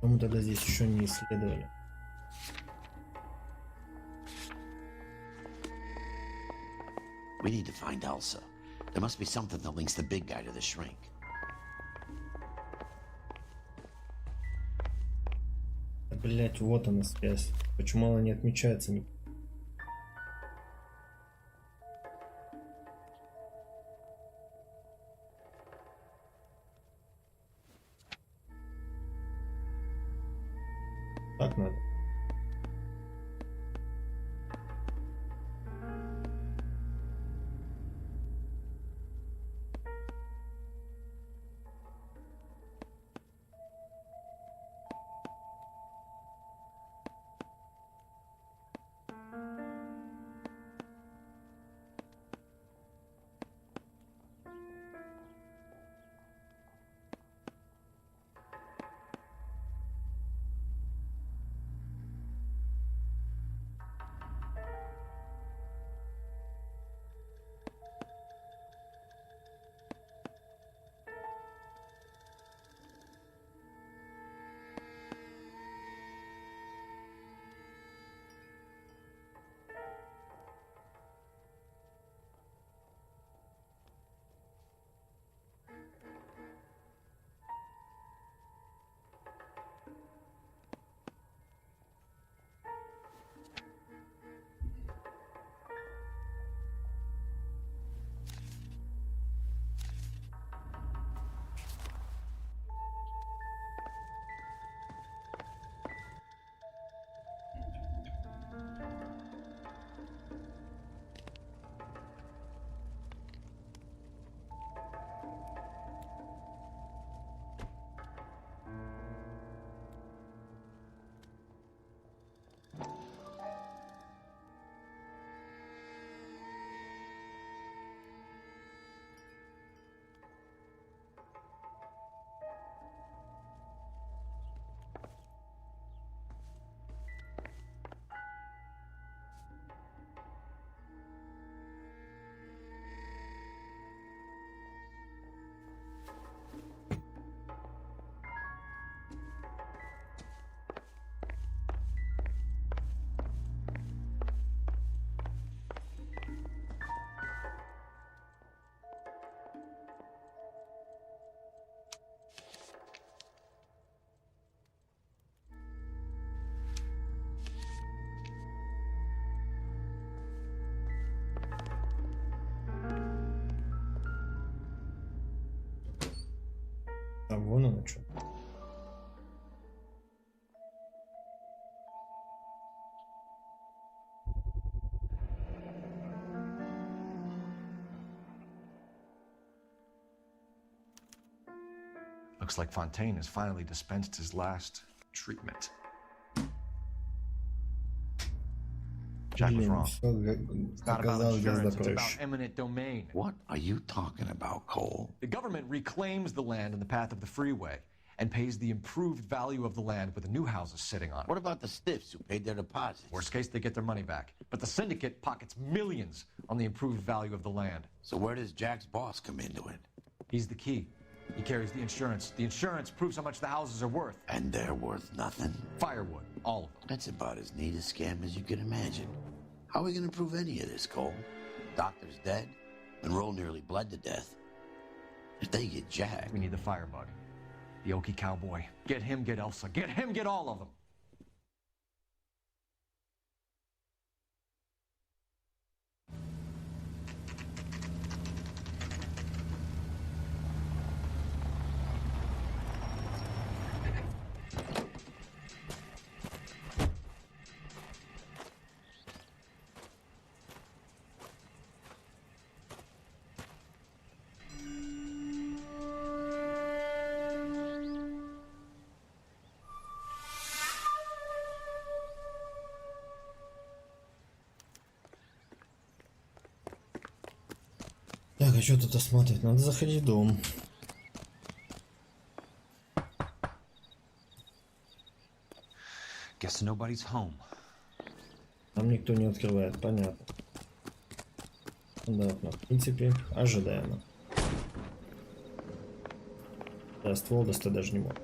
Мы тогда здесь еще не исследовали. We need to find Elsa. There must be something that links the big guy to the shrink. Блять, вот она связь. Почему она не отмечается? Так надо. А вон оно что. Looks like Fontaine has finally dispensed his last treatment. Jack was wrong. It's not about insurance, it's about eminent domain. What are you talking about, Cole? The government reclaims the land in the path of the freeway and pays the improved value of the land with the new houses sitting on it. What about the stiffs who paid their deposits? Worst case, they get their money back. But the syndicate pockets millions on the improved value of the land. So where does Jack's boss come into it? He's the key. He carries the insurance. The insurance proves how much the houses are worth. And they're worth nothing? Firewood, all of them. That's about as neat a scam as you can imagine. How are we going to prove any of this, Cole? Doctor's dead. Monroe nearly bled to death. If they get Jack... We need the firebug. The Okie cowboy. Get him, get Elsa. Get him, get all of them. Так, а что тут осмотреть? Надо заходить в дом. Guess nobody's home. Там никто не открывает, понятно. Понятно. В принципе, ожидаемо. Да, ствол достать даже не мог.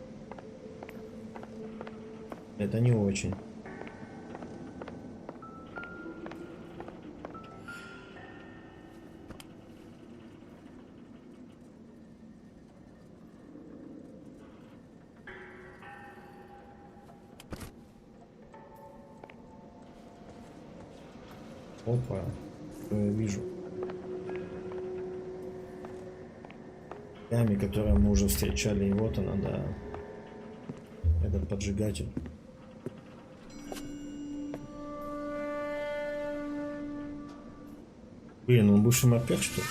Это не очень. Опа, я вижу. Ями, которую мы уже встречали, и вот она, да. Этот поджигатель. Блин, он бывший мопед, что ли?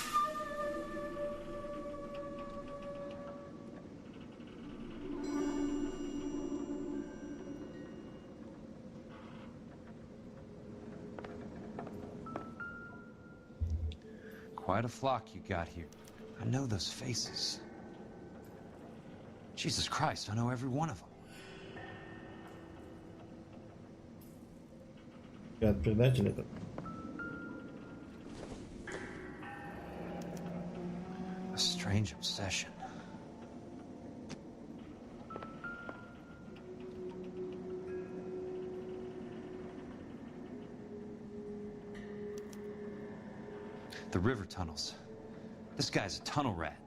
Quite a flock you got here. I know those faces. Jesus Christ, I know every one of them. От предателя этот. A strange obsession. The river tunnels. This guy's a tunnel rat.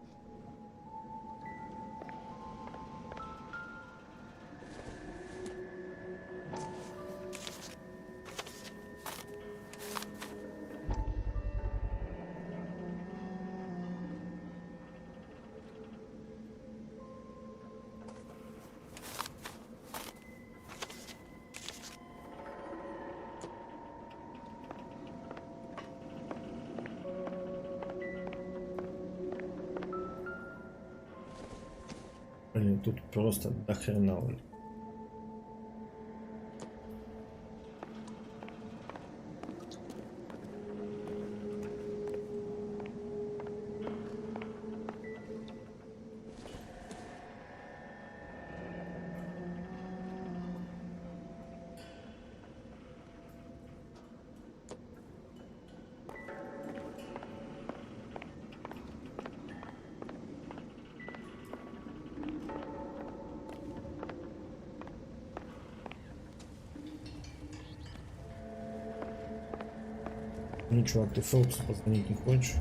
Блин, тут просто до хрена. Ну, чувак, ты Фелпсу позвонить не хочешь?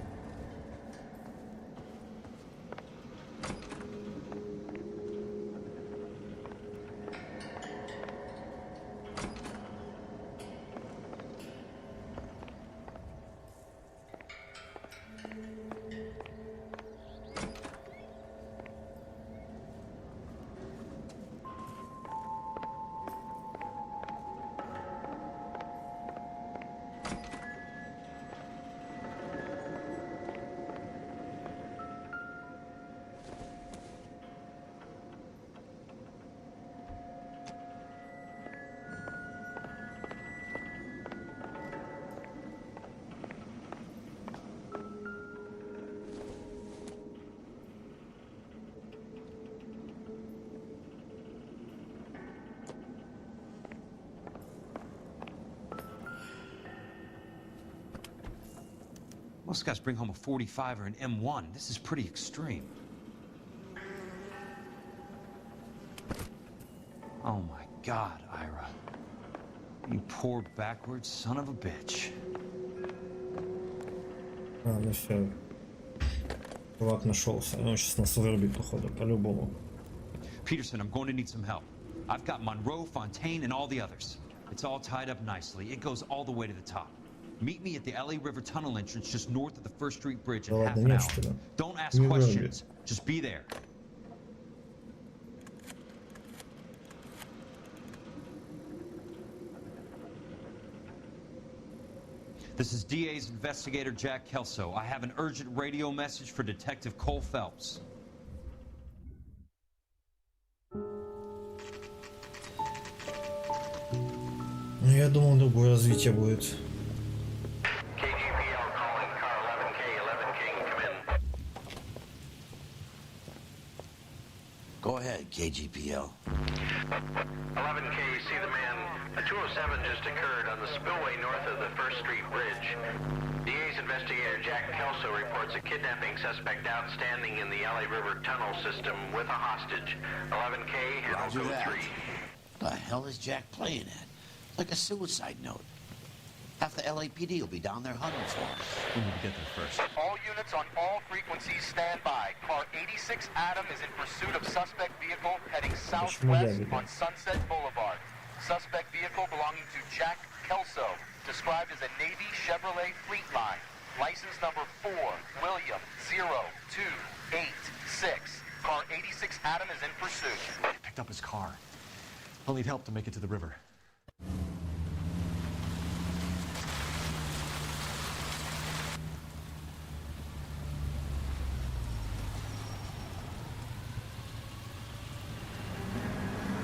Most guys bring home a 45 or an M1. This is pretty extreme. Oh my God, Ira. You poor backwards son of a bitch. А, ну все. Чувак нашелся. Он сейчас нас вырубит, походу, по-любому. Peterson, I'm going to need some help. I've got Monroe, Fontaine, and all the others. It's all tied up nicely. It goes all the way to the top. Meet me at the L.A. River Tunnel entrance just north of the First Street Bridge in half an hour. Don't ask questions. Just be there. This is DA's investigator Jack Kelso. I have an urgent radio message for Detective Cole Phelps. Я думал, другое развитие будет. Go ahead, KGPL. 11K, see the man. A 207 just occurred on the spillway north of the First Street Bridge. DA's investigator Jack Kelso reports a kidnapping suspect outstanding in the L.A. River tunnel system with a hostage. 11K, handle code 3. What the hell is Jack playing at? Like a suicide note. Half the LAPD will be down there hunting for us. We need to get there first. All units on all frequencies stand by. Car 86 Adam is in pursuit of suspect vehicle heading southwest on Sunset Boulevard. Suspect vehicle belonging to Jack Kelso, described as a Navy Chevrolet Fleetline. License number 4, William 0286. Car 86 Adam is in pursuit. He picked up his car. I'll need help to make it to the river.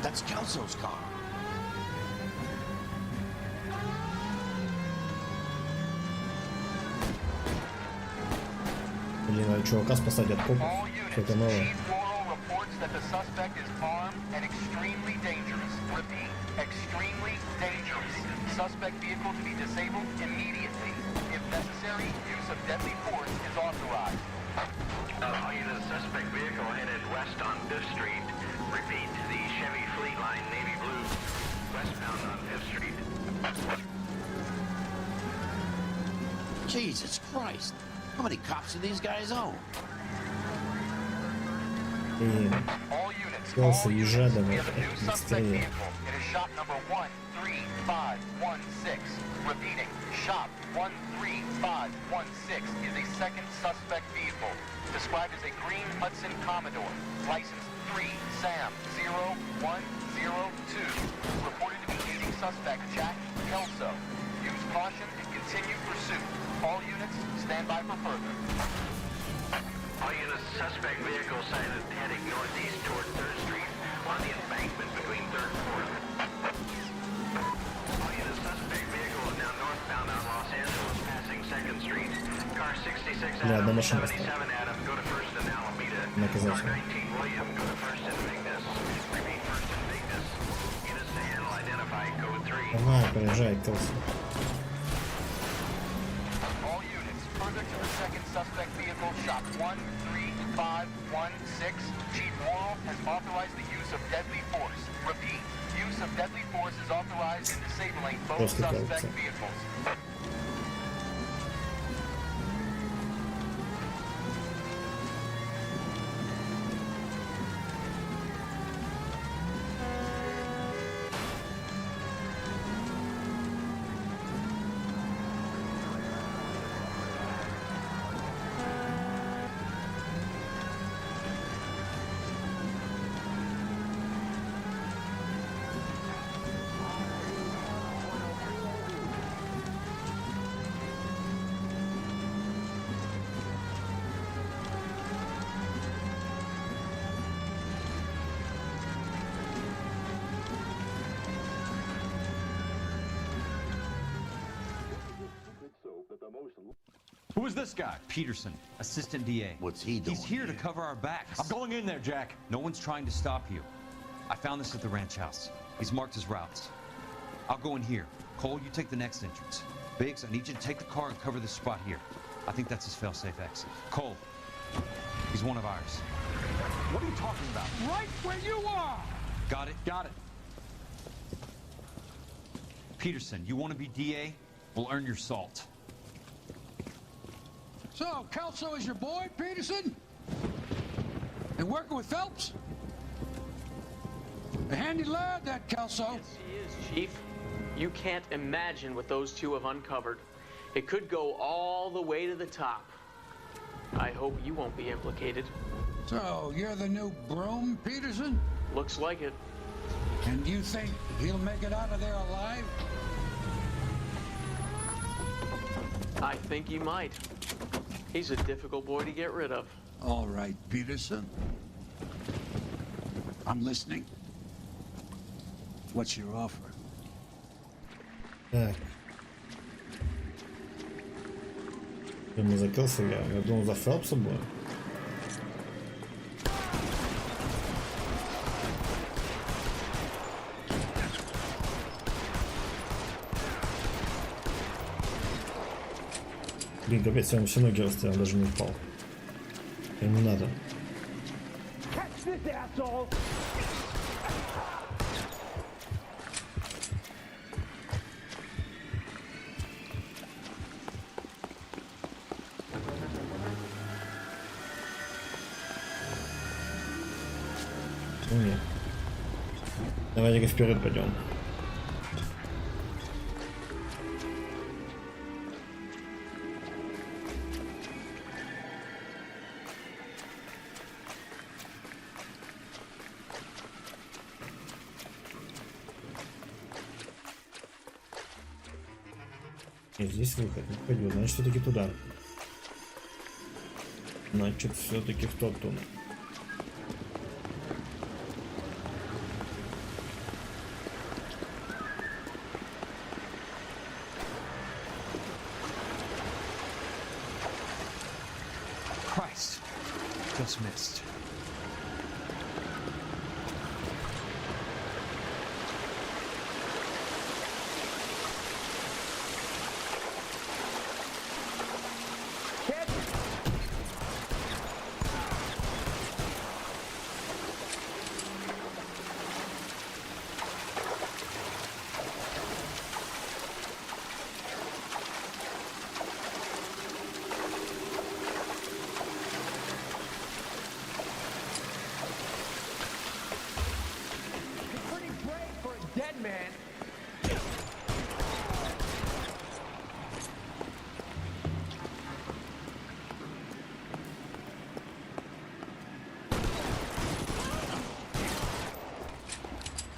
That's Kelso's car. Блин, а чувака спасать от копов? Что-то новое. Reports that the suspect is armed and extremely dangerous. Repeat, extremely dangerous. Suspect vehicle to be disabled immediately. If necessary, use of deadly force is authorized. All units, suspect vehicle headed west on 5th Street. Repeat, the Chevy Fleetline Navy Blue, westbound on 5th Street. Jesus Christ. How many cops do these guys own? All units, езжай we давай, have a new suspect vehicle. It is shop number 13516. Repeating, shop 13516 is a second suspect vehicle, described as a green Hudson Commodore, license 3 Sam 0102, reported to be aiding suspect Jack Kelso. Use caution and continue pursuit. All units, stand by for further. All units, suspect vehicle sighted heading northeast toward 3rd Street on the embankment between 3rd and 4th. All units, suspect vehicle is now northbound on Los Angeles, passing 2nd Street. Car 66 Adam, 77 Adam, go to 1st and Alameda. Car 19 William, go to 1st and Vignes. Repeat, 1st and Vignes. Units to handle, identify code 3. Давай, проезжай, Келси. Further to the second suspect vehicle, shop 13516. Chief Morrill has authorized the use of deadly force. Repeat, use of deadly force is authorized in disabling both suspect vehicles. Who is this guy? Peterson, assistant DA. What's he doing? He's here to cover our backs. I'm going in there, Jack. No one's trying to stop you. I found this at the ranch house. He's marked his routes. I'll go in here. Cole, you take the next entrance. Biggs, I need you to take the car and cover this spot here. I think that's his fail-safe exit. Cole, he's one of ours. What are you talking about? Right where you are! Got it? Got it. Peterson, you want to be DA? We'll earn your salt. So, Kelso is your boy, Peterson? And working with Phelps? A handy lad, that Kelso. Yes, he is, Chief. You can't imagine what those two have uncovered. It could go all the way to the top. I hope you won't be implicated. So, you're the new broom, Peterson? Looks like it. And you think he'll make it out of there alive? I think he might. He's a difficult boy to get rid of. All right, Peterson. I'm listening. What's your offer? Так. Я не закрылся, я думал за Фелпса был. Блин, капец, я ему все ноги расстрелял, даже не упал. Ему не надо. Давайте-ка вперед пойдем. Здесь выход не пойдет, значит все-таки туда. Значит все-таки в тот туннель. Christ, just missed.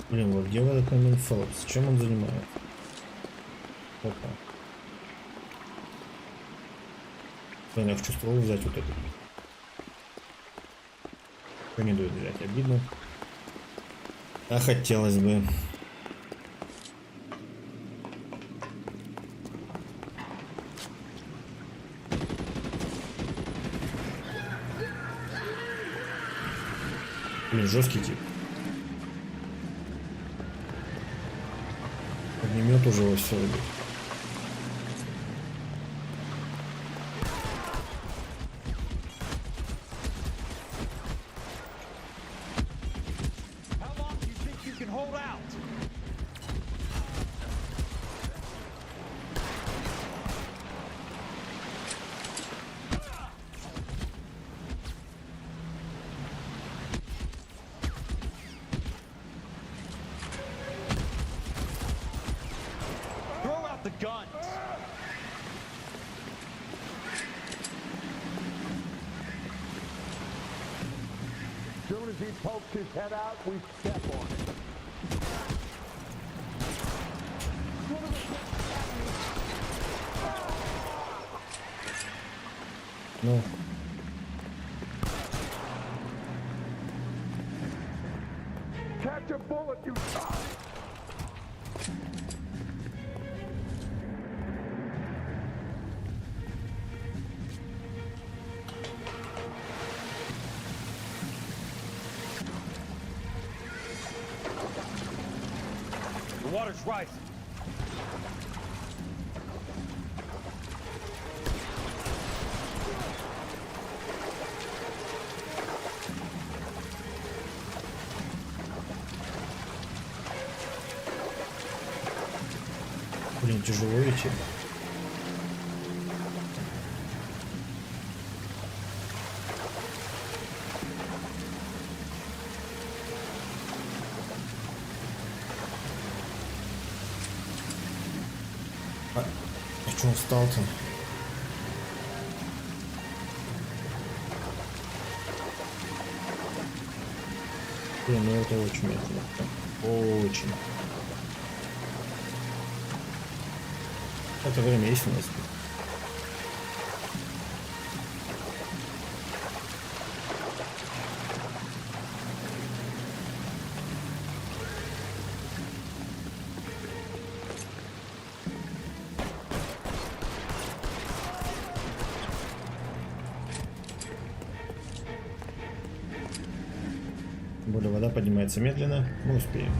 Блин, вот где в этот момент Фелпс? Чем он занимается? Опа. Блин, я хочу ствол взять вот этот. Что не дает взять? Обидно. А хотелось бы. Блин, жесткий тип. Огнемет уже во все рубит. The guns. As soon as he pokes his head out, we step on it. No. Catch a bullet, you. The water's rising. Блин, тяжело идти. А что он встал-то? Блин, ну это очень медленно. Очень. Это время есть у нас. Более вода поднимается медленно, мы успеем.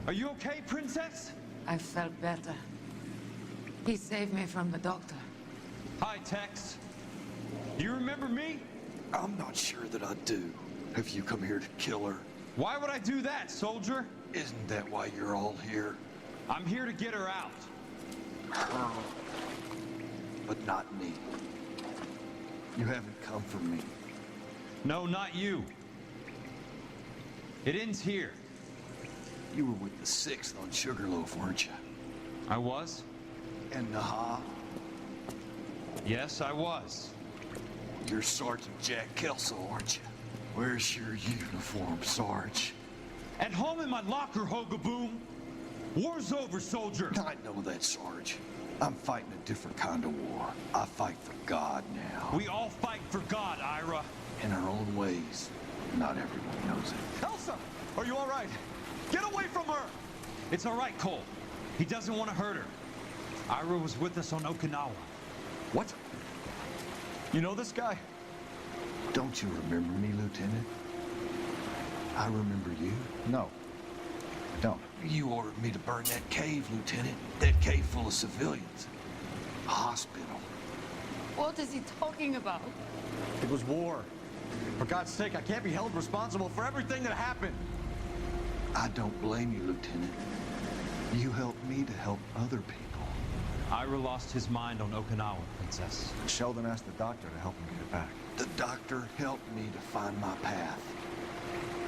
Are you okay, Princess? I felt better. He saved me from the doctor. Hi, Tex. Do you remember me? I'm not sure that I do. Have you come here to kill her? Why would I do that, soldier? Isn't that why you're all here? I'm here to get her out. Her. But not me. You haven't come for me. No, not you. It ends here. You were with the 6th on Sugarloaf, weren't you? I was? And Naha? Yes, I was. You're Sergeant Jack Kelso, aren't you? Where's your uniform, Sarge? At home in my locker, Hogaboom. War's over, soldier. I know that, Sarge. I'm fighting a different kind of war. I fight for God now. We all fight for God, Ira. In our own ways. Not everyone knows it. Elsa, are you all right? Get away from her! It's all right, Cole. He doesn't want to hurt her. Ira was with us on Okinawa. What? You know this guy? Don't you remember me, Lieutenant? I remember you. No, I don't. You ordered me to burn that cave, Lieutenant. That cave full of civilians. A hospital. What is he talking about? It was war. For God's sake, I can't be held responsible for everything that happened. I don't blame you, Lieutenant. You helped me to help other people. Ira lost his mind on Okinawa, Princess. Sheldon asked the doctor to help him get it back. The doctor helped me to find my path.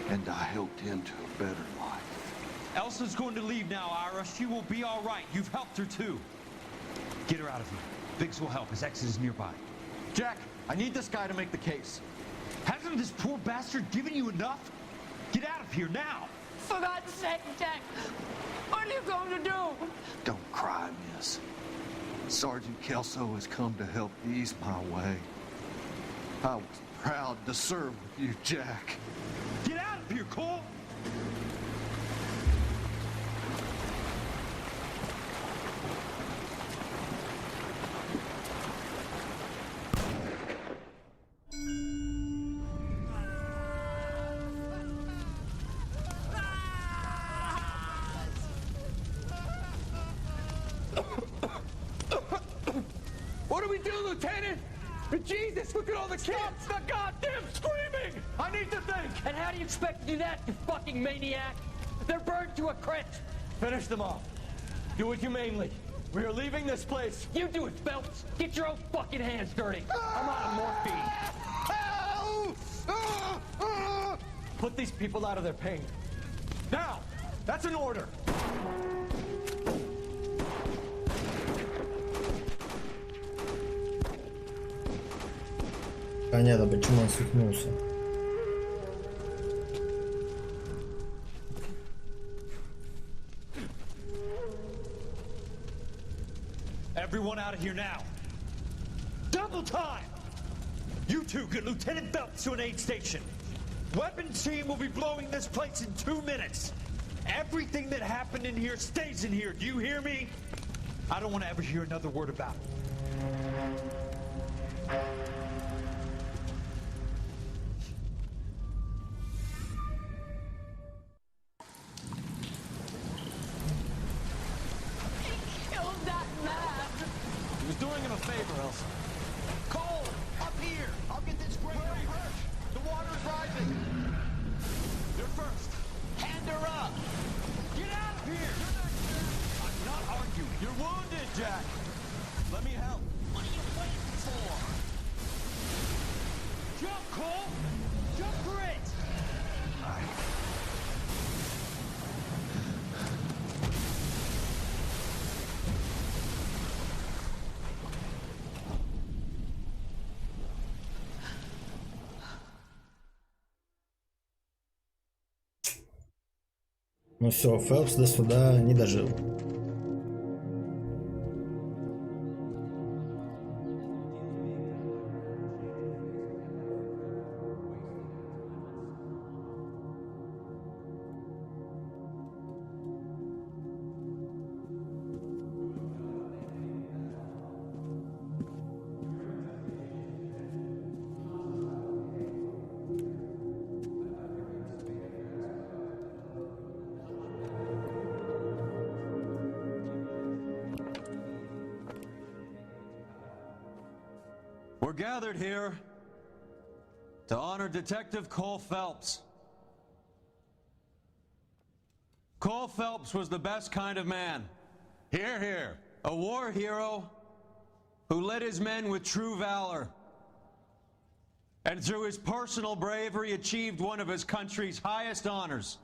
And I helped him to a better life. Elsa's going to leave now, Ira. She will be all right. You've helped her, too. Get her out of here. Biggs will help. His exit is nearby. Jack, I need this guy to make the case. Hasn't this poor bastard given you enough? Get out of here now! For God's sake, Jack! What are you going to do? Don't cry, miss. Sergeant Kelso has come to help ease my way. I was proud to serve with you, Jack. Get out of here, Cole! What do we do, Lieutenant? Jesus, look at all the kids! Stop the goddamn screaming! I need to think! And how do you expect to do that, you fucking maniac? They're burned to a crisp! Finish them off. Do it humanely. We are leaving this place. You do it, Phelps! Get your own fucking hands dirty! I'm out of morphine! Put these people out of their pain. Now! That's an order! Понятно, почему он свихнулся. Everyone out of here now. Double time! You two get Lieutenant Phelps to an aid station. Weapons team will be blowing this place in 2 minutes. Everything that happened in here stays in here. Do you hear me? I don't want to ever hear another word about it. Doing him a favor, Elsa. Cole, up here! I'll get this grader first! The water's rising! You're first! Hand her up! Get out of here! I'm not arguing. You're wounded, Jack! Let me help. What are you waiting for? Jump, Cole! Jump for it! Ну все, Фелпс до суда не дожил. We're gathered here to honor Detective Cole Phelps. Cole Phelps was the best kind of man. Hear, hear. A war hero who led his men with true valor. And through his personal bravery achieved one of his country's highest honors.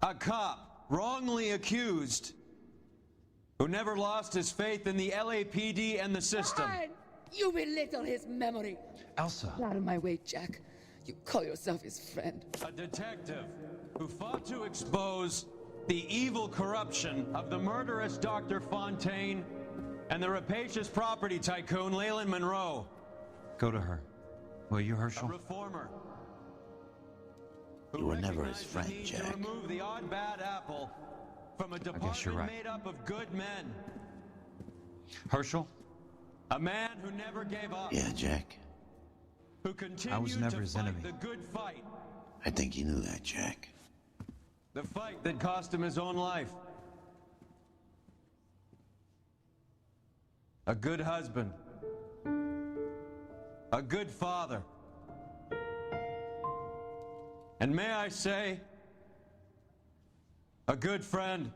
A cop, wrongly accused, who never lost his faith in the LAPD and the system. Fine. You belittle his memory. Elsa. Get out of my way, Jack. You call yourself his friend. A detective who fought to expose the evil corruption of the murderous Dr. Fontaine and the rapacious property tycoon Leyland Monroe. Go to her. Will you, Herschel? A reformer. You were never his friend, Jack. Remove the odd bad apple from a department made up of good men. Herschel? A man who never gave up. Yeah, Jack. Who continued I was never his enemy. The good fight. I think you knew that, Jack. The fight that cost him his own life. A good husband. A good father. And may I say, a good friend.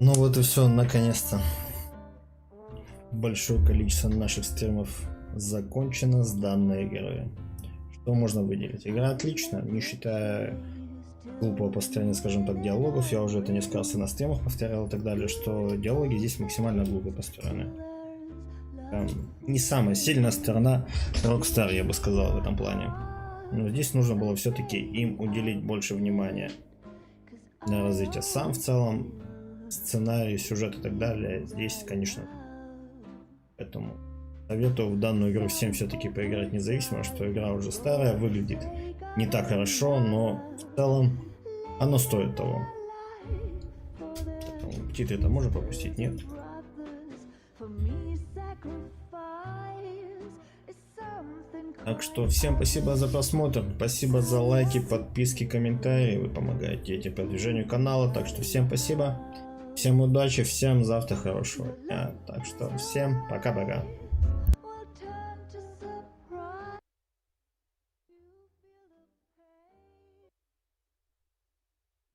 Ну вот и все, наконец-то. Большое количество наших стримов закончено с данной игрой. Что можно выделить? Игра отличная, не считая глупого построения, скажем так, диалогов. Я уже это несколько раз и на стримах повторял и так далее, что диалоги здесь максимально глупо построены. Не самая сильная сторона Rockstar, я бы сказал, в этом плане. Но здесь нужно было все-таки им уделить больше внимания на развитие. Сам в целом сценарий, сюжет и так далее здесь, конечно. Поэтому советую в данную игру всем все-таки поиграть, независимо, что игра уже старая, выглядит не так хорошо, но в целом оно стоит того. Титры-то можно пропустить? Нет. Так что всем спасибо за просмотр, спасибо за лайки, подписки, комментарии, вы помогаете этим продвижению канала, так что всем спасибо, всем удачи, всем завтра хорошего дня, так что всем пока-пока.